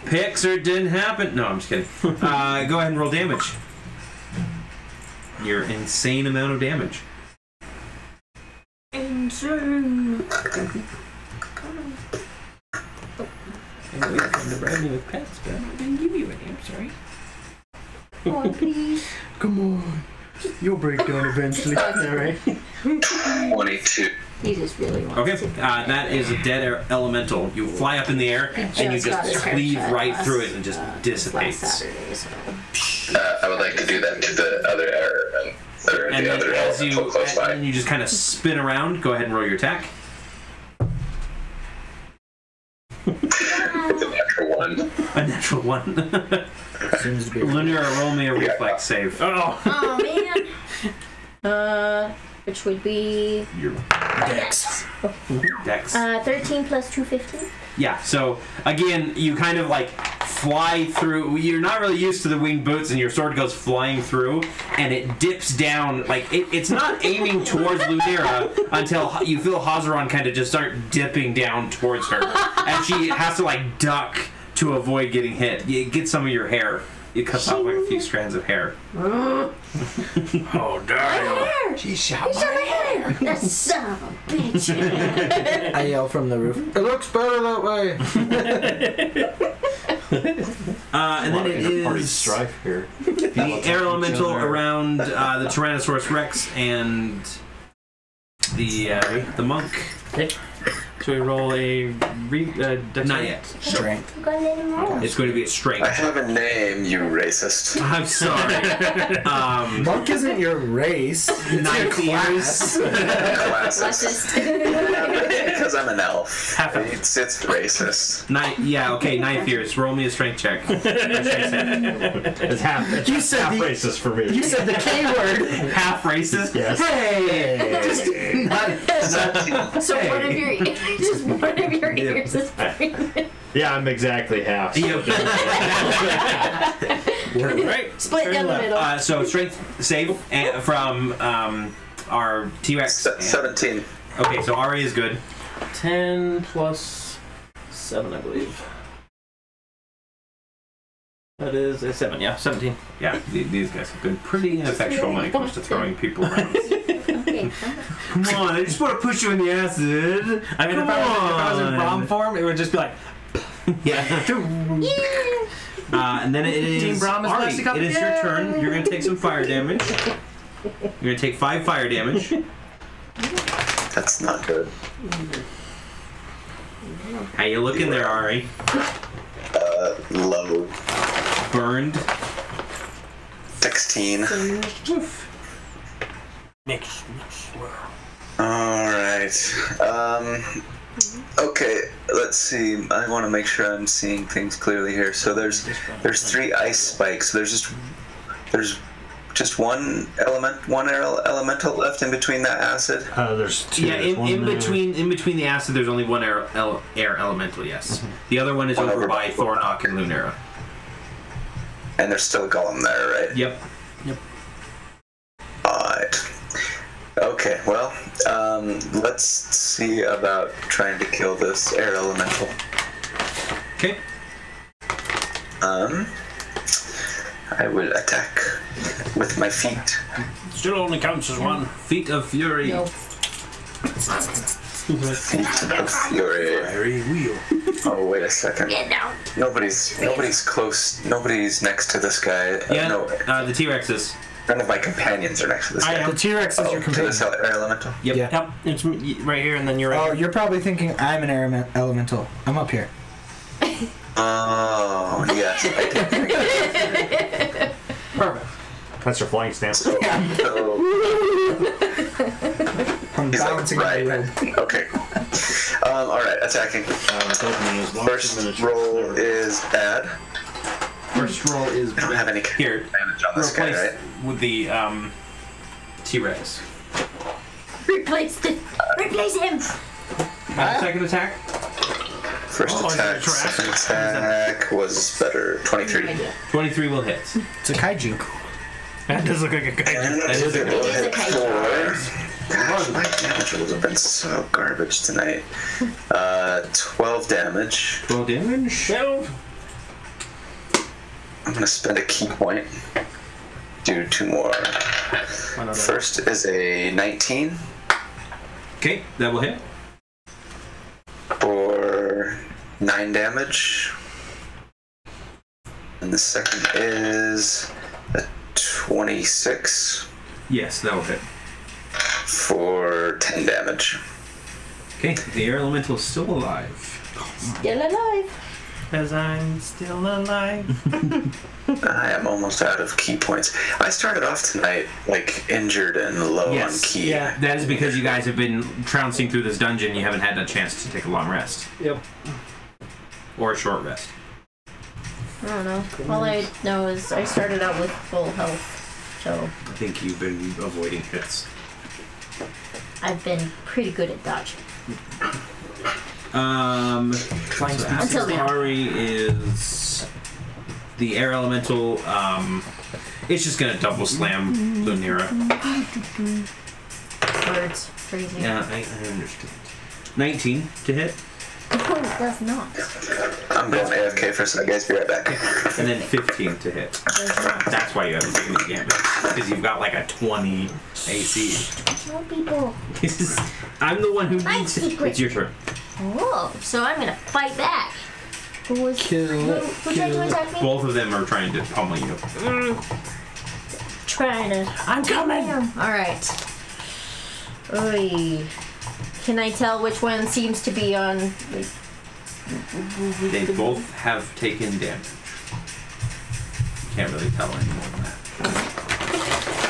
Picks or didn't happen. No, I'm just kidding. Go ahead and roll damage. Your insane amount of damage. Insane. To brand me with pets, but I didn't give you any. I'm sorry. Oh, please. Come on. You'll break down eventually. Alright. 22. He just really wants Okay, to. that is a dead elemental. You fly up in the air and you got his just hair cleave cut right last- through it and just last dissipates. Saturday, so. I would like to do that to the other And the then other as elemental close by. you just kind of spin around, go ahead and roll your attack. It's a natural 1. A natural 1. Seems to be. Linear, roll me a reflex save. Oh. Oh man. Which would be Your Dex. dex. 13 plus 215. Yeah, so again, you kind of like fly through. You're not really used to the winged boots, and your sword goes flying through, and it dips down. Like it's not aiming towards Lunera until you feel Hazaron kind of just start dipping down towards her, and she has to like duck to avoid getting hit. You get some of your hair. It cuts off like a few strands of hair. Oh, damn. Hair! She shot He's on my hair! That son of a bitch! I yell from the roof. It looks better that way. And then it Party is strife here. the air elemental around the Tyrannosaurus Rex and the monk. Okay. So we roll a Not yet. Strength. I'm gonna let him roll. It's going to be a I strength. have a name, you racist. I'm sorry. Monk isn't your race. It's your Knife class. Classist. Because I'm an elf. Half elf. It's racist. Knife ears. Roll me a strength check. It's half. It's You said half the- racist for me. You said the K word. Half racist. Yes. Hey. So one of your just one of your ears is pregnant. Yeah, I'm exactly half. Yep. Right. Split down the middle. So strength save from our T-Rex. 17. Okay, so Ari is good. 10 plus 7, I believe. That is a 7, yeah, 17. Yeah, these guys have been pretty ineffectual when it comes to throwing people around. Okay. Come on, I just want to push you in the acid. I mean, if I was in Brom form, it would just be like, Yeah. And then it is Team Brom is Ari. plastic up It is your turn. You're going to take some fire damage. You're going to take 5 fire damage. That's not good. How you looking there, Ari? Low. Burned. 16. Next. Alright. Okay, let's see. I want to make sure I'm seeing things clearly here. So there's 3 ice spikes. There's just one elemental left in between that acid. There's 2. Yeah, in between the acid, there's only one air elemental. Yes, the other one is over by Thornock and Lunera. And there's still a golem there, right? Yep. Alright. Okay, well, let's see about trying to kill this air elemental. Okay. I will attack with my feet. Still only counts as 1. Feet of Fury. No. Feet of Fury. Fiery wheel. Oh, wait a second. Get down. Nobody's close. Nobody's next to this guy. Yeah, No, the T-Rexes. none of my companions are next to this guy. The T-Rex is your To companion. this air elemental? Yep. Yeah. Yep, it's right here, and then you're right Oh, you're probably thinking I'm an air elemental. I'm up here. Oh, yes. I did think that. Perfect. That's your flying stance. So, I'm he's balancing like, my right. robe. Okay. Alright, attacking. First roll is bad. First roll is I don't have any here. advantage on this guy, Replace right? with the T-Rex. Replace him. Second attack. First attack, second attack was better. 23. 23 will hit. It's a kaiju. That does look like a guy. And That is a it will It is a hit kaiju. for... Gosh, my damage rolls have been so garbage tonight. 12 damage. 12 damage. I'm gonna spend a key point. Do 2 more. First is a 19 Okay, that will hit. for 9 damage. And the second is a 26 Yes, that will hit. for 10 damage. Okay, the air elemental is still alive. Still alive. Because I'm still alive. I am almost out of key points. I started off tonight like injured and low on key. Yeah, that is because you guys have been trouncing through this dungeon. You haven't had a chance to take a long rest. Yep. Or a short rest. I don't know. All I know is I started out with full health, so I think you've been avoiding hits. I've been pretty good at dodging. So Until now. Ari is the air elemental. It's just gonna double slam Lunera. Words. Crazy. Yeah, I understand. 19 to hit, Oh, it does not. I'm going AFK for a second, guys. Be right back. and then 15 to hit. Does not. That's why you haven't taken any damage, because you've got like a 20 AC. No people. I'm the one who I'm needs it. secret. It's your turn. Whoa. So I'm gonna fight back. Who was? Who tried to attack me? Both of them are trying to pummel you. Trying to. I'm coming! All right. Oy. Can I tell which one seems to be on? Like, They both have taken damage. Can't really tell any more than that.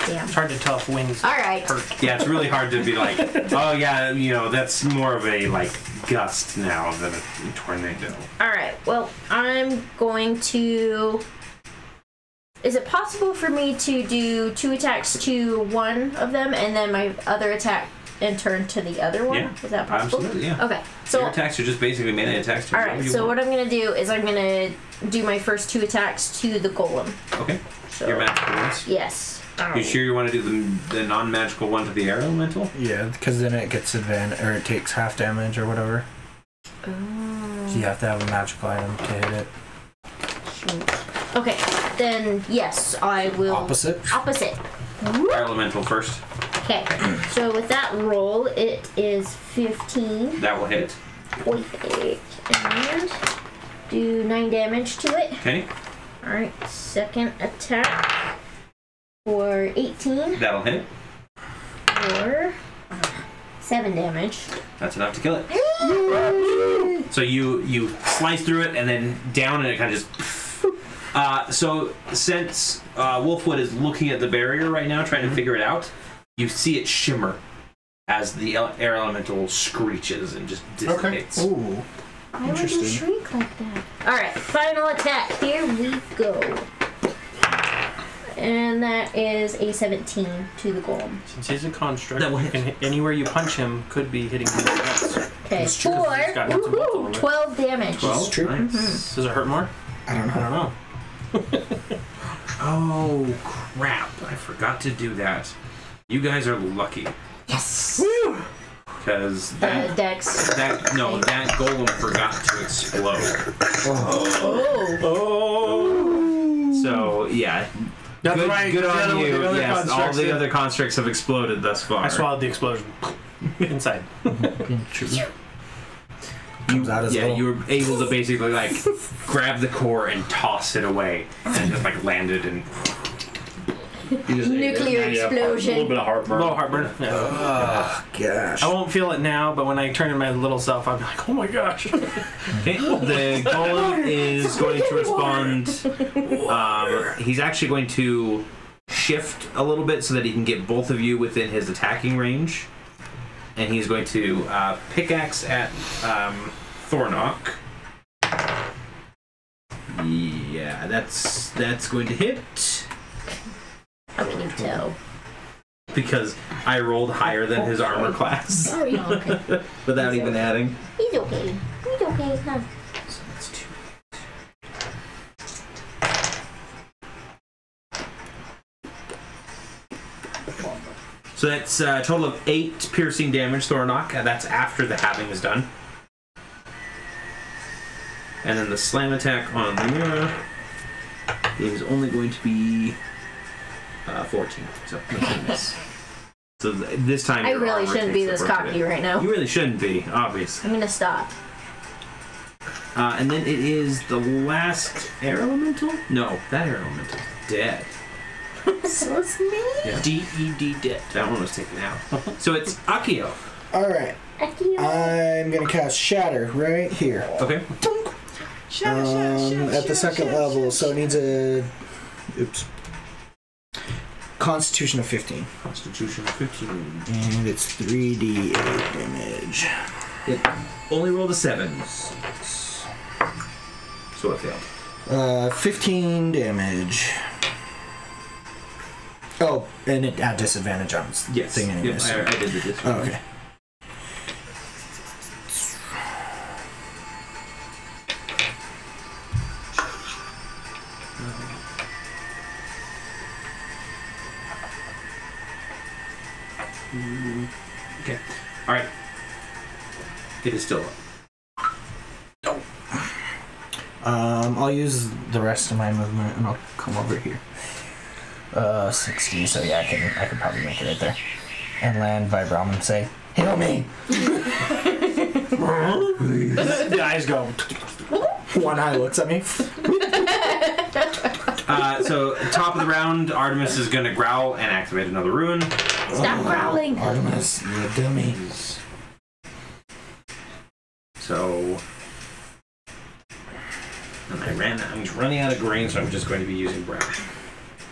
yeah. It's hard to tell if wings All right. hurt. Yeah, it's really hard to be like, oh yeah, you know, that's more of a like gust now than a tornado. All right. Well, I'm going to. Is it possible for me to do 2 attacks to one of them and then my other attack and turn to the other one? Yeah, Is that possible? absolutely, yeah. Okay, so Your attacks are just basically melee attacks. all right. So what I'm gonna do is I'm gonna do my first 2 attacks to the golem. Okay. So, Your magical ones. yes. You sure you want to do the non-magical one to the air elemental? Yeah, because then it gets advantage, or it takes half damage or whatever. So you have to have a magical item to hit it. Shoot. Okay, then yes, I will. Opposite. Opposite. Air elemental first. Okay, so with that roll, it is 15. That will hit. 0.8 and do 9 damage to it. Okay. Alright, second attack for 18 That'll hit. for 7 damage. That's enough to kill it. So you slice through it and then down, and it kind of just. So since Wolfwood is looking at the barrier right now, trying to figure it out, you see it shimmer as the air elemental screeches and just dissipates. Okay. Ooh. Why would you shriek like that? Alright, final attack. Here we go. And that is a 17 to the golem. Since he's a construct, you can hit anywhere you punch him could be hitting him in the guts. Okay, 4. 12 damage. 12? True. Does it hurt more? I don't know. Oh crap! I forgot to do that. You guys are lucky. Yes! Because that Dex. that golem forgot to explode. Oh. So yeah. That's good, right. good on you. Yes, all the did. other constructs have exploded thus far. I swallowed the explosion inside. You were able to basically like grab the core and toss it away, and just like landed and. Nuclear explosion. A little bit of heartburn. Low heartburn. Yeah. Oh, gosh. I won't feel it now, but when I turn in my little self, I'll be like, oh my gosh. Okay. The golem is going to respond. He's actually going to shift a little bit so that he can get both of you within his attacking range. And he's going to pickaxe at Thornock. Yeah, that's going to hit. How can you tell? Because I rolled higher than his armor class. Oh, yeah, okay. Without even adding. He's okay. He's okay, huh? So that's 2. So that's a total of 8 piercing damage, Thornock. That's after the halving is done. And then the slam attack on Lemura is only going to be 14. So nothing miss. So this time I your really armor shouldn't takes be the this brunt of cocky it. right now. You really shouldn't be, obviously. I'm gonna stop. And then it is the last air elemental? No, that air elemental is dead. So it's me? Yeah. D-E-D dead. That one was taken out. So it's Akio. Alright. I'm going to cast Shatter right here. Okay. At the second level, so it needs a... Oops. Constitution of 15. Constitution of 15. And it's 3d8 damage. It only rolled a 7. So it failed. 15 damage. Oh, and it had disadvantage on its thing anyways. Yep, I did the disadvantage. Oh, okay. Okay. Alright. It is still up. I'll use the rest of my movement and I'll come over here. 60, so yeah, I can probably make it right there. And land Vibram and say, heal me! The eyes go. One eye looks at me. So, top of the round, Artemis is going to growl and activate another rune. Stop growling! Artemis, you dummy. So... And I'm running out of green, so I'm just going to be using brown.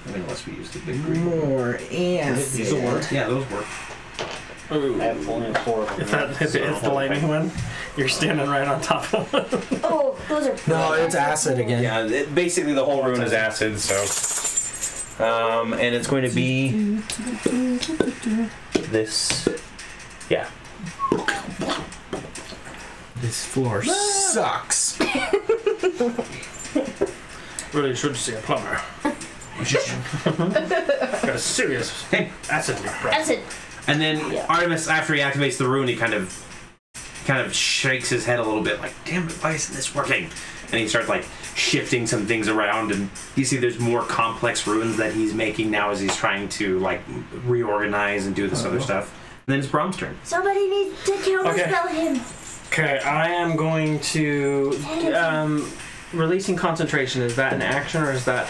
I mean, unless we use the big green. More and These will work. Yeah, those work. Ooh. I have only 4 of them. If it's the lightning one, you're standing right on top of it. Oh, those are... No, it's acid again. Yeah, basically the whole rune is acid, so... and it's going to be... this floor sucks. Really should see a plumber. Got a serious acid leak problem. Acid. And then Artemis, after he activates the rune, he kind of shakes his head a little bit, like, damn it, why isn't this working? And he starts like shifting some things around, and you see there's more complex runes that he's making now as he's trying to like reorganize and do this other stuff. And then it's Brom's turn. Somebody needs to counterspell him. Okay, I am going to releasing concentration. Is that an action or is that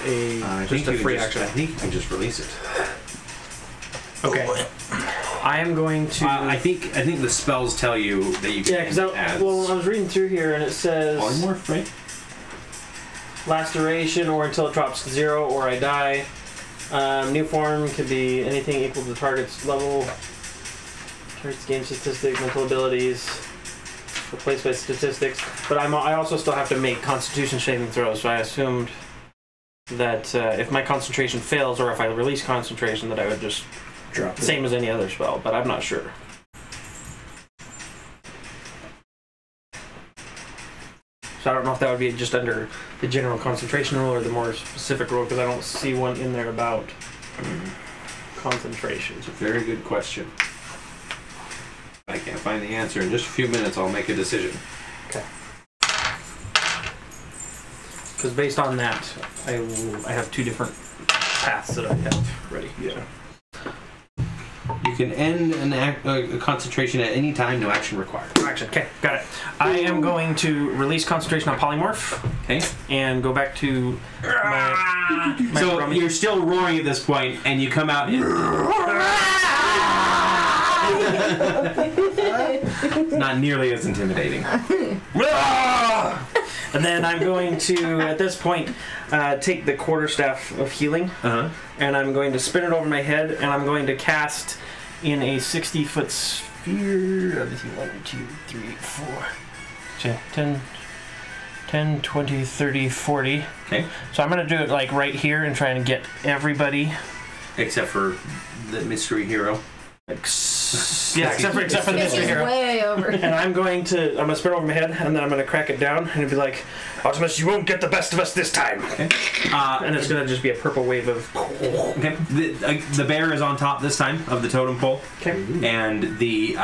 just a free action? I think you can just release it. Okay. I am going to. I think the spells tell you that you can. Yeah, because I was reading through here and it says polymorph, right? Last duration or until it drops to 0 or I die. New form could be anything equal to the target's level. Target's game statistic, mental abilities, replaced by statistics. But I also still have to make Constitution saving throws. So I assumed that if my concentration fails or if I release concentration, that I would just drop it. Same as any other spell. But I'm not sure. So I don't know if that would be just under the general concentration rule or the more specific rule, because I don't see one in there about concentration. It's a very good question. I can't find the answer. In just a few minutes, I'll make a decision. Okay. Because based on that, I have two different paths that I have ready. Yeah. You can end a concentration at any time, no action required. No action. Okay, got it. I am going to release concentration on polymorph. Okay. And go back to my so you're still roaring at this point, and you come out. Not nearly as intimidating. And then I'm going to, at this point, take the quarterstaff of healing, and I'm going to spin it over my head, and I'm going to cast in a 60-foot sphere. Let me see, 1, 2, 3, 4, 10, 20, 30, 40. Okay. So I'm going to do it like right here and try and get everybody. Except for the mystery hero. Except for the mystery hero. Way over. And I'm gonna spin it over my head, and then I'm gonna crack it down, and it'll be like, Optimus, you won't get the best of us this time. Okay. And it's gonna just be a purple wave of. Okay. The bear is on top this time of the totem pole. Okay. And the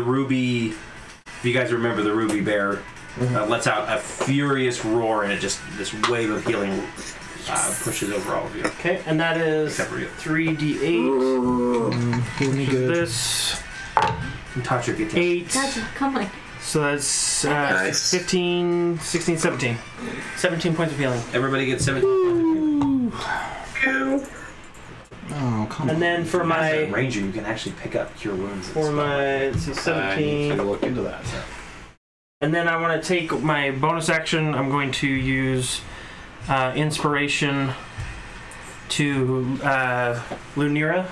ruby. If you guys remember, the ruby bear lets out a furious roar, and this wave of healing pushes over all of you. Okay, and that is 3d8. This. Tasha, get 8. Tasha, come on. So that's Nice. 15, 16, 17. 17 points of healing. Everybody gets 17 points. Oh, come on. And then for my ranger, you can actually pick up cure wounds. for my let's see, 17. I need to look into that. And then I want to take my bonus action. I'm going to use inspiration to Lunira,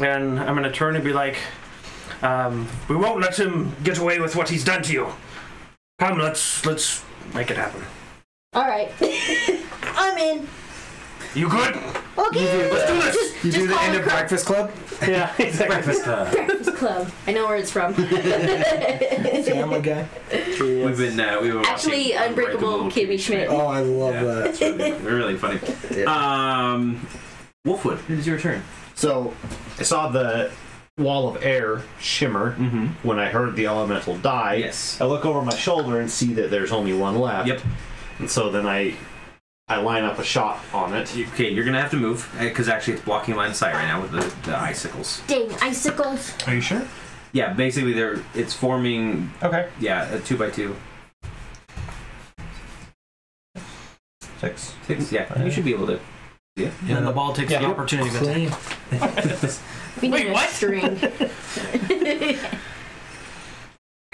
and I'm going to turn and be like, we won't let him get away with what he's done to you. Come, let's make it happen. All right. I'm in. You good? Okay. Let's do this. You do the end of Breakfast Club? Yeah, exactly. Breakfast Club. Breakfast Club. I know where it's from. Family Guy? We were Actually, watching Unbreakable Kimmy Schmidt. Oh, I love that. It's really funny. Wolfwood, it is your turn. So, I saw the wall of air shimmer when I heard the elemental die. Yes. I look over my shoulder and see that there's only one left. Yep. And so then I line up a shot on it. Okay, you're gonna have to move because actually it's blocking line of sight right now with the icicles. Dang, icicles. Are you sure? Yeah, basically it's forming. Okay. Yeah, a 2x2. 6. Yeah, you should be able to. Yeah. And then the ball takes the opportunity to attack. We need Wait, what? a string.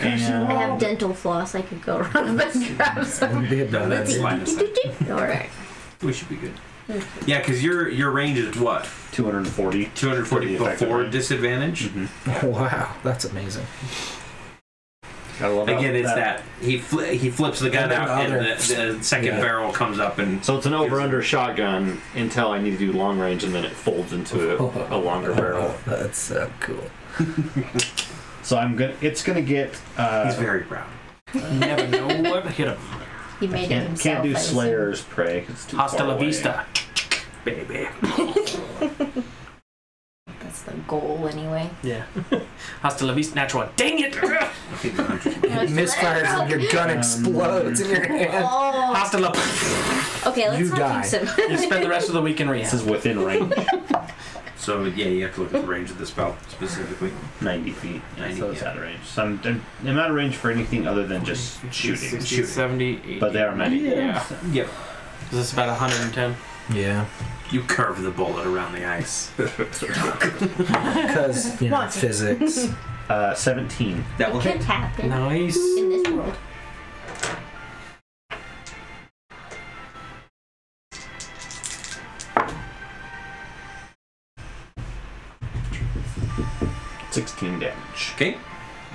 I have dental floss. I could go around and grab some. No, that's line of sight. All right. We should be good. Yeah, because your range is what? 240. 240 before disadvantage. Wow, that's amazing. Gotta love Again, it's that he flips the gun out and the second barrel comes up and. So it's an over-under shotgun until I need to do long range, and then it folds into a longer barrel. That's so cool. So it's gonna get. He's very proud. Never know what hit him. He made it himself. Can't do I assume. Slayer's Prey because it's too Hasta far la away. vista, baby. That's the goal, anyway. Yeah. Hasta la vista, natural. Dang it! Misfires and your gun explodes in your hand. Oh. Hasta la. Okay, let's You not die. use him. You spend the rest of the week in This rehab. is within range. So yeah, you have to look at the range of the spell specifically. 90 feet. 90, so it's yeah. out of range. So I'm out of range for anything other than just shooting. 60, 70, 80. But they are many. Yeah. Yep. Is this about 110? Yeah. You curve the bullet around the ice. Because, you know, What? physics. 17. That will It hit. can happen Nice. in this world. $16 damage. Okay.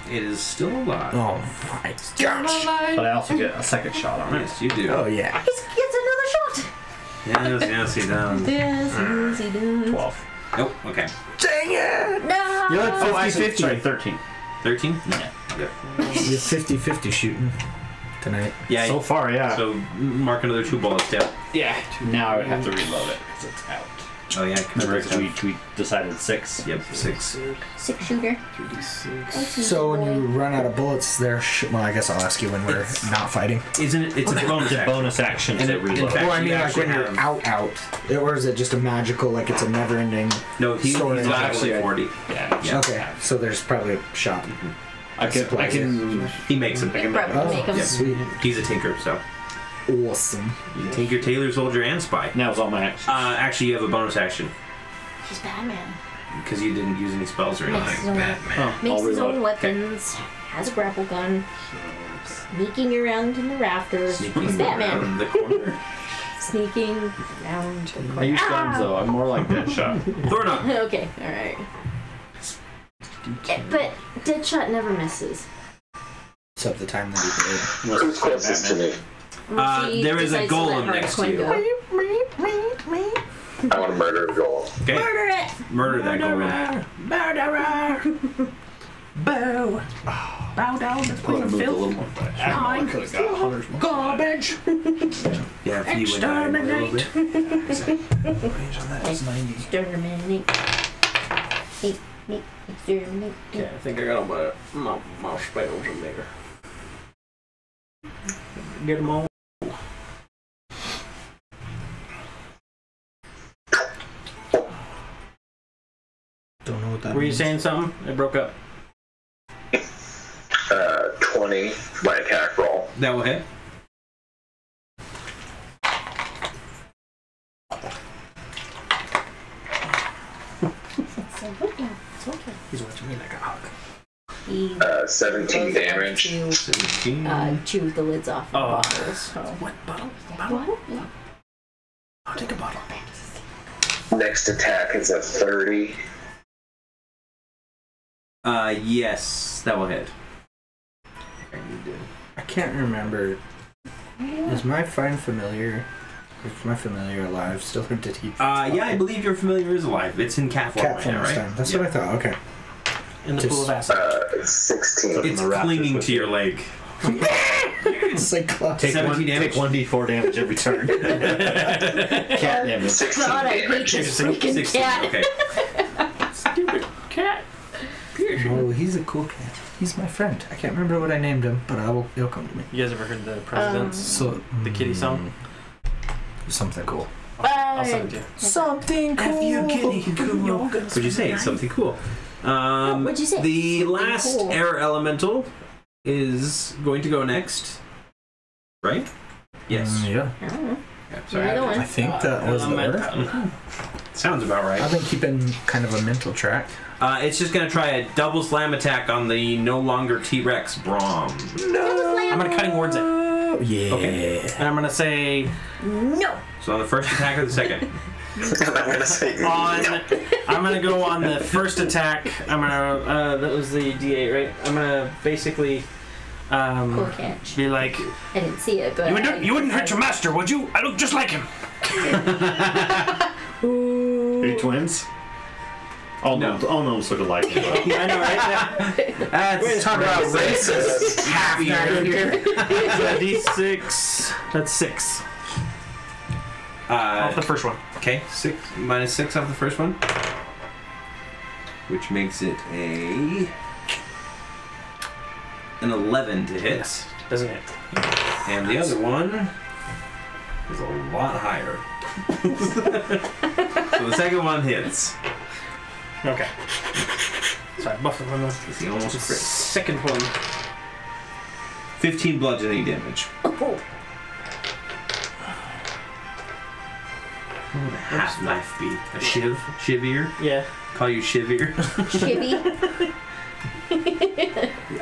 It is still alive. Oh my gosh. But I also get a second shot on it. Yes, you do. Oh, yeah. He gets another shot. Yes, he does. Yes, he does. 12. Oh, okay. Dang it! No. You're like Oh, I said, 50-50. sorry, 13. 13? Yeah. Okay. You're 50-50 shooting tonight. Yeah. So far, yeah. So mark another 2 bullets down. Yeah. Now I would have to reload it because it's out. Oh yeah. Remember, we decided 6. Yep, 6. 6 shooter. 3d6. So when you run out of bullets, there. Well, I guess I'll ask you when we're not fighting. Isn't it? It's a bonus action. Bonus action And to in reload. fact, Well, I you mean, like actually when you're have- out, or is it just a magical, like it's a never-ending? No, he's Story. actually 40. Yeah. Yeah. Okay, so there's probably a shop. I can. He makes them. You can probably make him. Yeah. Sweet, He's a tinker, so awesome. you tinker, tailor, soldier, and spy. That was all my actions. Actually, you have a bonus action He's Batman. because you didn't use any spells or Makes anything. his own, I'll makes his reload own it. weapons. Has a grapple gun. Sneaking around in the rafters. Sneaking He's Batman. around the corner. Sneaking around the corner. I use guns though. I'm more like Deadshot. Thorna. Okay, alright. But Deadshot never misses. Except the time that he did. Who's closest to me? He there is a decides to let golem Harley next to Quinn you. go. I want to murder a goal. Okay. Murder it! Murder that golem. Murderer! Boo! Bow down to Queen of Filth. I could have got hunters. Garbage! Yeah, if he went down a little bit. Exterminate. Exterminate. Okay, I think I got all my spells in there. Get them all. Don't know what that Were you means. saying something? It broke up. 20, my attack roll. That will hit. He's watching me like a hawk. He 17 damage. to 17. chew the lids off the Oh. bottles. So. What bottle? What? I'll take a bottle. Next attack is a 30. Yes, that will hit. I can't remember. Is my familiar alive? Still, or did he? Yeah, I believe your familiar is alive. It's in cat form Cat right form now, this right? time. That's Yeah. what I thought. Okay. In the Just- pool of acid. 16. It's the raptors clinging with to your leg. Cyclops. Take 17 damage. 1d4 damage every turn. Cat damage. 16 God, I hate damage. this freaking 16, cat. okay. Stupid cat. Oh, he's a cool cat. He's my friend. I can't remember what I named him, but it'll come to me. You guys ever heard the president's So the kitty song? something cool. I'll send it to you. Something cool. What'd you say? Something cool. What'd you say? The Something last cool. air elemental is going to go next. Right? Yes. Yeah. I don't know. Yeah, Where are you I going? think that was the order. Sounds about right. I've been keeping kind of a mental track. It's just going to try a double slam attack on the no longer T-Rex Braum. I'm gonna cutting words it. Oh, yeah. Okay. And I'm gonna say No. So on the first attack or the second? I'm going to say I'm gonna go on the first attack. I'm gonna that was the D8, right? I'm gonna basically Cool catch. be like, I didn't see it, but you wouldn't hurt your master, would you? I look just like him. Are you twins? All No. gnomes look alike. I know, right? That's talk about racist. Half here. D6. That's 6. Off the first one. Okay, 6 minus 6 off the first one, which makes it an 11 to hit. Yes. Doesn't hit. And the other one is a lot higher. So the second one hits. Okay. Sorry, buffing on the He almost crit. second one. 15 bludgeoning damage. Oh. What would a half knife be? A shiv? Shivier? Yeah. Call you Shivier? Shivy.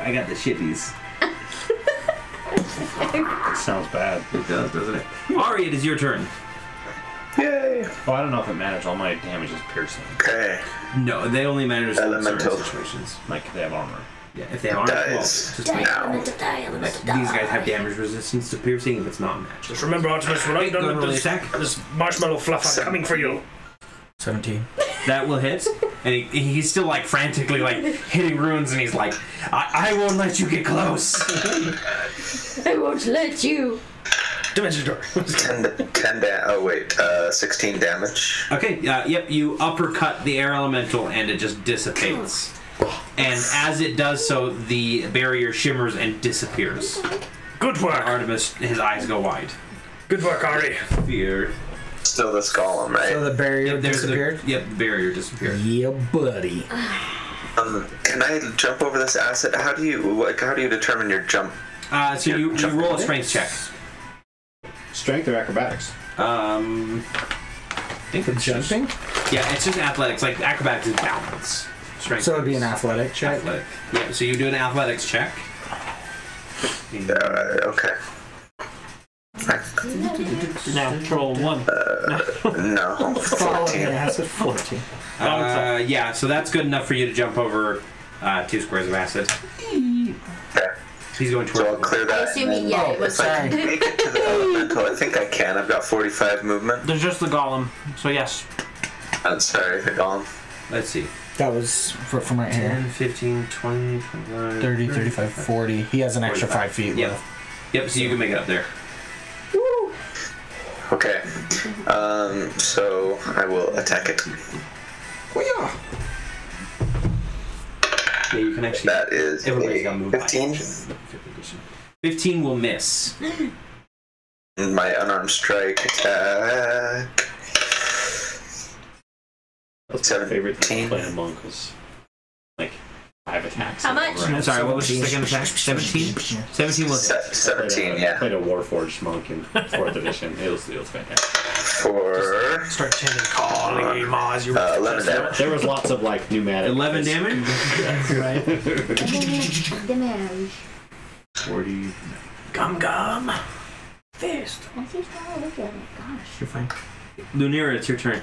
I got the shivvies. Sounds bad. It does, doesn't it? Ari, it is your turn. Yay! Well, I don't know if it matters. All my damage is piercing. Okay. No, they only matter in certain Elemental. situations. Like if they have armor. Yeah, if they have armor, well, Dies. just Die, make, elemental die, elemental die. these guys have damage resistance to piercing if it's not matched. Just remember, Artemis, when I'm Go done with roll this, the attack. this marshmallow fluff, I'm coming for you. 17. That will hit, and he's still like frantically like hitting runes, and he's like, I won't let you get close. I won't let you. Dimension door. 16 damage. Okay, yep, you uppercut the air elemental, and it just dissipates. And as it does so, the barrier shimmers and disappears. Good work. Artemis, his eyes go wide. Good work, Ari. Fear. Still this golem, right? So the barrier There's disappeared? Yep, the barrier disappeared. Yeah, buddy. Can I jump over this acid? How do you determine your jump? So you roll a strength check. Strength or acrobatics? I think it's Jumping? Yeah, it's just athletics. Like acrobatics is balance. Strength. So it'd be an athletic check? Athletic. Yeah, so you do an athletics check. Okay. Natural 1. No. 14. Acid 14. Yeah, so that's good enough for you to jump over 2 squares of acid. Okay. He's going So I'll towards clear I that. assume and he, then yeah, it was if I can make it to the elemental, I think I can. I've got 45 movement. There's just the golem, so yes. I'm sorry, the golem. Let's see. That was from right here. 10, 15, 20, 25, 30, 35, 40. He has an extra 45. 5 feet Yep. left. Yep, so you can make it up there. Okay. So I will attack it. Yeah, you can actually. That is Everybody's got to move 15. 15 will miss. My unarmed strike attack. That's my favorite thing 17. playing monk was like 5 attacks. How much? Sorry, what was your second attack? 17? 17 will hit. 17, I yeah. played a Warforged monk in 4th edition. It was fantastic. For Start chanting calling Maz. 11 damage. There was lots of like pneumatic. 11 damage? Right. Damage. 40. Gum. Fist. I see how I look at it. Gosh. You're fine. Lunira, it's your turn.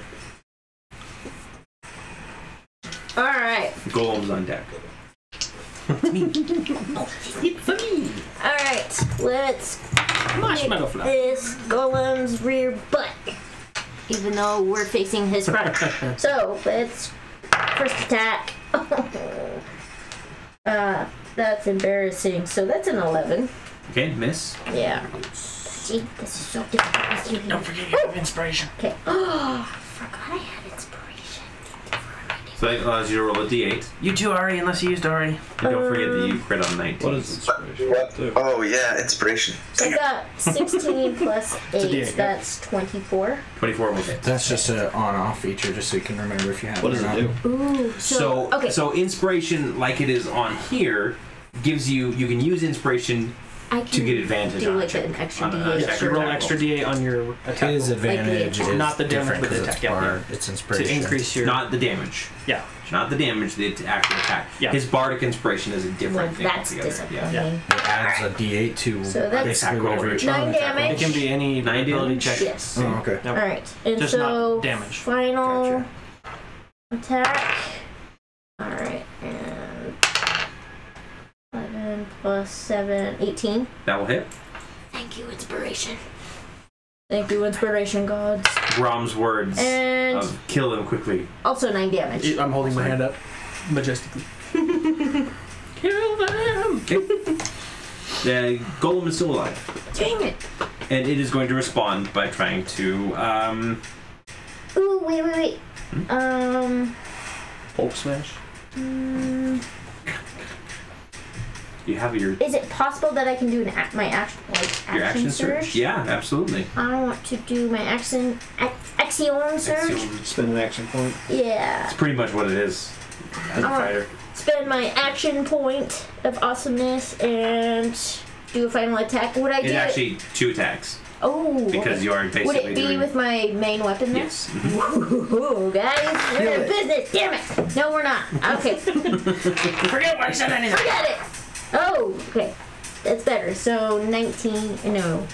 Alright. Golem's on deck. Alright. Let's Marshmallow kick fluff. this golem's rear butt. Even though we're facing his front. So, let's first attack. That's embarrassing. So that's an 11. Okay, miss. Yeah. See, this is so difficult. Don't forget you have inspiration. Okay. Oh, I forgot I had inspiration. So that allows you to roll a d8. You too, Ari, unless you used Ari. And don't forget that you crit on 19. What is inspiration? What? Oh, yeah, inspiration. I got 16 plus 8. D8, yeah. That's 24. 24 will hit. That's just an on-off feature, just so you can remember if you have What it does or it not. do? Ooh. So, okay. so inspiration, like it is on here, gives you can use inspiration I to get advantage do on a like check. an extra on a D8. check You or roll attack extra roll. D8 on your attack. His roll. advantage Like is not the damage, different but the 'cause it's attack, yeah, bard. It's To inspiration. increase your. Not the damage. Yeah. Not the damage, the actual attack. Yeah. His bardic inspiration is a Well, different thing that's altogether. disappointing. Yeah. It adds a D8 to So that's basically whatever your 9 damage. It can be any 9 ability damage? check. Yes. Oh, okay. Yep. Alright. And Just so, not damage. final attack. Alright. And 11 plus 7, 18. That will hit. Thank you, inspiration. Thank you, inspiration gods. Rom's words And of kill them quickly. also 9 damage. I'm holding my hand up majestically. Kill Okay. The golem is still alive. Dang it. And it is going to respond by trying to, Ooh, wait. Hulk smash. You have your Is it possible that I can do my action surge? Yeah, absolutely. I want to do my action surge. Spend an action point. Yeah. It's pretty much what it is as a fighter. Spend my action point of awesomeness and do a final attack. Would I do It's actually 2 attacks. Oh. Because you are basically Would it be doing... with my main weapon then? Yes. Woohoo, guys. We're in business. Damn it. No, we're not. Okay. Forget what I said anything. Forget it. Oh, okay. That's better. So 19. No.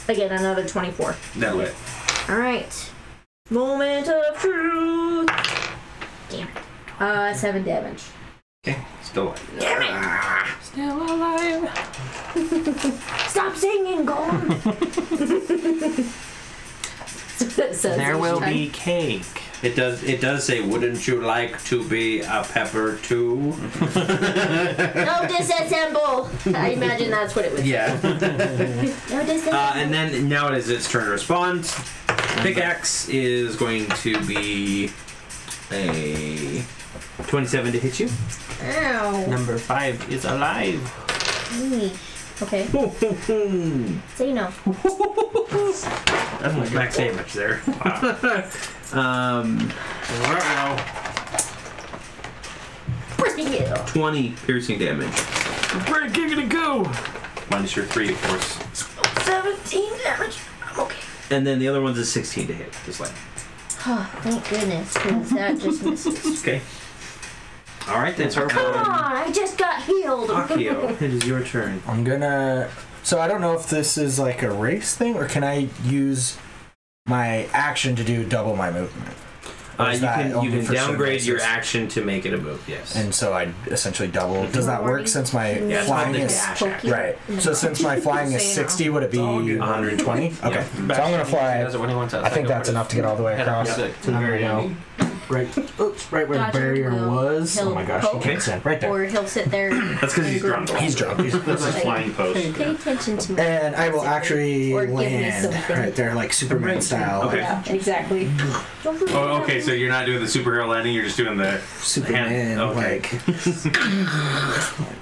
Again, another 24. That'll hit. Alright. Moment of truth. Damn it. 7 damage. Okay. Still alive. Damn it! Still alive. Stop singing, Golem! There will be cake. It does say, wouldn't you like to be a pepper too? No disassemble! I imagine that's what it was. Yeah. No disassemble. And then now it is its turn to respond. Pickaxe is going to be a 27 to hit you. Ow. Number 5 is alive. Okay. Say no. That's my max damage there. Wow. 20 piercing damage. Where did Giggity go? Minus your 3, of course. 17 damage. I'm okay. And then the other one's a 16 to hit. Just like. Oh, thank goodness, because that just misses. Okay. Alright, that's our Come on, I just got healed. Akio, it is your turn. I'm gonna... So I don't know if this is like a race thing, or can I use my action to do double my movement? You can downgrade your action to make it a move, yes. And so I essentially double. Does that work since my flying is... Right. So since my flying is 60, would it be 120? Okay. So I'm going to fly... I think that's enough to get all the way across. To the very end. Right where the barrier was. Oh my gosh, he kicks in. Right there. Or he'll sit there. That's because he's drunk. He's drunk. That's his flying post. Pay attention to me. And I will actually Or give me land something. right there, like Superman style. Okay. Yeah, exactly. Oh, okay, so you're not doing the superhero landing, you're just doing the Superman, okay.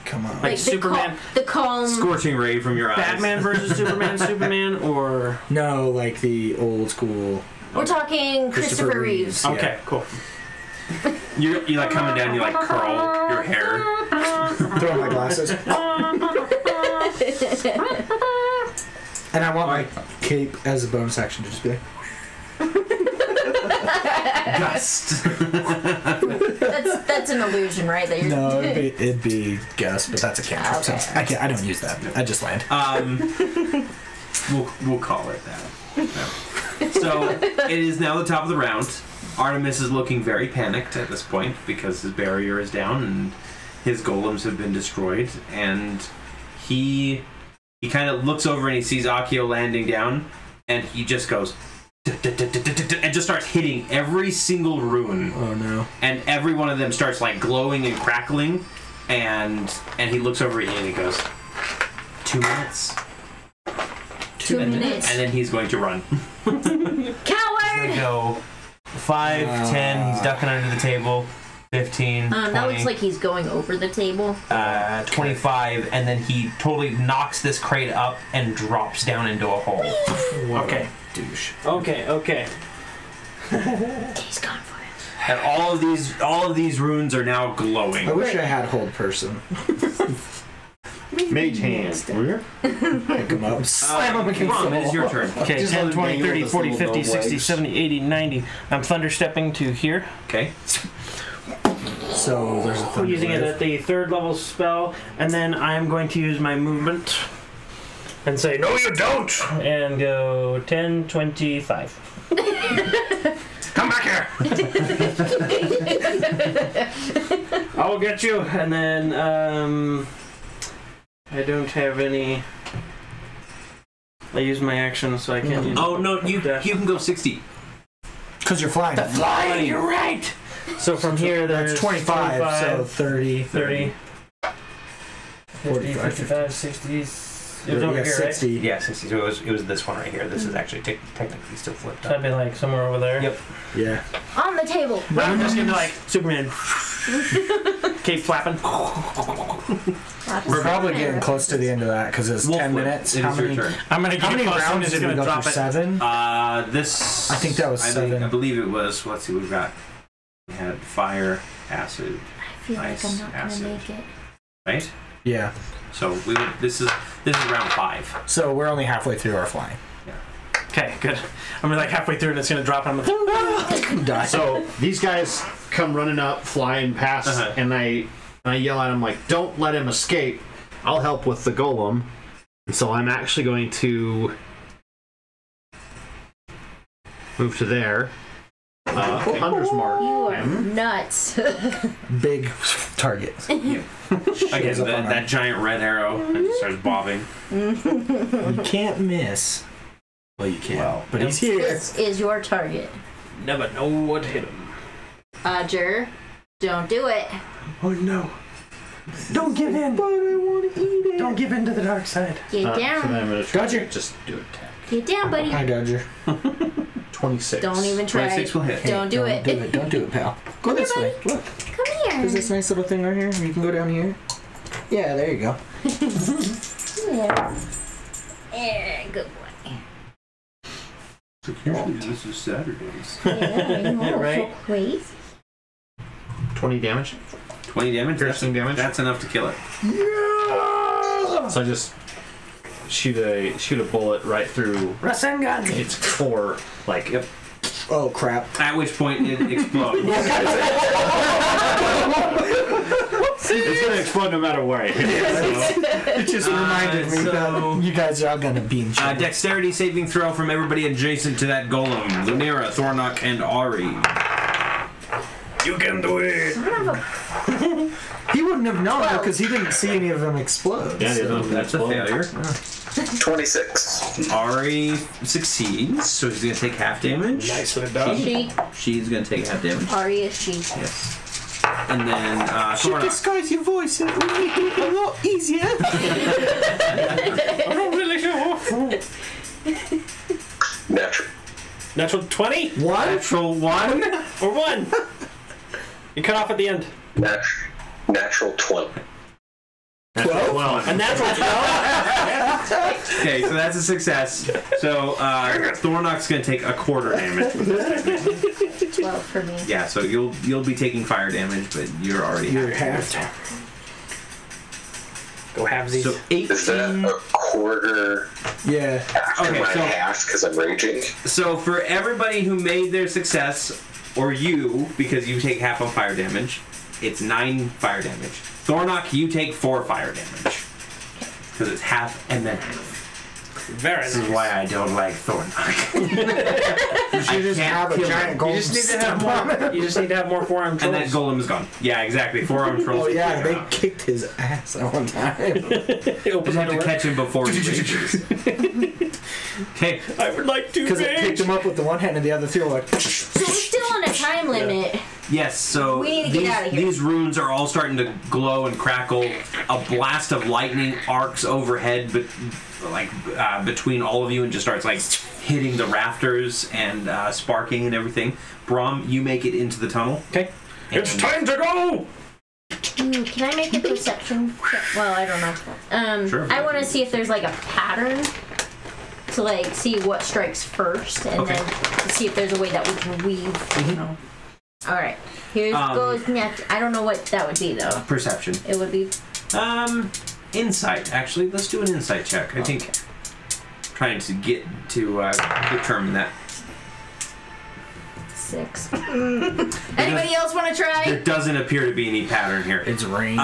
Come on. Like Superman. The calm. Scorching ray from your eyes. Batman versus Superman, or... No, like the old school. We're talking Christopher Reeves. Yeah. Okay, cool. You like coming down, you like curl your hair. Throw on my glasses. And I want my cape as a bonus action to just be like... Gust. That's an illusion, right? That you're No, it'd be Gus, but that's a cantrip. So I don't use that. I just land. We'll call it that. No. So it is now the top of the round. Artemis is looking very panicked at this point because his barrier is down and his golems have been destroyed, and he kind of looks over and he sees Akio landing down, and he just goes and just starts hitting every single rune. Oh no. And every one of them starts like glowing and crackling, and he looks over at you and he goes, 2 minutes. 2 minutes. And then he's going to run. Coward! Go 5, 10, he's ducking under the table. 15, 20, that looks like he's going over the table. 25, and then he totally knocks this crate up and drops down into a hole. Okay. Douche. Okay. He's gone for it. And all of these runes are now glowing. I wish I had hold person. Mage hand. Pick him up. Slam him against Ron, the it is wall. your turn. Okay, Just 10, let him 20, dangle 30, with 40, his 50, little 60, legs. 70, 80, 90. I'm thunderstepping to here. Okay. So there's a thunder Using it wave. at the 3rd level spell, and then I'm going to use my movement and say, no you don't! And go 10, 25. Come back here! I will get you, and then I don't have any... I use my action, so I can't use... Oh no, you can go 60. Because you're flying. Flying, you're right! So from here, there's That's 25, so 30. 30. 50, 55, 60. It was over here, 60. right? Yeah, 60. So it was this one right here. This is actually technically still flipped So up. that'd be like somewhere over there. Yep. Yeah. On the table. I'm just gonna be like Superman. Keep flapping. We're probably getting close to the end of that because it's 10 minutes. How many I'm gonna how many rounds did we go drop through? it. 7? This. I think that was 7. I believe it was. Let's see. We had fire, acid, I feel like I'm not acid. gonna make it. Right. Yeah. So this is round 5. So we're only halfway through our flying. Okay, good. I'm like halfway through and it's gonna drop. I'm like, Die. So these guys come running up, flying past, and I yell at them like, "Don't let him escape. I'll help with the golem." And so I'm actually going to move to there. Hunter's mark. You are nuts. Big target. Again, that giant red arrow and it starts bobbing. You can't miss. Well, you can. Well, but he's here. This is your target. never know what hit him. Roger, don't do it. Oh no. Don't give in. But I want to eat it. Don't give in to the dark side. Get So down. then I'm going to try Dodger. to just do attack. Get down, buddy. Hi, Dodger. 26. Don't even try. 26 will hit. Don't do it. Don't do it, pal. Go this way. Look. Come here. There's this nice little thing right here. You can go down here. Yeah, there you go. Yeah. Yeah, good boy. Usually this is Saturdays. Yeah, you know, Right. so crazy. 20 damage. 20 damage. Piercing damage. That's enough to kill it. So I just shoot a bullet right through Rasengan. its core, like Yep. Oh crap. At which point it explodes. it's gonna explode no matter where I hit it. It just reminded me that you guys are all gonna be in trouble. Dexterity saving throw from everybody adjacent to that golem. Lunira, Thornock, and Ari. You can do it. He wouldn't have known because he didn't see any of them explode. Yeah, so. That's a failure. 26. Ari succeeds, so he's going to take half damage. Nicely done. She's going to take half damage. Ari is she. Yes. And then Should Thornock. disguise your voice and it would make it a lot easier. I'm not really sure. Natural 20 What? Natural 1. or 1. You cut off at the end. Natural 20. 12? A natural 12. Okay, so that's a success. So Thornock's going to take a quarter damage. 12 for me. Yeah, so you'll be taking fire damage, but you're already half. Go halvesies. So 18. Is that a quarter Yeah. after Okay, my so- half because I'm raging? So for everybody who made their success, or you, because you take half on fire damage, it's 9 fire damage. Thornock, you take 4 fire damage. Because it's half and then half. Very This nice. is why I don't like Thornock. You should just have a giant golem. You just need to have more. You just need to have more forearm And trolls. that golem is gone. Yeah, exactly. 4-arm trolls. Oh yeah, they kicked his ass at one time. Just have to catch him before he rages. Okay. I would like to Because it picked him up with the one hand and the other through like. So we're still on a time limit. Yes, so We need to get out of here. these runes are all starting to glow and crackle. A blast of lightning arcs overhead, but between all of you, and just starts like hitting the rafters and sparking and everything. Brom, you make it into the tunnel. Okay. It's time to go. Can I make a perception check? Well, I don't know. Sure. I want to see if there's like a pattern to like see what strikes first, and Okay. then to see if there's a way that we can weave. You know. All right. Here goes next. I don't know what that would be though. Perception. It would be. Insight. Actually, let's do an insight check. I think trying to get to determine that. 6. Anybody else want to try? There doesn't appear to be any pattern here. It's rain.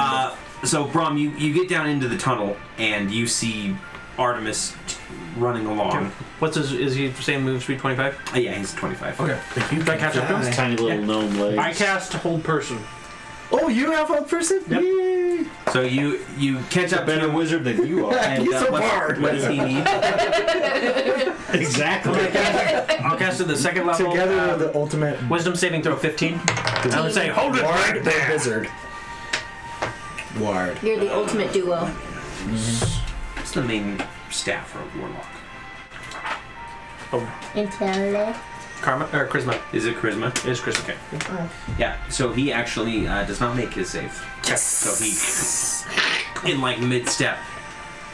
So Brom, you get down into the tunnel and you see Artemis running along. What's his? Is he same move speed 25? Yeah, he's 25. Okay. Do I catch up to him? Tiny little gnome legs. I cast hold person. Oh, you have a person? Yep. Yay. So you catch up to better him. wizard than you are. And He's a what bard. does he need? Exactly. I'll cast it the second level. Together with the ultimate Wisdom saving throw 15. I would say hold it bard right or there. wizard. Ward. You're the ultimate duo. What's the main staff for a warlock? Intellect. Karma or charisma? Is it charisma? It is charisma. Okay. Oh. Yeah. So he actually does not make his save. Yes. So he, in like mid-step.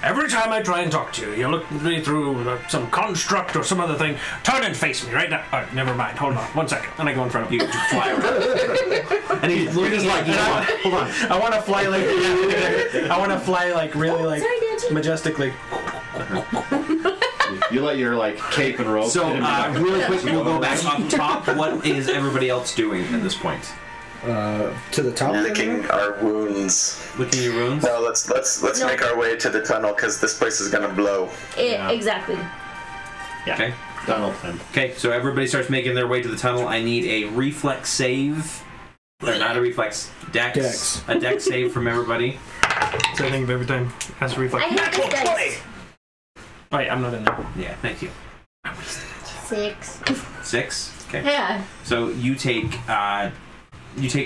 Every time I try and talk to you, you look me through some construct or some other thing. Turn and face me right now. Oh, never mind. Hold on. 1 second. And I go in front of you. You fly around. And he's just like, you know, hold on. I want to fly like, I want to fly like really like majestically. You let your like cape and rope. So really quick, we'll go back up top. What is everybody else doing at this point? To the top. Licking our wounds. Licking your wounds? No, let's make our way to the tunnel because this place is gonna blow. Exactly. Yeah. Okay. Tunnel time. Okay, so everybody starts making their way to the tunnel. I need a reflex save. Or not a reflex. Dex. A dex save from everybody. So I think of every time has to reflect. I have this dice. Wait, I'm not in there. Yeah, thank you. 6. 6? Okay. Yeah. So you take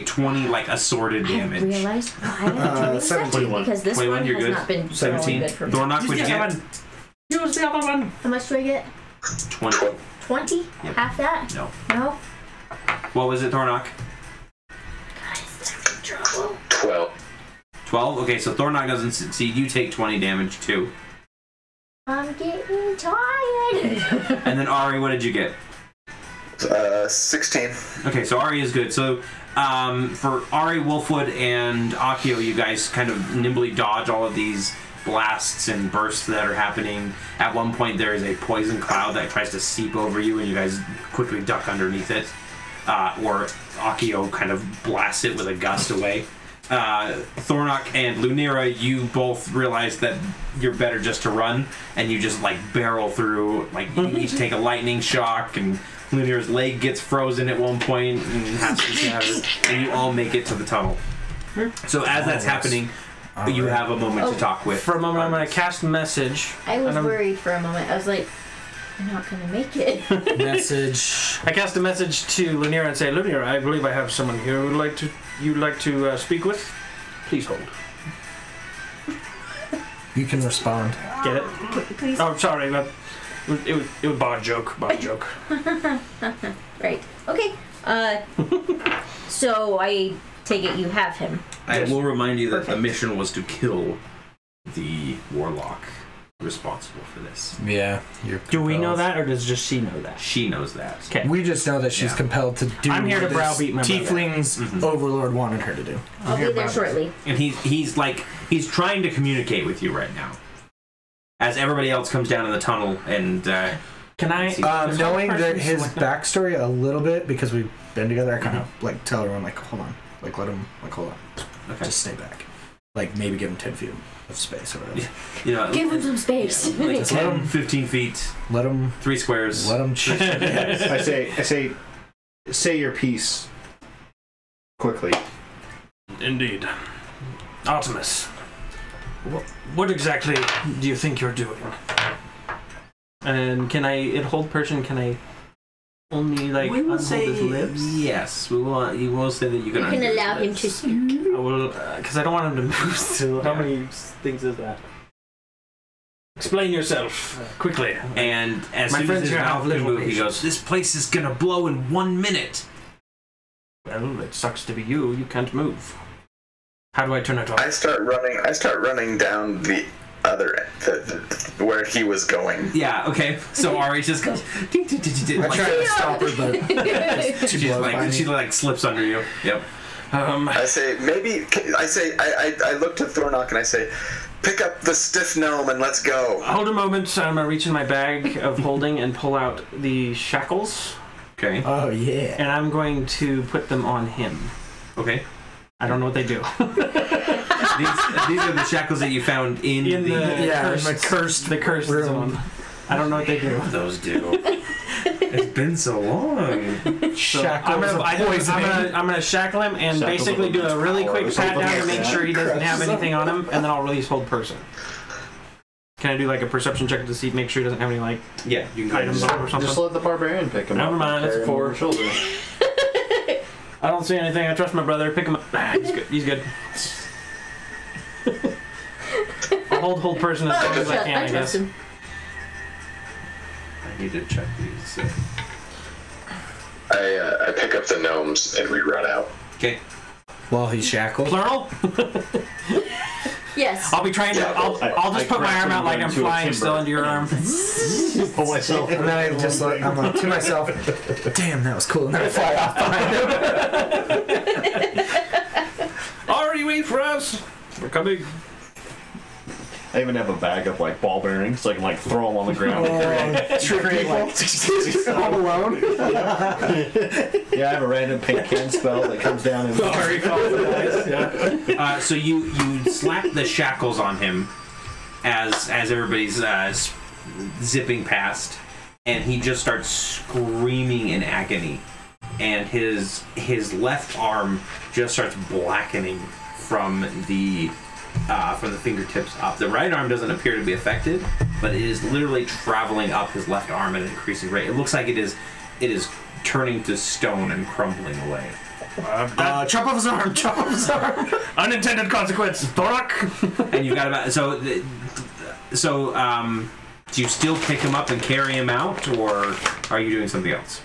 20 like assorted damage. I realized why I 21. because this 21, one you're has good. not been 17. good for me. Thornock, what'd you get? Use the other one. How much do I get? 20. 20? Yep. Half that? No. No? What was it, Thornock? Guys, I'm in trouble. 12. 12? Okay, so Thornock doesn't succeed. You take 20 damage too. I'm getting tired. And then Ari, what did you get? 16. Okay, so Ari is good. So for Ari, Wolfwood, and Akio, you guys kind of nimbly dodge all of these blasts and bursts that are happening. At one point, there is a poison cloud that tries to seep over you, and you guys quickly duck underneath it. Or Akio kind of blasts it with a gust away. Thornock and Lunira, you both realize that you're better just to run, and you just like barrel through. Like you each take a lightning shock, and Lunira's leg gets frozen at one point and has to shatter, and you all make it to the tunnel. So as that's happening, you have a moment to talk with. For a moment, I'm going to cast message. I was worried for a moment. I was like, I'm not going to make it. Message. I cast a message to Lunira and say, Lunira, I believe I have someone here who you'd like to speak with. Please hold. You can respond. Get it? Please. Oh, sorry, but it was bar joke. Right. Okay. So I take it you have him. I will remind you that the mission was to kill the warlock responsible for this. Yeah. Do we know that, or does just she know that? She knows that. Okay. We just know that she's compelled to do. I'm here to browbeat my brother. Tiefling's overlord wanted her to do. I'll be there shortly. And he's trying to communicate with you right now. As everybody else comes down in the tunnel, and can I knowing that his backstory a little bit because we've been together, I kind of like tell everyone like, hold on, like let him like hold on, okay. Just stay back, like maybe give him 10 feet of space or whatever. You know, give him some space. Yeah, like 10, 15 feet. Let him 3 squares. Let him. I say your piece quickly. Indeed, Artemis. What exactly do you think you're doing? And in hold person, can I only like we will unhold say his lips? Yes, we will. You will say that you can. You can allow him to speak. I will, because I don't want him to move. So how many things is that? Explain yourself quickly. And as soon as his mouth can move, he goes, "This place is gonna blow in 1 minute." Well, it sucks to be you. You can't move. How do I turn it off? I start running down the other end, where he was going. Yeah. Okay. So Ari just goes. I try to stop her, but she like slips under you. Yep. I say I look to Thornock and I say, pick up the stiff gnome and let's go. Hold a moment. I'm gonna reach in my bag of holding and pull out the shackles. Okay. Oh yeah. And I'm going to put them on him. Okay. I don't know what they do. These are the shackles that you found in the cursed room. I don't know what they do. Those do. It's been so long. I'm gonna shackle him and basically do a really quick pat down to make sure he doesn't have anything on him, and then I'll release hold person. Can I do like a perception check to see, make sure he doesn't have any like you can items on or something? Just let the barbarian pick him up. Never mind, it's a 4. Shoulder. I don't see anything. I trust my brother. Pick him up. He's good. He's good. I'll hold person as long as I can, I guess. him. I need to check these. I pick up the gnomes and we run out. Okay. While he's shackled. Plural? Yes. I'll be trying to. I'll just put my arm out like I'm flying still into your arm. Pull myself. And then I'm like to myself, damn, that was cool. And then I fly off behind him. Already wait for us. We're coming. I even have a bag of like ball bearings, so I can like throw them on the ground. Home Alone. Yeah, I have a random paint can spell that comes down and. Sorry, Yeah. So you slap the shackles on him as everybody's zipping past, and he just starts screaming in agony, and his left arm just starts blackening from the fingertips up. The right arm doesn't appear to be affected, but it is literally traveling up his left arm at an increasing rate. It looks like it is turning to stone and crumbling away. Chop off his arm. Chop off his arm. Unintended consequence. Thorak. And you've got about do you still pick him up and carry him out, or are you doing something else?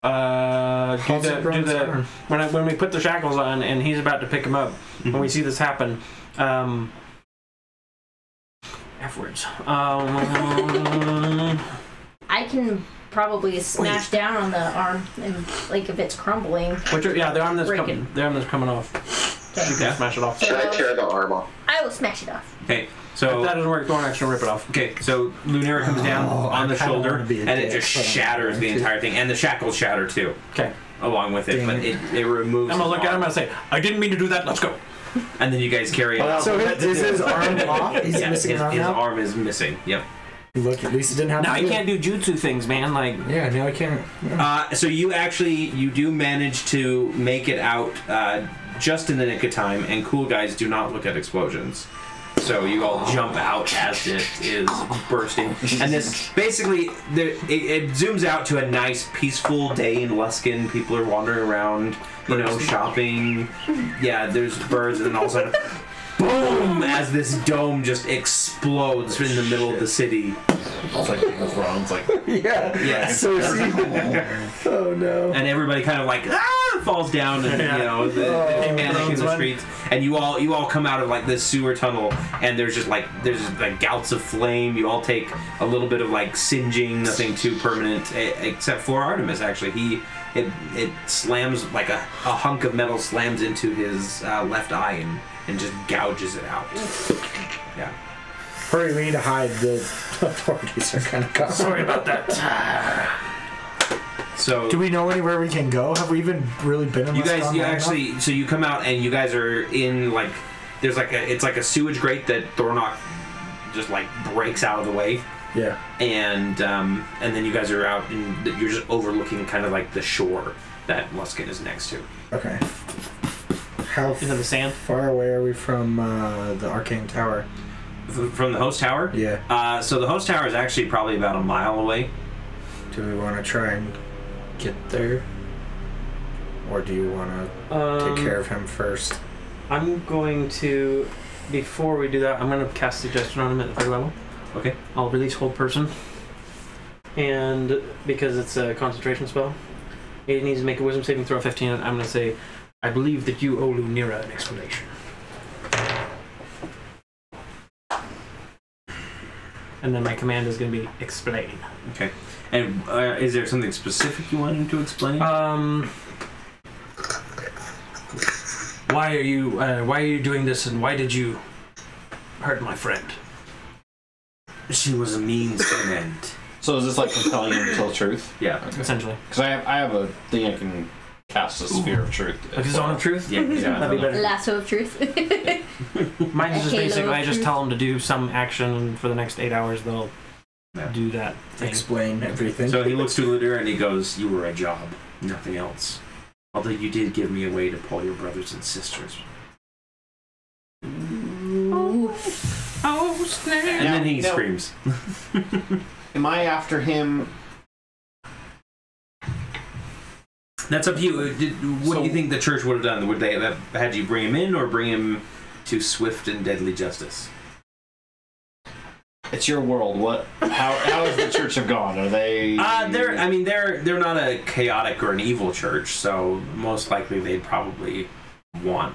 When we put the shackles on and he's about to pick him up, when we see this happen, F words. I can probably smash down on the arm, and like if it's crumbling. The arm that's coming off. You can smash it off. Should I tear the arm off? I will smash it off. Okay, so if that doesn't work, don't actually rip it off. Okay, so Lunera comes down on the shoulder, and it just shatters the entire thing, and the shackles shatter too. Okay, along with it, but it removes. I'm gonna look at him and say, "I didn't mean to do that. Let's go." And then you guys carry him. So is his arm off? He's missing an arm his now? arm is missing. Yep. Look, at least it didn't have. Now I can't do jutsu things, man. Like now I can't. So you do manage to make it out just in the nick of time, and cool guys do not look at explosions. So you all jump out as it is bursting, and this basically it zooms out to a nice, peaceful day in Luskin. People are wandering around, shopping. Yeah, there's birds, and then all of a sudden, boom! As this dome just explodes in the middle of the city. It's like Game of Thrones, like yeah. So oh no! And everybody kind of like falls down, and they panic in the streets. And you all come out of like this sewer tunnel, and there's just like gouts of flame. You all take a little bit of like singeing, nothing too permanent, except for Artemis. Actually, it slams like a hunk of metal slams into his left eye and just gouges it out. Yeah. Hurry, we need to hide. The authorities are kind of coming. Sorry about that. So do we know anywhere we can go? Have we even really been in? You guys, so you come out and you guys are in like there's like it's like a sewage grate that Thornock just like breaks out of the way. Yeah. And then you guys are out and you're just overlooking kind of like the shore that Luskin is next to. Okay. How into the sand? Far away are we from the arcane tower? From the host tower? Yeah. So the host tower is actually probably about a mile away. Do we want to try and get there? Or do you want to take care of him first? I'm going to, before we do that, I'm going to cast Suggestion on him at the 3rd level. Okay. I'll release Hold Person. And because it's a concentration spell, it needs to make a Wisdom saving throw of 15. I'm going to say, I believe that you owe Lunera an explanation. And then my command is going to be explain. Okay. And is there something specific you want him to explain? Why are you doing this, and why did you hurt my friend? She was a means to an end. So is this like compelling him to tell the truth? Yeah, okay. Essentially. Because I have a thing I can cast a sphere of truth. Like a zone of truth? Yeah. That'd be better. Lasso of truth. Mine is just basically, I just tell them to do some action, and for the next 8 hours they'll do that thing. Explain everything. So he looks to Ludur and he goes, "You were a job, nothing else. Although you did give me a way to pull your brothers and sisters." Oh, snap. And then he screams. Am I after him? That's up to you. What do you think the church would have done? Would they have had you bring him in or bring him to swift and deadly justice? It's your world. What? How is the Church of God? Are they? They're not a chaotic or an evil church, so most likely they'd probably want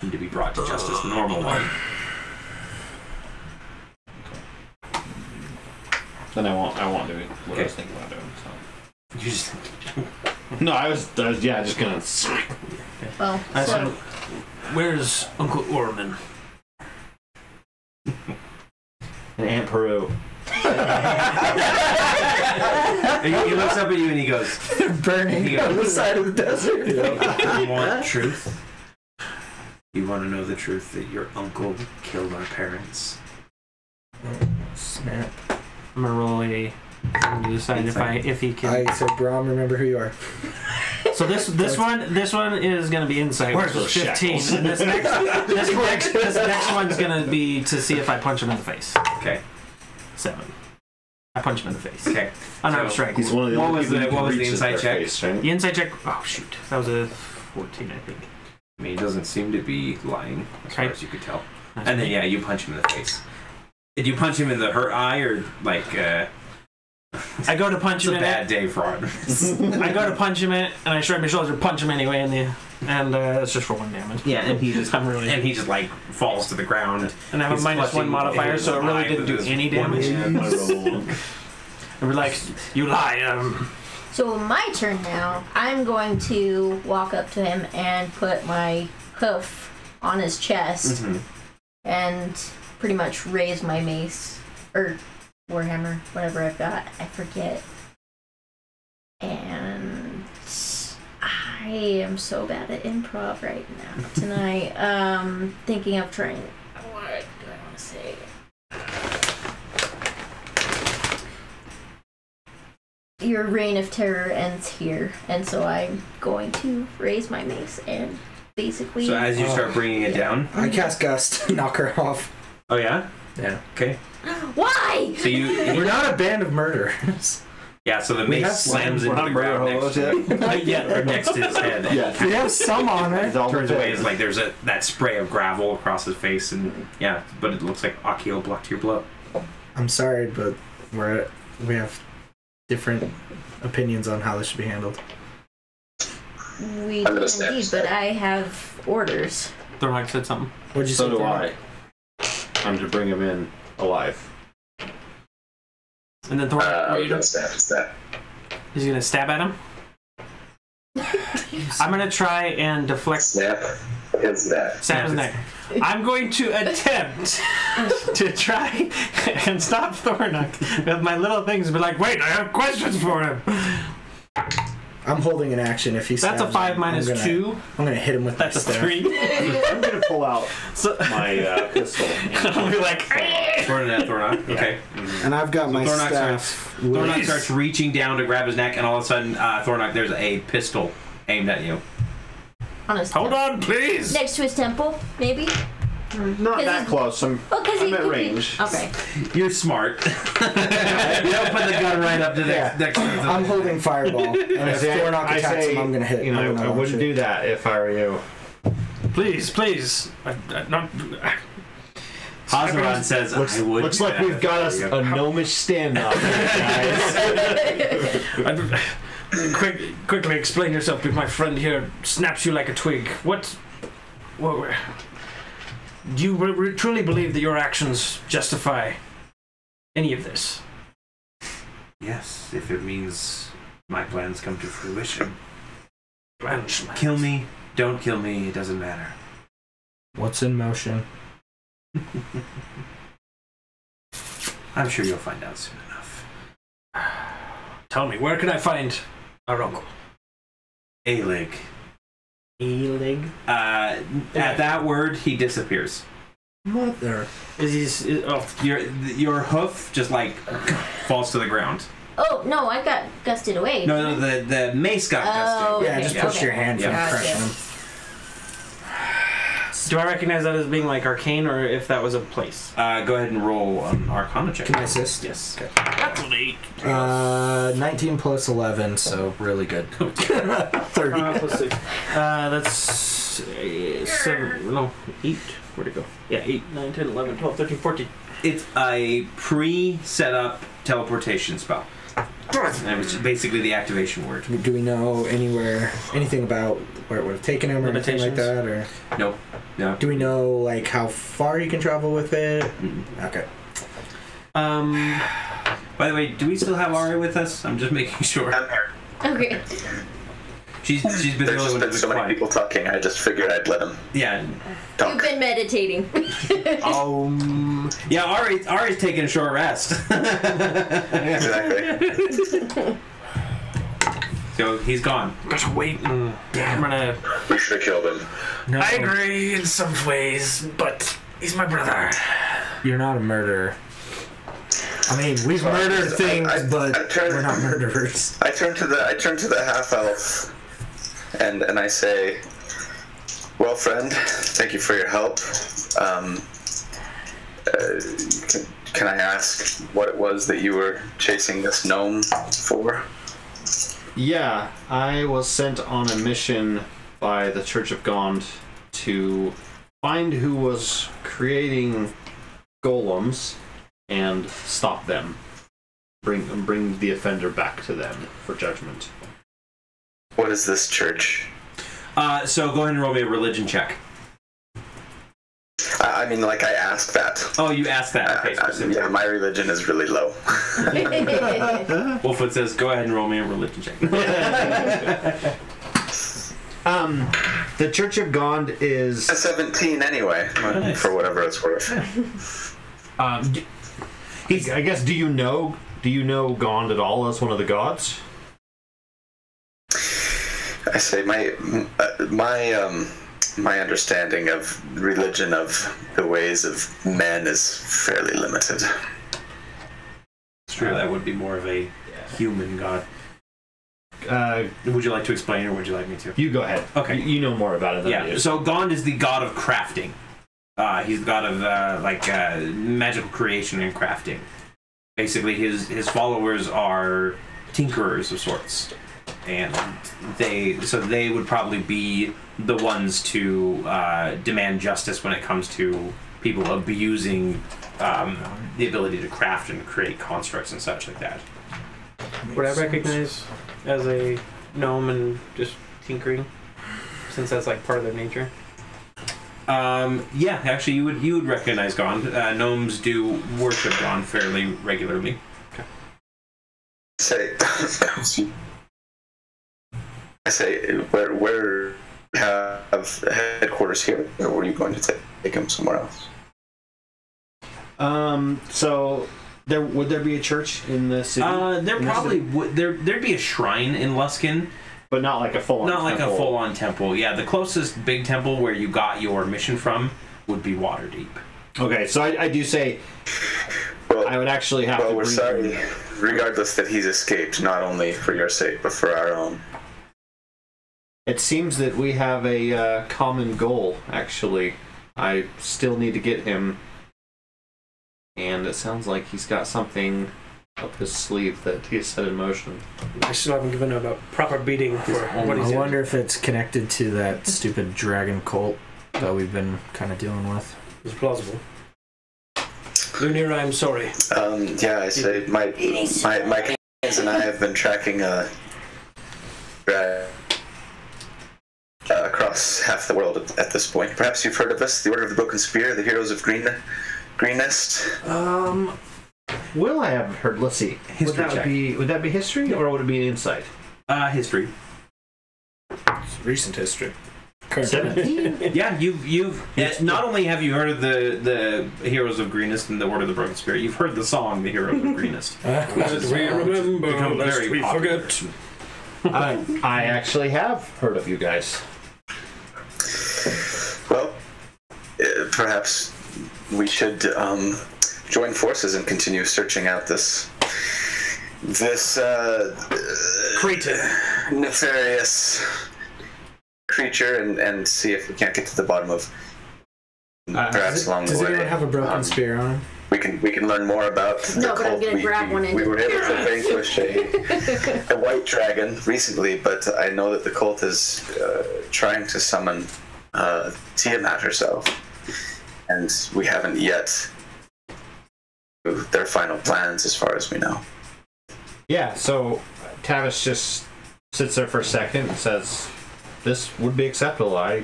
him to be brought to justice the normal way. Then I won't do it. What I was thinking about doing. So. You just No, I was just gonna. Well, So, where's Uncle Orman? And Aunt Peru. he looks up at you and he goes, burning on the side of the desert. You want truth? You want to know the truth that your uncle killed our parents? Snap. I'm gonna roll a. You decide if he can. I said, Brom, remember who you are. So this one is gonna be insight, Where's which is those 15. And this next one's gonna be to see if I punch him in the face. Okay. 7. I punch him in the face. Okay. Unarmed strike. He's one of the only people who what was can the reach insight their check? face, right? The insight check. Oh shoot, that was a 14, I think. I mean, he doesn't seem to be lying, as far Okay. as you could tell. Nice. And then, you punch him in the face. Did you punch him in the hurt eye, or, like, I go to punch it's him a in bad it. day for him. I go to punch him in it, and I shrug my shoulders and punch him anyway and it's just for 1 damage. Yeah, and he just I'm like falls to the ground. And I have He's a -1 clutching modifier, his so it really eye didn't do with his any one damage. hand. And we're like, you lie. so my turn now. I'm going to walk up to him and put my hoof on his chest and pretty much raise my mace or warhammer, whatever I've got. I forget. And I am so bad at improv right now tonight. Thinking of trying. What do I want to say? Your reign of terror ends here, and so I'm going to raise my mace and basically. So as you start bringing it down, I cast Gust, knock her off. oh yeah, Yeah. okay. Why? So We're not a band of murderers. yeah, so the We have mace slams into the ground next to his head. Yeah. We have some on it. Turns away is like there's that spray of gravel across his face, and but it looks like Akio blocked your blow. I'm sorry, but we have different opinions on how this should be handled. We I'm do gonna snap indeed, but I have orders. Thornhawk said something. What'd you So say? do Thornton? I. I'm to bring him in alive. And then Thornhawk, I'm gonna snap. he's gonna stab at him. I'm gonna try and deflect. Snap his neck. Snap his neck. I'm going to attempt to try and stop Thornhawk with my little things and be like, wait, I have questions for him. I'm holding an action if he That's a stabs 5 me. minus I'm gonna, 2. I'm gonna hit him with That's a my staff. 3. I'm gonna pull out So my pistol. I'll be like, Thornhawk. Okay. And I've got my Thornhawk staff. Thornhawk starts reaching down to grab his neck, and all of a sudden, Thornhawk, there's a pistol aimed at you. On his hold on, please. next to his temple, maybe. Not that close. I'm he at could be- range. Okay. You're smart. You don't put the gun right up to the next to the... I'm holding fireball. And if Thornhawk attacks him, I'm gonna hit. You know, I'm gonna I launch wouldn't it. do that if I were you. Please. Hazaran says, I would Looks do like that we've got if us I were a you." gnomish stand-up here, guys. Quickly explain yourself, because my friend here snaps you like a twig. What do you truly believe that your actions justify any of this? Yes, if it means my plans come to fruition. Plans. Kill me, don't kill me, it doesn't matter. What's in motion? I'm sure you'll find out soon enough. Tell me, where can I find our uncle? A-Lig. A-Lig? At that word, he disappears. Mother. Your hoof just like falls to the ground. Oh no, I got gusted away. No, the mace got gusted. Yeah, just push your hand from Yeah. crushing him. Do I recognize that as being like arcane, or if that was a place? Go ahead and roll an Arcana check. Can I assist? Yes. Okay. That's an 8. 19 plus 11, so really good. 30. Plus 6. That's 7. No, 8. Where'd it go? Yeah, 8, 9, 10, 11, 12, 13, 14. It's a pre-set up teleportation spell. That was basically the activation word. Do we know anything about where it would have taken him or anything like that? Or Nope. No. do we know like how far you can travel with it? Okay. By the way, do we still have Ari with us? I'm just making sure. I'm here. Okay. She's been the There's only one been who's so many quiet. people talking, I just figured I'd let them Yeah. talk. You've been meditating. Yeah, Ari's taking a short rest. Exactly. So he's gone. Gotta wait and I'm gonna... We should have killed him. No, I agree in some ways, but he's my brother. you're not a murderer. I mean, we've murdered things, but we're not murderers. I turn to the half elf, and I say, "Well, friend, thank you for your help. Can I ask what it was that you were chasing this gnome for?" Yeah, I was sent on a mission by the Church of Gond to find who was creating golems and stop them. Bring the offender back to them for judgment. What is this church? So go ahead and roll me a religion check. I mean, like I asked that. Oh, you asked that. Okay, specifically. Yeah, my religion is really low. Wolfwood says, go ahead and roll me a religion check. The Church of Gond is... A 17 anyway, for whatever it's worth. I guess, do you know Gond at all as one of the gods? I say my understanding of religion, of the ways of men, is fairly limited. It's true, that would be more of a human god. Would you like to explain, or would you like me to? You go ahead. Okay. You know more about it than I do. So Gond is the god of crafting. He's the god of magical creation and crafting. Basically, his followers are tinkerers of sorts, and they would probably be the ones to demand justice when it comes to people abusing the ability to craft and create constructs and such like that. Would I recognize as a gnome and just tinkering, since that's like part of their nature? Yeah, actually, you would recognize Gond. Gnomes do worship Gond fairly regularly. Okay. I say, where have headquarters here, or were you going to take him somewhere else? So would there be a church in the city? There probably would. There'd be a shrine in Luskin, but not like a full-on not like temple. a full-on temple. Yeah, the closest big temple where you got your mission from would be Waterdeep. Okay, so I do say, well, I would actually have to. Well, we're sorry, regardless that he's escaped, not only for your sake but for our own. It seems that we have a common goal. Actually, I still need to get him, and it sounds like he's got something up his sleeve that he's set in motion. I still haven't given him a proper beating for what he's I doing. wonder if it's connected to that stupid dragon cult that we've been kind of dealing with. It's plausible. Lunir, I'm sorry. Yeah, I say my kids and I have been tracking across half the world at this point. Perhaps you've heard of us, the Order of the Broken Spear, the Heroes of Greenest. Will I have heard? Let's see. Would that be history, or would it be an insight? History. It's recent history. 17. Yeah, you've not only have you heard of the Heroes of Greenest and the Order of the Broken Spirit, you've heard the song "The Heroes of Greenest." As we remember, lest very we popular. forget. I actually have heard of you guys. Well, perhaps we should join forces and continue searching out this Crater. nefarious creature and see if we can't get to the bottom of perhaps along the way. Does anyone have a broken spear on him? We can learn more about the No, but I'm cult. gonna grab one and we were able to vanquish a white dragon recently, but I know that the cult is trying to summon Tiamat herself. And we haven't yet their final plans as far as we know. Yeah, so Tavis just sits there for a second and says, "This would be acceptable. I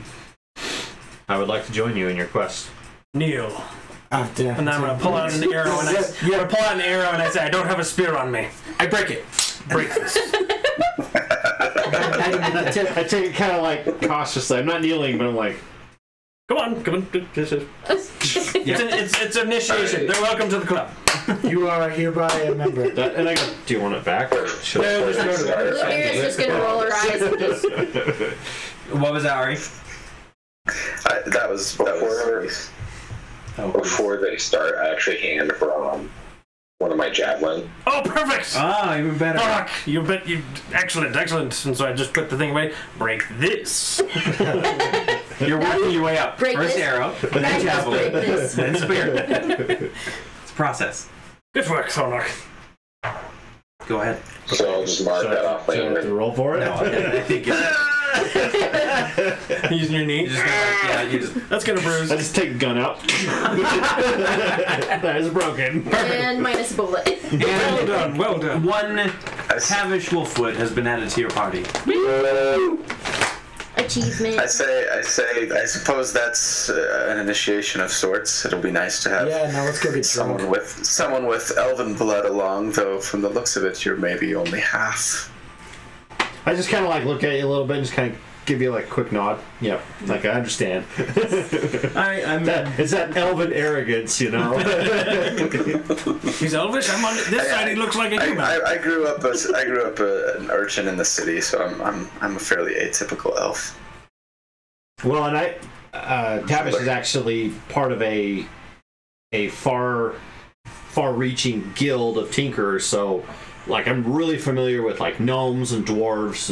would like to join you in your quest." Kneel. And then I'm gonna pull out an arrow and I say, "I don't have a spear on me." I break it. Break this. I take it kind of like cautiously. I'm not kneeling, but I'm like, Come on. This is. It's initiation. They're welcome to the club. You are hereby a member. And I go, "Do you want it back?" Or should Lumira's just gonna roll her eyes and just. What was that, Ari? That was Before they start, I actually hand Braum one of my javelin. Oh, perfect! Ah, even better. Fuck! You excellent. And so I just put the thing away. Break this. You're working your way up. Break First this. arrow, then javelin, then spear. It's a process. Good work, Thornock. Go ahead. So I'll just mark that off Should I have to later. roll for it? No, I think Using your knee. That's gonna bruise. I just take the gun out. That is broken. And minus a bullet. Well done. One Tavish Wolfwood has been added to your party. Achievement. I suppose that's an initiation of sorts. It'll be nice to have Yeah, now let's go get someone drunk. with elven blood along, though from the looks of it you're maybe only half. I just kind of like look at you a little bit and just kind of give you like a quick nod. Yep, like I understand. It's that elven arrogance, you know. He's elvish. I'm on this side. He looks like a human. I grew up an urchin in the city, so I'm a fairly atypical elf. Well, and Tavish is actually part of a far-reaching guild of tinkerers, so like I'm really familiar with like gnomes and dwarves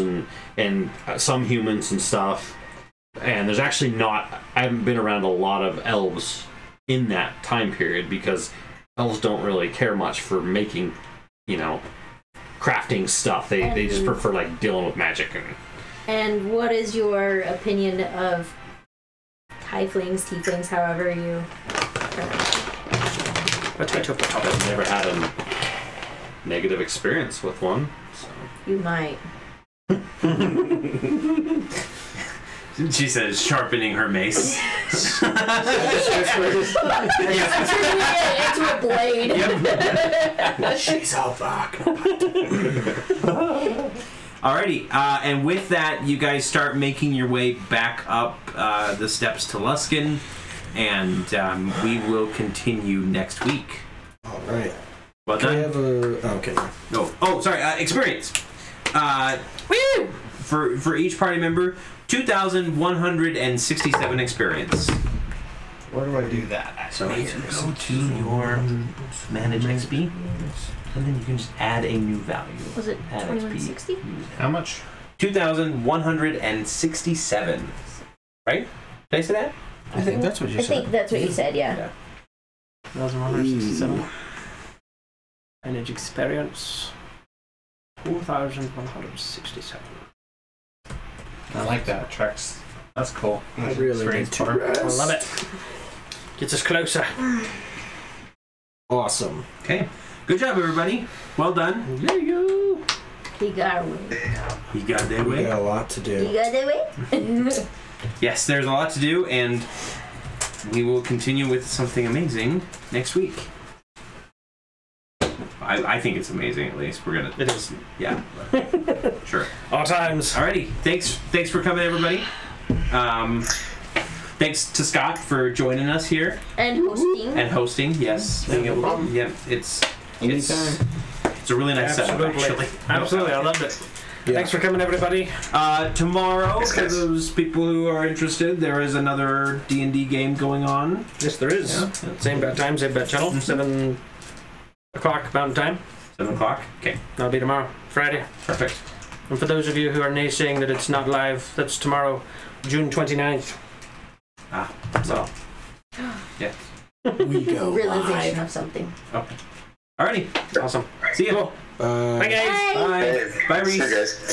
and some humans and stuff. And there's actually I haven't been around a lot of elves in that time period because elves don't really care much for making, crafting stuff. They just prefer like dealing with magic. And what is your opinion of tieflings, however you Potato. I've never had a negative experience with one. So. You might. She says, sharpening her mace. Turning it into a blade. She's all back. Alrighty, and with that, you guys start making your way back up the steps to Luskin, and we will continue next week. All right. Well Can done. I have a... okay. Oh, sorry. Experience. Woo! For each party member, 2,167 experience. Where do I do that? So you go to your manage XP, and then you can just add a new value. Was it Add 2160? How much? 2,167. Right? Did I say that? I think that's what you I said. think that's what you said, yeah. 1,167. Manage experience. 4,167. I like that. Tracks. That's cool. I really need to I rest. love it. Gets us closer. Awesome. Okay. Good job, everybody. Well done. There you go. He got away. You got that We way. got a lot to do. He got away? Yes, there's a lot to do, and we will continue with something amazing next week. I think it's amazing. At least we're gonna. It is. Yeah. Sure. All times. Alrighty. Thanks for coming, everybody. Thanks to Scott for joining us here And hosting. and hosting. Yes. Being able to, yeah. It's a really nice setup, actually. Absolutely. I loved it. Yeah. Thanks for coming, everybody. Tomorrow, Thanks, for guys. those people who are interested, there is another D&D game going on. Yes, there is. Yeah. Same bad time, same bad channel. 7 o'clock Mountain Time. 7 o'clock. Okay. That'll be tomorrow, Friday. Perfect. And for those of you who are naysaying that it's not live, that's tomorrow, June 29th. So. Yeah. We go Realization live. of something. Okay. Alrighty. Awesome. See you. Bye, guys. Bye. Hey, Bye, see you Reese. guys.